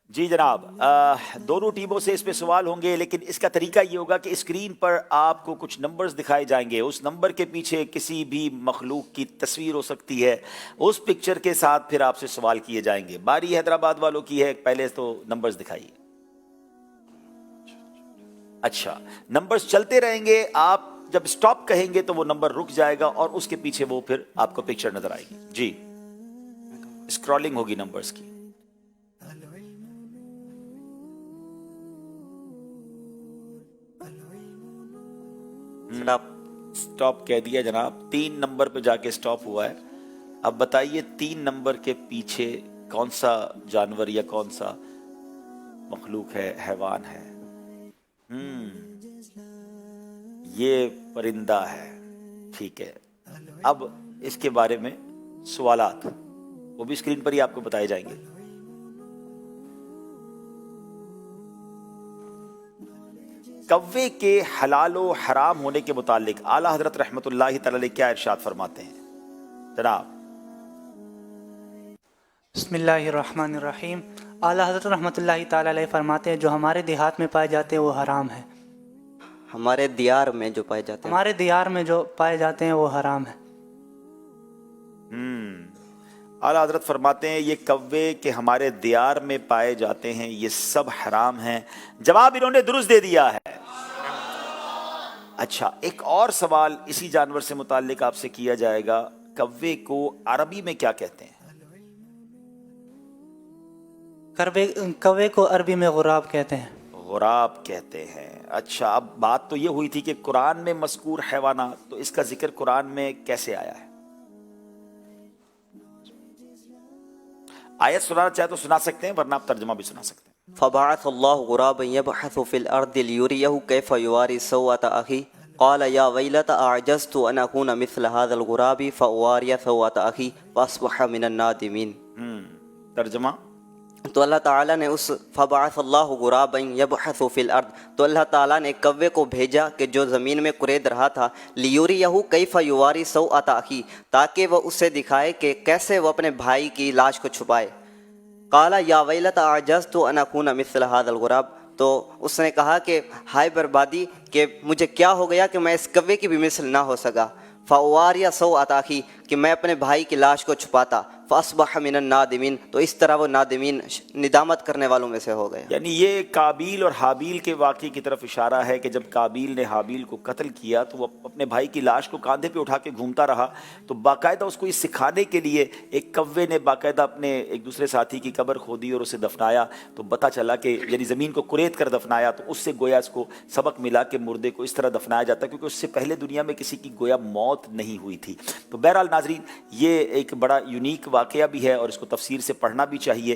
जी जनाब, दोनों टीमों से इस पे सवाल होंगे, लेकिन इसका तरीका ये होगा कि स्क्रीन पर आपको कुछ नंबर्स दिखाए जाएंगे, उस नंबर के पीछे किसी भी मखलूक की तस्वीर हो सकती है, उस पिक्चर के साथ फिर आपसे सवाल किए जाएंगे। बारी हैदराबाद वालों की है, पहले तो नंबर्स दिखाइए। अच्छा, नंबर्स चलते रहेंगे, आप जब स्टॉप कहेंगे तो वो नंबर रुक जाएगा और उसके पीछे वो फिर आपको पिक्चर नजर आएगी। जी, स्क्रॉलिंग होगी नंबर्स की। स्टॉप कह दिया जनाब, 3 नंबर पे जाके स्टॉप हुआ है। अब बताइए 3 नंबर के पीछे कौन सा जानवर या कौन सा मखलूक है, हैवान है? ये परिंदा है, ठीक है। अब इसके बारे में सवालात, वो भी स्क्रीन पर ही आपको बताए जाएंगे। कव्वे के हलालो हराम होने के मुतालिक आला हजरत रहमतुल्लाहि तआला अलैह क्या इरशाद फरमाते हैं जनाब?
बिस्मिल्लाहिर्रहमानिर्रहीम। आला हजरत रहमतुल्लाहि तआला अलैह फरमाते हैं, जो हमारे देहात में पाए जाते हैं वो हराम है।
हमारे दियार में जो पाए जाते हैं,
हमारे दियार में जो पाए जाते हैं वो हराम है।
आला हजरत फरमाते हैं ये कव्वे के हमारे दियार में पाए जाते हैं, ये सब हराम हैं। जवाब इन्होंने दुरुस्त दे दिया है। अच्छा, एक और सवाल इसी जानवर से मुताल्लिक आपसे किया जाएगा, कव्वे को अरबी में क्या कहते हैं?
कव्वे को अरबी में गुराब कहते हैं।
गुराब कहते हैं। अच्छा, अब बात तो ये हुई थी कि कुरान में मज़कूर हैवाना, तो इसका जिक्र कुरान में कैसे आया है? आयत सुनाना चाहे तो सुना सकते हैं, वरना आप तर्जुमा भी सुना सकते हैं।
फ़बअथ अल्लाहु गुराबन यबहथु फ़िल अर्दि लियुरियहु कैफ़ युवारी सौअत अख़ी क़ाल या वैलता अअजज़तु अन अकून मिस्ल हाज़ल गुराबी फ़अवारिय सौअत अख़ी फ़अस्बह मिनन नादिमीन।
तर्जुमा।
तो अल्लाह ताला ने उस फ़बअथ अल्लाहु गुराबन यबहथु फ़िल अर्द, तो अल्लाह ताला ने कव्वे को भेजा कि जो ज़मीन में कुरेद रहा था, लियुरियहु कैफ़ युवारी सौअत अख़ी, ताकि वह उसे दिखाए कि कैसे वह अपने भाई की लाश को छुपाए। काला या वैलता अअजज़तु अन अकून मिस्ल हाज़ल गुराब, तो उसने कहा कि हाय बर्बादी कि मुझे क्या हो गया कि मैं इस कव्वे की भी मिसल ना हो सका। फ़अवारिय सौअत अख़ी, कि मैं अपने भाई की लाश को छुपाता। फ़अस्बह मिनन नादिमीन, तो इस तरह वो नादिमीन निदामत करने वालों में से हो गया।
यानी ये काबिल और हाबिल के वाक़े की तरफ इशारा है कि जब काबिल ने हाबिल को कत्ल किया तो वो अपने भाई की लाश को कांधे पे उठा के घूमता रहा, तो बाकायदा उसको ये सिखाने के लिए एक कव्वे ने बाकायदा अपने एक दूसरे साथी की कब्र खोदी और उसे दफनाया। तो पता चला कि यानी ज़मीन को कुरेद कर दफनाया, तो उससे गोया इसको सबक मिला कि मुर्दे को इस तरह दफनाया जाता है, क्योंकि उससे पहले दुनिया में किसी की गोया मौत नहीं हुई थी। तो बहरहाल नाज़रीन, ये एक बड़ा यूनिक वाक़या भी है और इसको तफसीर से पढ़ना भी चाहिए।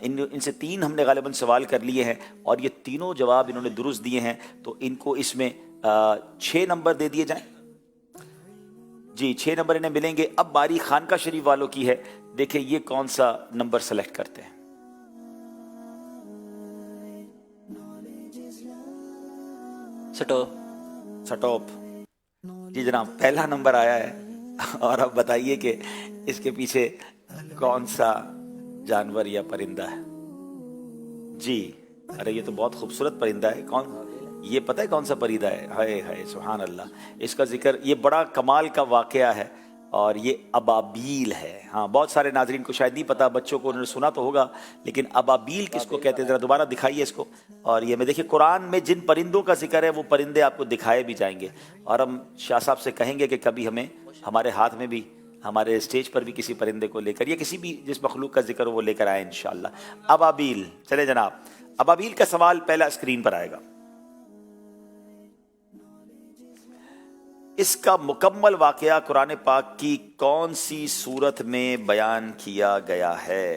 इनसे 3 हमने गालिबन सवाल कर लिए हैं और ये तीनों जवाब इन्होंने दुरुस्त दिए हैं, तो इनको इसमें 6 नंबर दे दिए जाएं। जी 6 नंबर इन्हें मिलेंगे। अब बारी खानका शरीफ वालों की है, देखें ये कौन सा नंबर सेलेक्ट करते हैं। सटॉप। जी जनाब, पहला नंबर आया है और अब बताइए कि इसके पीछे कौन सा जानवर या परिंदा है। जी अरे ये तो बहुत खूबसूरत परिंदा है। कौन, ये पता है कौन सा परिंदा है? हाय हाय सुभान अल्लाह, इसका जिक्र, ये बड़ा कमाल का वाकया है और ये अबाबील है। हाँ, बहुत सारे नाजरीन को शायद नहीं पता, बच्चों को उन्होंने सुना तो होगा, लेकिन अबाबील किसको कहते हैं? ज़रा दोबारा दिखाइए इसको। और ये मैं देखिए कुरान में जिन परिंदों का जिक्र है वो परिंदे आपको दिखाए भी जाएंगे और हम शाह साहब से कहेंगे कि कभी हमें हमारे हाथ में भी, हमारे स्टेज पर भी किसी परिंदे को लेकर या किसी भी जिस मखलूक का जिक्र हो वो लेकर आए इंशाअल्लाह। अबाबील, चले जनाब, अबाबील का सवाल पहला स्क्रीन पर आएगा। इसका मुकम्मल वाकया कुरान पाक की कौन सी सूरत में बयान किया गया है?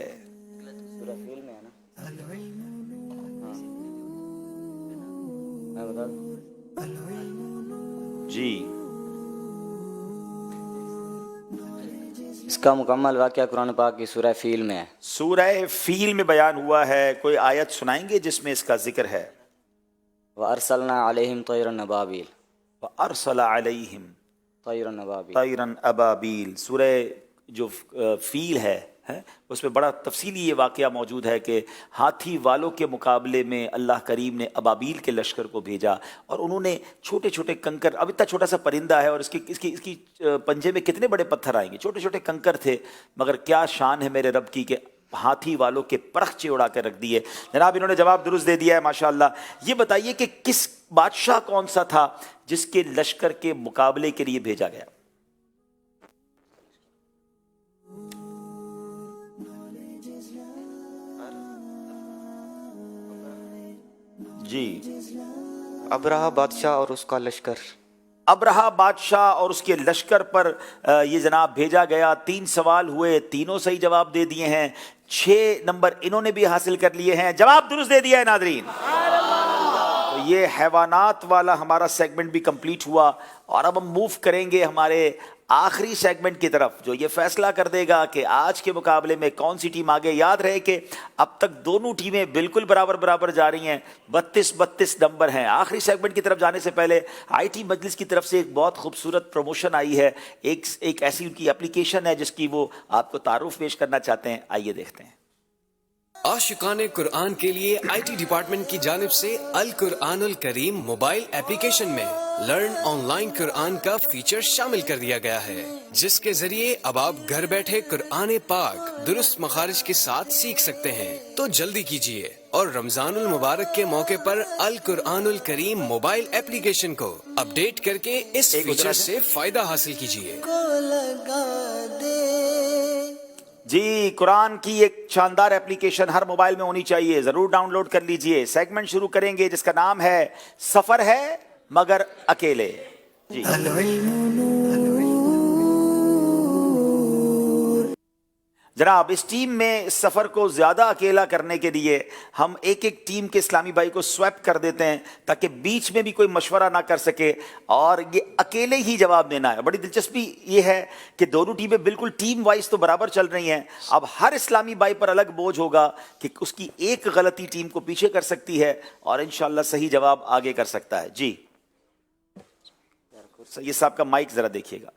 जी
इसका मुकम्मल वाक़या कुरान पाक की सूरह फील में है।
सूरह फील में बयान हुआ है। कोई आयत सुनाएंगे जिसमें इसका जिक्र है?
वअरसलना अलैहिम तयरन अबाबील,
वअरसला अलैहिम
तयरन अबाबील,
तयरन अबाबील। सूरह जो फील है उसमें बड़ा तफसीली ये वाक़या मौजूद है कि हाथी वालों के मुकाबले में अल्लाह करीम ने अबाबील के लश्कर को भेजा और उन्होंने छोटे छोटे कंकर, अब इतना छोटा सा परिंदा है और इसकी पंजे में कितने बड़े पत्थर आएंगे, छोटे छोटे कंकर थे, मगर क्या शान है मेरे रब की कि हाथी वालों के परखचे उड़ा कर रख दिए। जनाब इन्होंने जवाब दुरुस्त दे दिया है माशाअल्लाह। ये बताइए कि किस बादशाह कौन सा था जिसके लश्कर के मुकाबले के लिए भेजा गया? जी
अब्राहा बादशाह और उसका लश्कर।
अब्राहा बादशाह और उसके लश्कर पर ये जनाब भेजा गया। 3 सवाल हुए, तीनों सही जवाब दे दिए हैं। 6 नंबर इन्होंने भी हासिल कर लिए हैं, जवाब दुरुस्त दे दिया है नादरीन। तो ये हैवानात वाला हमारा सेगमेंट भी कंप्लीट हुआ और अब हम मूव करेंगे हमारे आखिरी सेगमेंट की तरफ, जो ये फैसला कर देगा कि आज के मुकाबले में कौन सी टीम आगे। याद रहे कि अब तक दोनों टीमें बिल्कुल बराबर बराबर जा रही हैं, 32-32 नंबर हैं। आखिरी सेगमेंट की तरफ जाने से पहले आईटी मजलिस की तरफ से एक बहुत खूबसूरत प्रमोशन आई है। एक ऐसी उनकी एप्लीकेशन है जिसकी वो आपको तारुफ पेश करना चाहते हैं, आइए देखते हैं।
आशिकाने कुरान के लिए आईटी डिपार्टमेंट की जानिब से अल कुरानुल करीम मोबाइल एप्लीकेशन में लर्न ऑनलाइन कुरान का फीचर शामिल कर दिया गया है, जिसके जरिए अब आप घर बैठे कुरान पाक दुरुस्त मखारिज के साथ सीख सकते हैं। तो जल्दी कीजिए और रमजानुल मुबारक के मौके पर अल कुरानुल करीम मोबाइल एप्लीकेशन को अपडेट करके इस फीचर से फायदा हासिल कीजिए।
जी, कुरान की एक शानदार एप्लीकेशन हर मोबाइल में होनी चाहिए, जरूर डाउनलोड कर लीजिए। सेगमेंट शुरू करेंगे जिसका नाम है सफर है मगर अकेले। जी जनाब इस टीम में सफ़र को ज़्यादा अकेला करने के लिए हम एक एक टीम के इस्लामी भाई को स्वैप कर देते हैं ताकि बीच में भी कोई मशवरा ना कर सके और ये अकेले ही जवाब देना है। बड़ी दिलचस्पी ये है कि दोनों टीमें बिल्कुल टीम वाइज तो बराबर चल रही हैं। अब हर इस्लामी भाई पर अलग बोझ होगा कि उसकी एक गलती टीम को पीछे कर सकती है और इंशाल्लाह सही जवाब आगे कर सकता है। जी ये साहब का माइक ज़रा देखिएगा।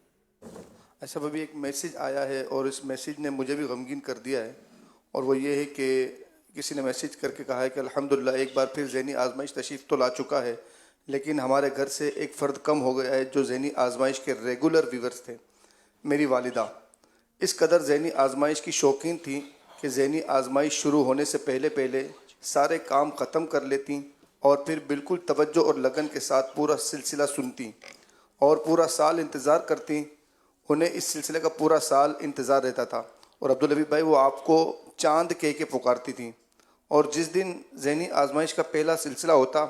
अच्छा अभी एक मैसेज आया है और इस मैसेज ने मुझे भी गमगीन कर दिया है और वो ये है कि किसी ने मैसेज करके कहा है कि अल्हम्दुलिल्लाह एक बार फिर ज़हनी आजमाइश तशरीफ़ तो ला चुका है, लेकिन हमारे घर से एक फ़र्द कम हो गया है जो ज़हनी आजमाइश के रेगुलर व्यूवर्स थे। मेरी वालिदा इस कदर ज़हनी आजमाइश की शौकीन थी कि ज़हनी आजमाइश शुरू होने से पहले पहले सारे काम ख़त्म कर लेती और फिर बिल्कुल तवज्जो और लगन के साथ पूरा सिलसिला सुनती और पूरा साल इंतज़ार करती। उन्हें इस सिलसिले का पूरा साल इंतज़ार रहता था और अब्दुल हबीब भाई वो आपको चांद कह के पुकारती थी और जिस दिन ज़हनी आजमाइश का पहला सिलसिला होता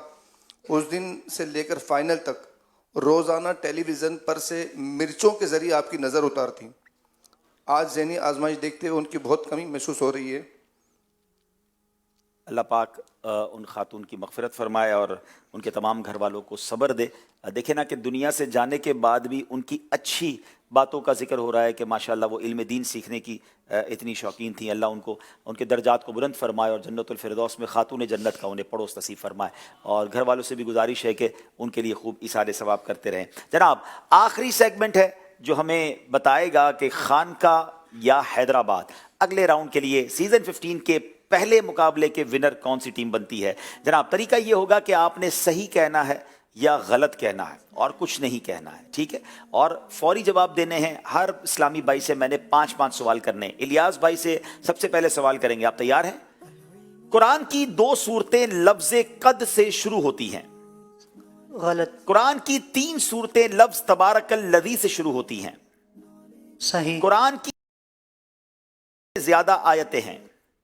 उस दिन से लेकर फाइनल तक रोज़ाना टेलीविज़न पर से मिर्चों के ज़रिए आपकी नज़र उतारती। आज ज़हनी आजमाइश देखते हुए उनकी बहुत कमी महसूस हो रही है।
अल्लाह पाक उन खातून की मग़फ़िरत फ़रमाए और उनके तमाम घर वालों को सब्र दे। देखें ना कि दुनिया से जाने के बाद भी उनकी अच्छी बातों का जिक्र हो रहा है कि माशाअल्लाह वो इल्म दीन सीखने की इतनी शौकीन थी। अल्लाह उनको उनके दर्जात को बुलंद फरमाए और जन्नतुल फिरदौस में खातून जन्नत का उन्हें पड़ोस नसीब फरमाए और घर वालों से भी गुजारिश है कि उनके लिए खूब इसारे सवाब करते रहें। जनाब आखिरी सेगमेंट है जो हमें बताएगा कि खानका या हैदराबाद अगले राउंड के लिए सीज़न 15 के पहले मुकाबले के विनर कौन सी टीम बनती है। जनाब तरीका ये होगा कि आपने सही कहना है या गलत कहना है और कुछ नहीं कहना है, ठीक है, और फौरी जवाब देने हैं। हर इस्लामी भाई से मैंने 5-5 सवाल करने। इलियास भाई से सबसे पहले सवाल करेंगे, आप तैयार हैं? कुरान की 2 सूरतें लफ्ज़े कद से शुरू होती हैं।
गलत।
कुरान की 3 सूरतें लफ्ज़ तबारकल्लज़ी से शुरू होती हैं।
सही।
कुरान की ज्यादा आयतें हैं।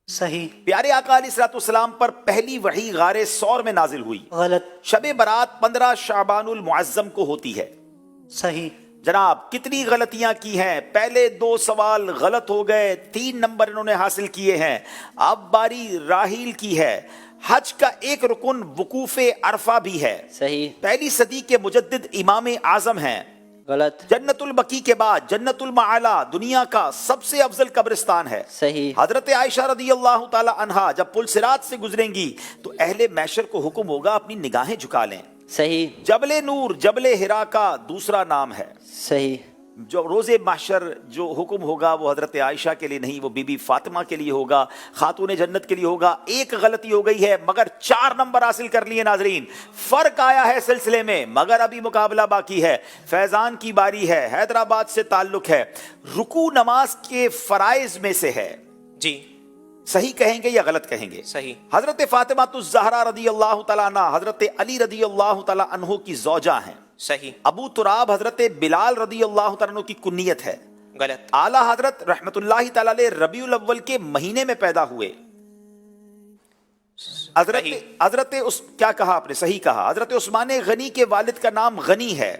सही।
प्यारे आका अलैहिस्सलाम पर पहली वही गारे सौर में नाजिल हुई।
गलत।
शबे बरात 15 शाबानुल मुअज्जम को होती है।
सही।
जनाब कितनी गलतियां की हैं? पहले 2 सवाल गलत हो गए, 3 नंबर इन्होंने हासिल किए हैं। अब बारी राहील की है। हज का एक रुकन वकूफे अरफा भी है।
सही।
पहली सदी के मुजद्दिद इमाम आजम हैं।
गलत।
जन्नतुल बकी के बाद जन्नतुल माला दुनिया का सबसे अफजल कब्रिस्तान है।
सही।
हजरत आयशा रदियल्लाहु ताला अन्हा जब पुल सिरात से गुजरेंगी तो अहले मैशर को हुक्म होगा अपनी निगाहें झुका लें।
सही।
जबले नूर जबले हिरा का दूसरा नाम है।
सही।
जो रोज़े माशर जो हुक्म होगा वो हजरत आयशा के लिए नहीं, वो बीबी फातिमा के लिए होगा, खातून जन्नत के लिए होगा। एक गलती हो गई है मगर 4 नंबर हासिल कर लिए। नाजरीन फर्क आया है सिलसिले में मगर अभी मुकाबला बाकी है। फैजान की बारी है, हैदराबाद से ताल्लुक है, रुकू नमाज के फराइज में से है।
जी
सही कहेंगे या गलत कहेंगे?
सही।
हजरत फातिमा तुज़ ज़हरा रदियल्लाहु तआला अन्हा हजरत अली रदियल्लाहु तआला अन्हु की ज़ौजा हैं।
सही।
अबू तुराब हजरत बिलाल रदियल्लाहु तआला अन्हु की कुन्नियत है।
गलत।
आला हजरत रहमतुल्लाहि तआला अलैह रबीउल अव्वल के महीने में पैदा हुए। हजरत उस क्या कहा आपने? सही कहा। हजरत उस्मान गनी के वालिद का नाम गनी है।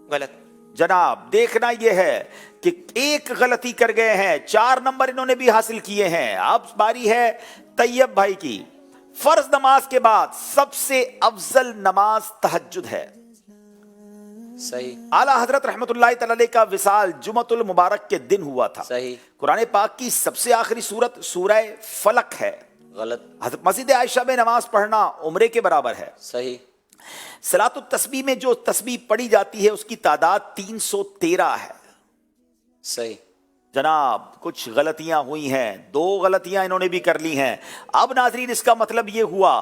गलत।
जनाब देखना यह है कि एक गलती कर गए हैं, 4 नंबर इन्होंने भी हासिल किए हैं। अब बारी है तैयब भाई की। फर्ज नमाज के बाद सबसे अफजल नमाज तहज्जुद है।
सही।
आला हजरत रहमतुल्लाहि तआला अलैह का विसाल जुमतुल मुबारक के दिन हुआ था।
सही।
कुरान पाक की सबसे आखिरी सूरत सूरह फलक है।
गलत।
मस्जिद आयशा में नमाज पढ़ना उम्रे के बराबर है।
सही।
सलातुत तस्बीह में जो तस्बीह पढ़ी जाती है उसकी तादाद 313 है।
सही।
जनाब कुछ गलतियां हुई हैं, 2 गलतियां इन्होंने भी कर ली हैं। अब नाजरीन इसका मतलब यह हुआ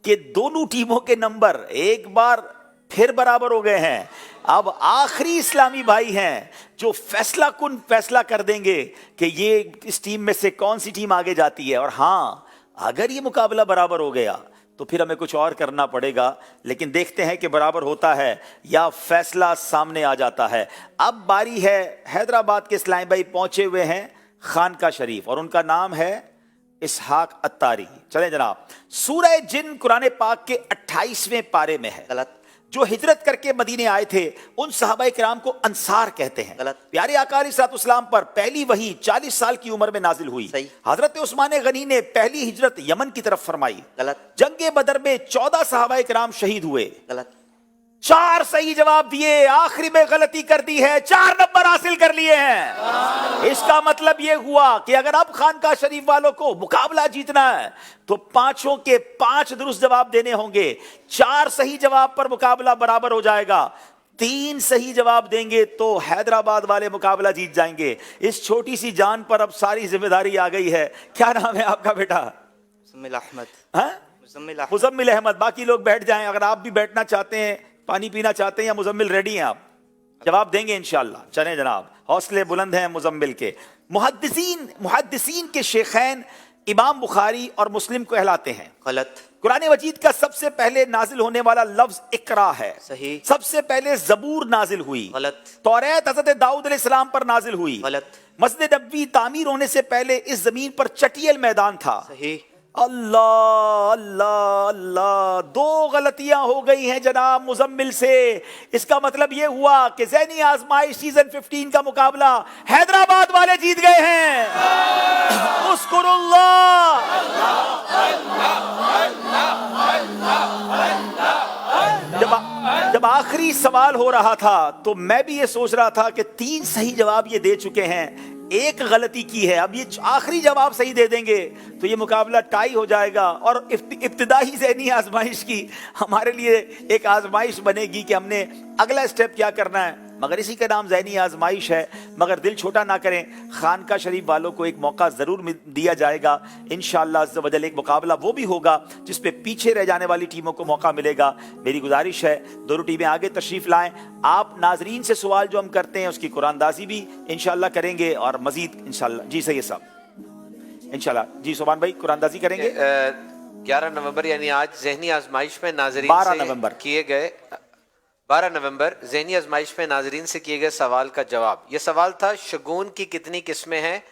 कि दोनों टीमों के नंबर एक बार फिर बराबर हो गए हैं। अब आखिरी इस्लामी भाई हैं जो फैसला कुन फैसला कर देंगे कि ये इस टीम में से कौन सी टीम आगे जाती है। और हाँ अगर ये मुकाबला बराबर हो गया तो फिर हमें कुछ और करना पड़ेगा, लेकिन देखते हैं कि बराबर होता है या फैसला सामने आ जाता है। अब बारी है हैदराबाद के इस्लामी भाई पहुंचे हुए हैं खानका शरीफ और उनका नाम है इसहाक अत्तारी। चलें जनाब, सूरह जिन कुरान पाक के 28वें पारे में है।
गलत।
जो हिजरत करके मदीने आए थे उन सहाबा किराम को अंसार कहते हैं। प्यारे आका अलैहिस्सलाम पर पहली वही 40 साल की उम्र में नाजिल हुई। हजरत उस्मान गनी ने पहली हिजरत यमन की तरफ फरमाई। जंगे बदर में 14 सहाबा किराम शहीद हुए। 4 सही जवाब दिए, आखिरी में गलती कर दी है, 4 नंबर हासिल कर लिए हैं। इसका मतलब ये हुआ कि अगर अब खानकाह शरीफ वालों को मुकाबला जीतना है तो 5 के 5 दुरुस्त जवाब देने होंगे। 4 सही जवाब पर मुकाबला बराबर हो जाएगा। 3 सही जवाब देंगे तो हैदराबाद वाले मुकाबला जीत जाएंगे। इस छोटी सी जान पर अब सारी जिम्मेदारी आ गई है। क्या नाम है आपका बेटा? मुजम्मिल अहमद। बाकी लोग बैठ जाएं, अगर आप भी बैठना चाहते हैं, पानी पीना चाहते हैं, या मुजम्मिल रेडी हैं आप? जवाब देंगे इंशाअल्लाह। चलें जनाब, हौसले बुलंद हैं मुजम्मिल के। मुहद्दिसीन के शेखैन इमाम बुखारी और मुस्लिम कहलाते हैं। गलत। कुरान मजीद का सबसे पहले नाजिल होने वाला लफ्ज इकरा है। सही। सबसे पहले जबूर नाजिल हुई। गलत। तौरात हज़रत दाऊद अलैहिस्सलाम पर नाजिल हुई। गलत। मस्जिद नबवी तामीर होने से पहले इस जमीन पर चटियल मैदान था। सही। अल्लाह अल्लाह अल्लाह, 2 गलतियां हो गई हैं जनाब मुजम्मिल से। इसका मतलब यह हुआ कि ज़हनी आजमाइश सीजन 15 का मुकाबला हैदराबाद वाले जीत गए हैं। उस्कुरुल्लाह। जब आखिरी सवाल हो रहा था तो मैं भी ये सोच रहा था कि 3 सही जवाब ये दे चुके हैं, 1 गलती की है, अब ये आखिरी जवाब सही दे देंगे तो ये मुकाबला टाई हो जाएगा और इब्तिदाई ज़हनी आजमाइश की हमारे लिए एक आजमाइश बनेगी कि हमने अगला स्टेप क्या करना है। मगर इसी का नाम ज़हनी आजमाइश है। मगर दिल छोटा ना करें, खानका शरीफ वालों को एक मौका ज़रूर दिया जाएगा इंशाअल्लाह अज़्ज़ व जल। एक मुकाबला वो भी होगा जिस पे पीछे रह जाने वाली टीमों को मौका मिलेगा। मेरी गुजारिश है दोनों टीमें आगे तशरीफ़ लाएं। आप नाजरीन से सवाल जो हम करते हैं उसकी कुरानदाजी भी इंशाअल्लाह करेंगे और मज़ीद इंशाअल्लाह। जी सैयद साहब इंशाअल्लाह। जी सुभान भाई कुरानदाजी करेंगे।
11 नवंबर यानी आज ज़हनी आजमाइश में नाजरीन
12 नवंबर
किए गए 12 नवंबर ज़हनी आजमाइश में नाजरीन से किए गए सवाल का जवाब। ये सवाल था शगुन की कितनी किस्में हैं?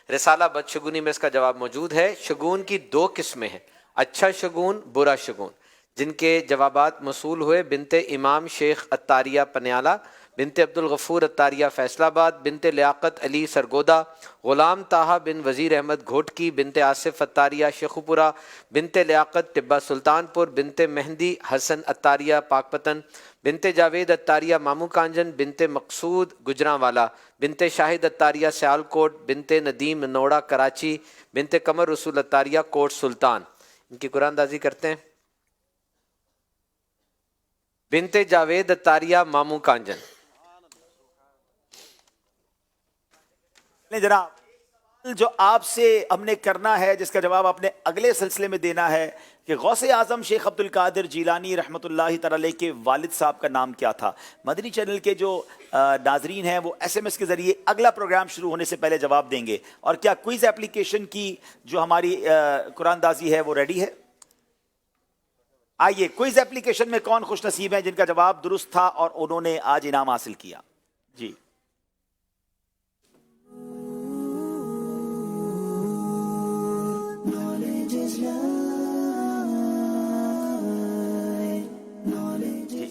रिसाला बदशगुनी में इसका जवाब मौजूद है। शगुन की 2 किस्में हैं, अच्छा शगुन, बुरा शगुन। जिनके जवाबात मसूल हुए बिनते इमाम शेख अत्तारिया पन्याला, बिनते अब्दुल गफूर अत्तारिया फैसलाबाद, बिनते लियाकत अली सरगोदा, गुलाम ताहा बिन वज़ीर अहमद घोटकी, बिनते आसिफ अत्तारिया शेखुपुरा, बिनते लियाकत टिब्बा सुल्तानपुर, बिनते मेहंदी हसन अत्तारिया पाकपतन, बिनते जावेद अत्तारिया मामू कांजन, बिनते मकसूद गुजरांवाला, बिनते शाहिद अत्तारिया सियालकोट, बिनते नदीम नोड़ा कराची, बिनते कमर रसूल अत्तारिया कोट सुल्तान। इनकी कुरानदाजी करते हैं। बिनते जावेद अत्तारिया मामू कांजन।
जनाब जो आपसे हमने करना है, जिसका जवाब आपने अगले सिलसिले में देना है कि गौसे आजम शेख अब्दुल कादिर जीलानी रहमतुल्लाहि तआला अलैह के वालिद साहब का नाम क्या था। मदनी चैनल के जो नाजरीन हैं वो SMS के ज़रिए अगला प्रोग्राम शुरू होने से पहले जवाब देंगे। और क्या क्विज़ एप्लीकेशन की जो हमारी कुरानदाजी है वो रेडी है? आइए, क्विज़ एप्लीकेशन में कौन खुश नसीब है जिनका जवाब दुरुस्त था और उन्होंने आज इनाम हासिल किया? जी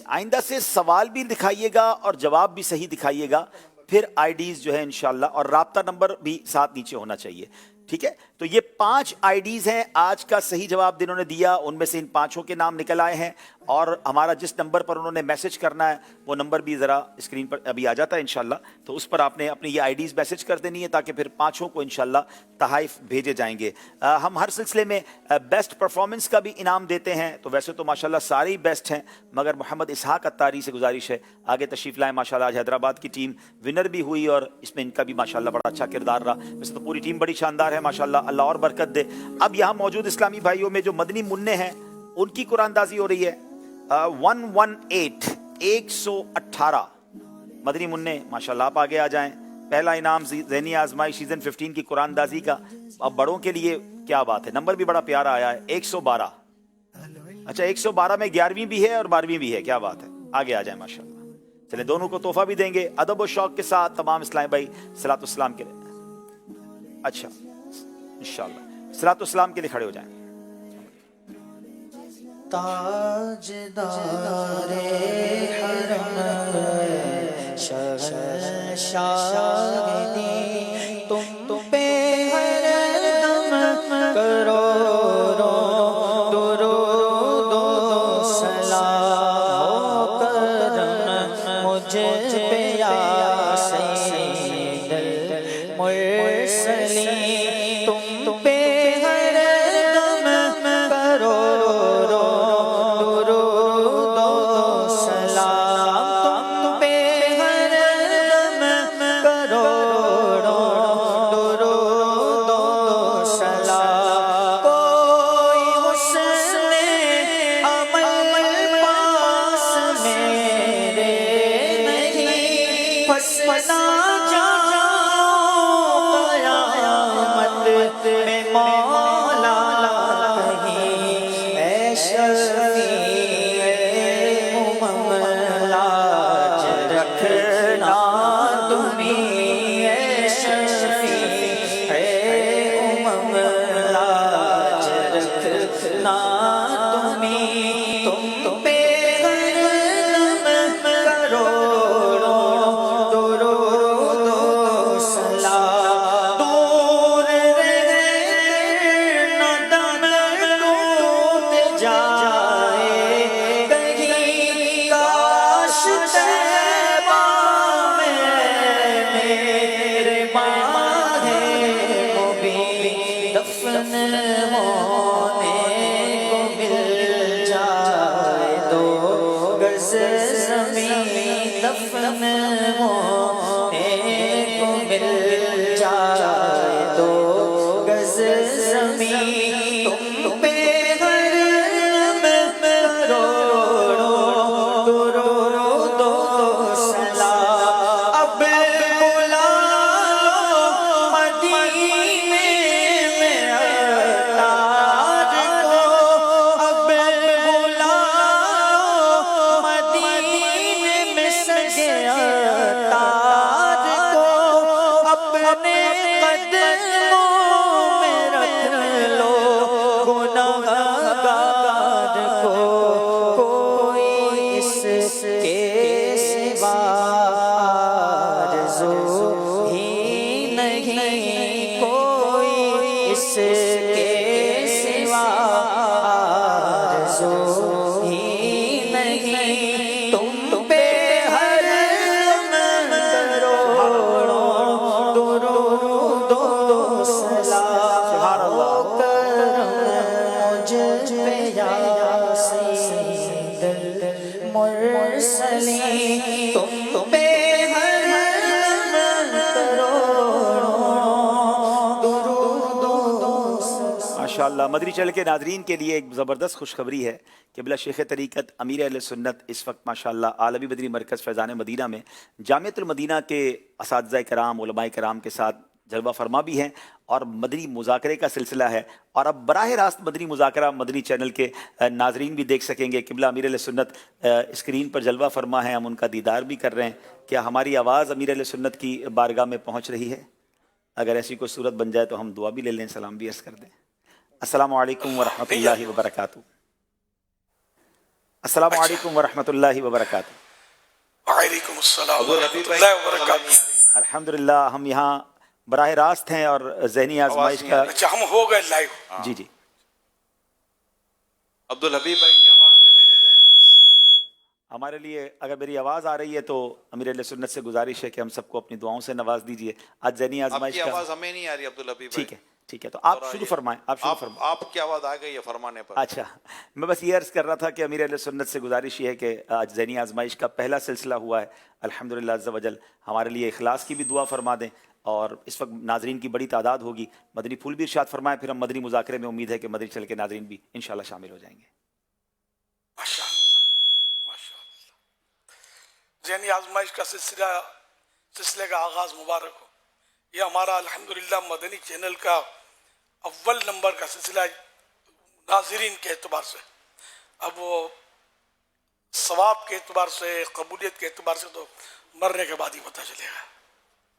आइंदा से सवाल भी दिखाइएगा और जवाब भी सही दिखाइएगा, फिर आईडीज जो है इंशाल्लाह, और राब्ता नंबर भी साथ नीचे होना चाहिए। ठीक है, तो ये 5 आईडीज हैं। आज का सही जवाब जिन्होंने दिया उनमें से इन 5 के नाम निकल आए हैं और हमारा जिस नंबर पर उन्होंने मैसेज करना है वो नंबर भी ज़रा स्क्रीन पर अभी आ जाता है इंशाल्लाह। तो उस पर आपने अपनी ये आईडीज मैसेज कर देनी है ताकि फिर 5 को इंशाल्लाह तहाइफ भेजे जाएंगे। हम हर सिलसिले में बेस्ट परफॉर्मेंस का भी इनाम देते हैं। तो वैसे तो माशाल्लाह सारे ही बेस्ट हैं, मगर मोहम्मद इसहाक अत्तारी से गुजारिश है आगे तशरीफ़ लाएँ। माशाल्लाह आज हैदराबाद की टीम विनर भी हुई और इसमें इनका भी माशाल्लाह बड़ा अच्छा किरदार रहा। वैसे तो पूरी टीम बड़ी शानदार है माशाल्लाह, अल्लाह और बरकत दे। अब यहाँ मौजूद इस्लामी भाइयों में जो मदनी मुन्ने हैं उनकी कुरानदाजी हो रही है। 118 मदनी मुन्ने माशाल्लाह आप आगे आ जाएं। पहला इनाम ज़हनी आजमाइश सीजन 15 की कुरानदाजी का। अब बड़ों के लिए क्या बात है, नंबर भी बड़ा प्यारा आया है 112। अच्छा 112 में 11वीं भी है और 12वीं भी है, क्या बात है, आगे आ जाए माशाल्लाह। चले दोनों को तोहफा भी देंगे अदब और शौक के साथ तमाम इस्लामी भाई सलातो सलाम के लिए। अच्छा इंशाल्लाह सलातो सलाम के लिए खड़े हो जाएं।
ताजदार हरम शहंशाह तुम पे हर दम करोड़ों दुरूद व सलाम करम मुझ पे या सैयदुल मुरसलीन तुम पे हर दम करोड़ों दुरूद व सलाम तुम पे हर दम करोड़ों दुरूद व सलाम कोई हुस्न अमल पास मेरे नहीं फसना जाऊं क़यामत में मौला कहीं ऐ शफ़ीए उम्म लाज रखना तुम्हीं ऐ शफ़ीए उम्म लाज रखना तुम्हीं तुम पे हर दम करोड़ों दुरूद व सलाम दूर रह न दम टूट जाए कहीं काश तैबा में मेरे माहे मुबीन दफन होने को मिल जाए दो गज ज़मीन दफन होने को मिल जाए दो गज ज़मीन तुम पे हर दम करोड़ों दुरूद व सलाम अब बुला लो मदीने में अतार को अब बुला लो मदीने में सगे अतार को अपने कदमों में रख लो गुनाहगार को कोई इसके सिवा आरज़ू ही नहीं कोई इसके सिवा आरज़ू ही नहीं तुम पे हर दम करोड़ों दुरूद व सलाम करम मुझ पे या सैयदुल मुरसलीन तुम पे हर दम करोड़ों दुरूद व सलाम।
माशाअल्लाह मदरी चैनल के नाजरीन के लिए एक ज़बरदस्त खुशखबरी है कि बिला शेख तरीक़त अमीर अहले सुन्नत इस वक्त माशाअल्लाह आलमी मदनी मरकज़ फैज़ान मदीना में जामिअतुल मदीना के असातिज़ा कराम उलमाए कराम के साथ जलवा फरमा भी हैं और मदनी मुज़ाकरे का सिलसिला है और अब बराह रास्त मदनी मुज़ाकरा मदनी चैनल के नाजरीन भी देख सकेंगे। किबला अमीर अहले सुन्नत स्क्रीन पर जलवा फरमा है, हम उनका दीदार भी कर रहे हैं। क्या हमारी आवाज़ अमीर अहले सुन्नत की बारगाह में पहुँच रही है? अगर ऐसी कोई सूरत बन जाए तो हम दुआ भी ले लें, सलाम भी अर्ज़ कर दें। अस्सलामु अलैकुम व रहमतुल्लाहि व बरकातुहू। अस्सलामु अलैकुम व रहमतुल्लाहि व बरकातुहू।
वालेकुम अस्सलाम व रहमतुल्लाहि व बरकातुहू।
अल्हम्दुलिल्लाह हम यहाँ बराह रास्त हैं और ज़हनी आजमाइश का
अच्छा हम हो गए लाइव।
जी जी
अब्दुल हबीब भाई की आवाज में दे दें।
हमारे लिए अगर मेरी आवाज़ आ रही है तो अमीर अहले सुन्नत से गुजारिश है कि हम सबको अपनी दुआओं से नवाज दीजिए। आज ज़हनी आजमाइश
आपकी
का
आवाज हमें नहीं आ रही अब्दुल हबीब भाई।
ठीक है तो आप शुरू फरमाएं।
आपकी आवाज आ गई है फरमाने पर।
अच्छा मैं बस ये अर्ज़ कर रहा था कि अमीर अहले सुन्नत से गुजारिश ये है कि आज ज़हनी आजमाइश का पहला सिलसिला हुआ है। अल्हम्दुलिल्लाह अज़्ज़ा वजल हमारे लिए इखलास की भी दुआ फरमा दें और इस वक्त नाजरीन की बड़ी तादाद होगी। मदनी फूल भी इरशाद फरमाएं, फिर हम मदनी मुज़ाकरे में उम्मीद है कि मदनी चल के नाजरीन भी इंशाल्लाह शामिल हो जाएंगे।
ज़हनी आजमाइश का सिलसिले का आगाज़ मुबारक हो। ये हमारा अल्हम्दुलिल्लाह मदनी चैनल का अव्वल नंबर का सिलसिला नाजरीन के एतबार से। अब वो सवाब के एतबार से, कबूलियत के एतबार से तो मरने के बाद ही पता चलेगा,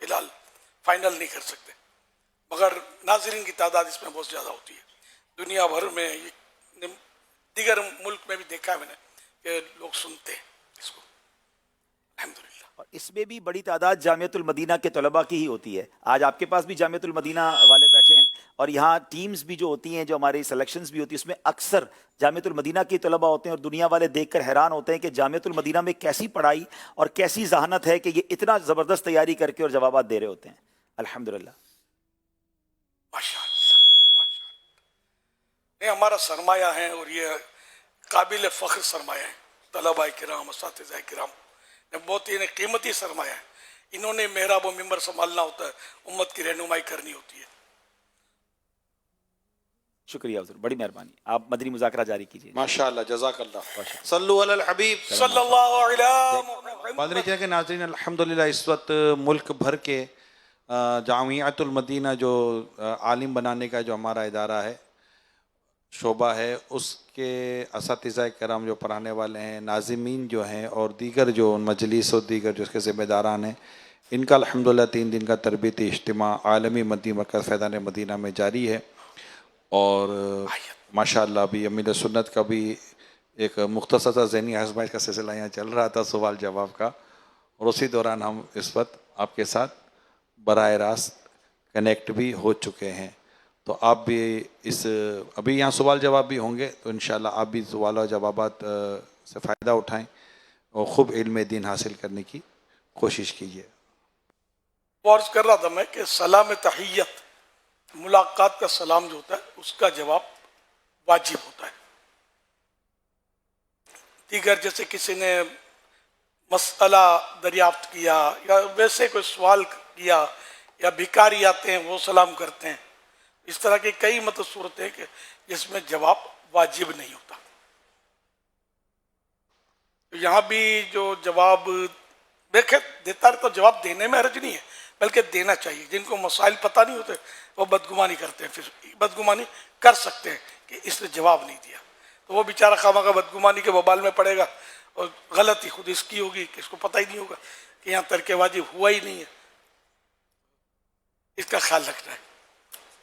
फिलहाल फाइनल नहीं कर सकते। मगर नाजरीन की तादाद इसमें बहुत ज़्यादा होती है। दुनिया भर में ये دیگر ملک میں بھی دیکھا ہے میں نے کہ لوگ سنتے ہیں اس کو الحمدللہ.
اور اس میں بھی بڑی تعداد جامعۃ المدینہ کے طلباء کی ہی ہوتی ہے. آج آپ کے پاس بھی جامعۃ المدینہ والے بیٹھے ہیں اور یہاں ٹیمز بھی جو ہوتی ہیں, جو ہماری سلیکشنز بھی ہوتی ہیں, اس میں اکثر جامعۃ المدینہ کے طلباء ہوتے ہیں اور دنیا والے دیکھ کر حیران ہوتے ہیں کہ جامعۃ المدینہ میں کیسی پڑھائی اور کیسی ذہانت ہے کہ یہ اتنا زبردست تیاری کر کے اور جوابات دے رہے ہوتے ہیں. الحمدللہ
یہ ہمارا سرمایہ ہے اور یہ قابل فخر سرمایہ ہے. طلباء کرام, اساتذہ کرام بہت ہی قیمتی سرمایہ ہے. انہوں نے محراب و ممبر سنبھالنا ہوتا ہے, امت کی رہنمائی کرنی ہوتی ہے.
شکریہ حضور, بڑی مہربانی. آپ مدنی مذاکرہ جاری کیجیے.
ماشاءاللہ, جزاک اللہ. صلو علی الحبیب
صلی اللہ علیہ محمد.
مدنی چینل کے ناظرین, الحمدللہ اس وقت ملک بھر کے جامعۃ المدینہ جو عالم بنانے کا جو ہمارا ادارہ ہے, شعبہ ہے, اس کے اساتذہ کرام جو پڑھانے والے ہیں, ناظمین جو ہیں اور دیگر جو مجلس اور دیگر جو اس کے ذمہ داران ہیں, ان کا الحمدللہ 3 دن کا تربیتی اجتماع عالمی مدنی مرکز فیضان مدینہ میں جاری ہے. اور ماشاءاللہ ابھی امیر سنت کا بھی ایک مختصر سا ذہنی آزمائش کا سلسلہ یہاں چل رہا تھا, سوال جواب کا, اور اسی دوران ہم اس وقت آپ کے ساتھ براہ راست کنیکٹ بھی ہو چکے ہیں. تو آپ بھی اس ابھی یہاں سوال جواب بھی ہوں گے, تو انشاءاللہ آپ بھی سوال و جوابات سے فائدہ اٹھائیں اور خوب علم دین حاصل کرنے کی کوشش کیجیے.
عرض کر رہا تھا میں کہ سلام تحیت, ملاقات کا سلام جو ہوتا ہے اس کا جواب واجب ہوتا ہے. دیگر جیسے کسی نے مسئلہ دریافت کیا یا ویسے کوئی سوال کیا یا بھکاری آتے ہیں وہ سلام کرتے ہیں, اس طرح کی کئی صورتیں ہیں کہ جس میں جواب واجب نہیں ہوتا. یہاں بھی جو جواب دیکھے دیتا رہتا, جواب دینے میں حرج نہیں ہے, بلکہ دینا چاہیے. جن کو مسائل پتہ نہیں ہوتے وہ بدگمانی کرتے ہیں, پھر بدگمانی کر سکتے ہیں کہ اس نے جواب نہیں دیا, تو وہ بیچارہ خواہ کا بدگمانی کے وبال میں پڑے گا اور غلطی خود اس کی ہوگی کہ اس کو پتہ ہی نہیں ہوگا کہ یہاں ترک واجب ہوا ہی نہیں ہے. اس کا خیال رکھنا ہے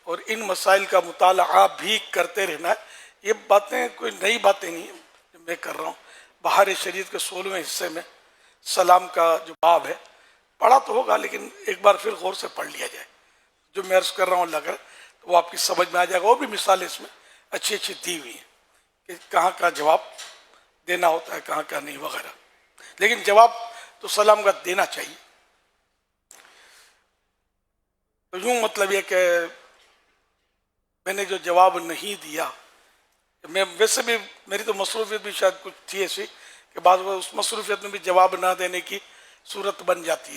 اور ان مسائل کا مطالعہ بھی کرتے رہنا ہے. یہ باتیں کوئی نئی باتیں نہیں ہیں جو میں کر رہا ہوں. بہار شریعت کے 16ویں حصے میں سلام کا جو باب ہے پڑھا تو ہوگا, لیکن ایک بار پھر غور سے پڑھ لیا جائے. جو میں عرض کر رہا ہوں اللہ کر تو وہ آپ کی سمجھ میں آ جائے گا. اور بھی مثالیں اس میں اچھی اچھی دی ہوئی ہیں کہ کہاں کا جواب دینا ہوتا ہے, کہاں کا نہیں وغیرہ. لیکن جواب تو سلام کا دینا چاہیے. تو یوں مطلب یہ کہ میں نے جو جواب نہیں دیا, میں ویسے بھی میری تو مصروفیت بھی شاید کچھ تھی ایسی کہ بعض اس مصروفیت میں بھی جواب نہ دینے کی صورت بن جاتی ہے.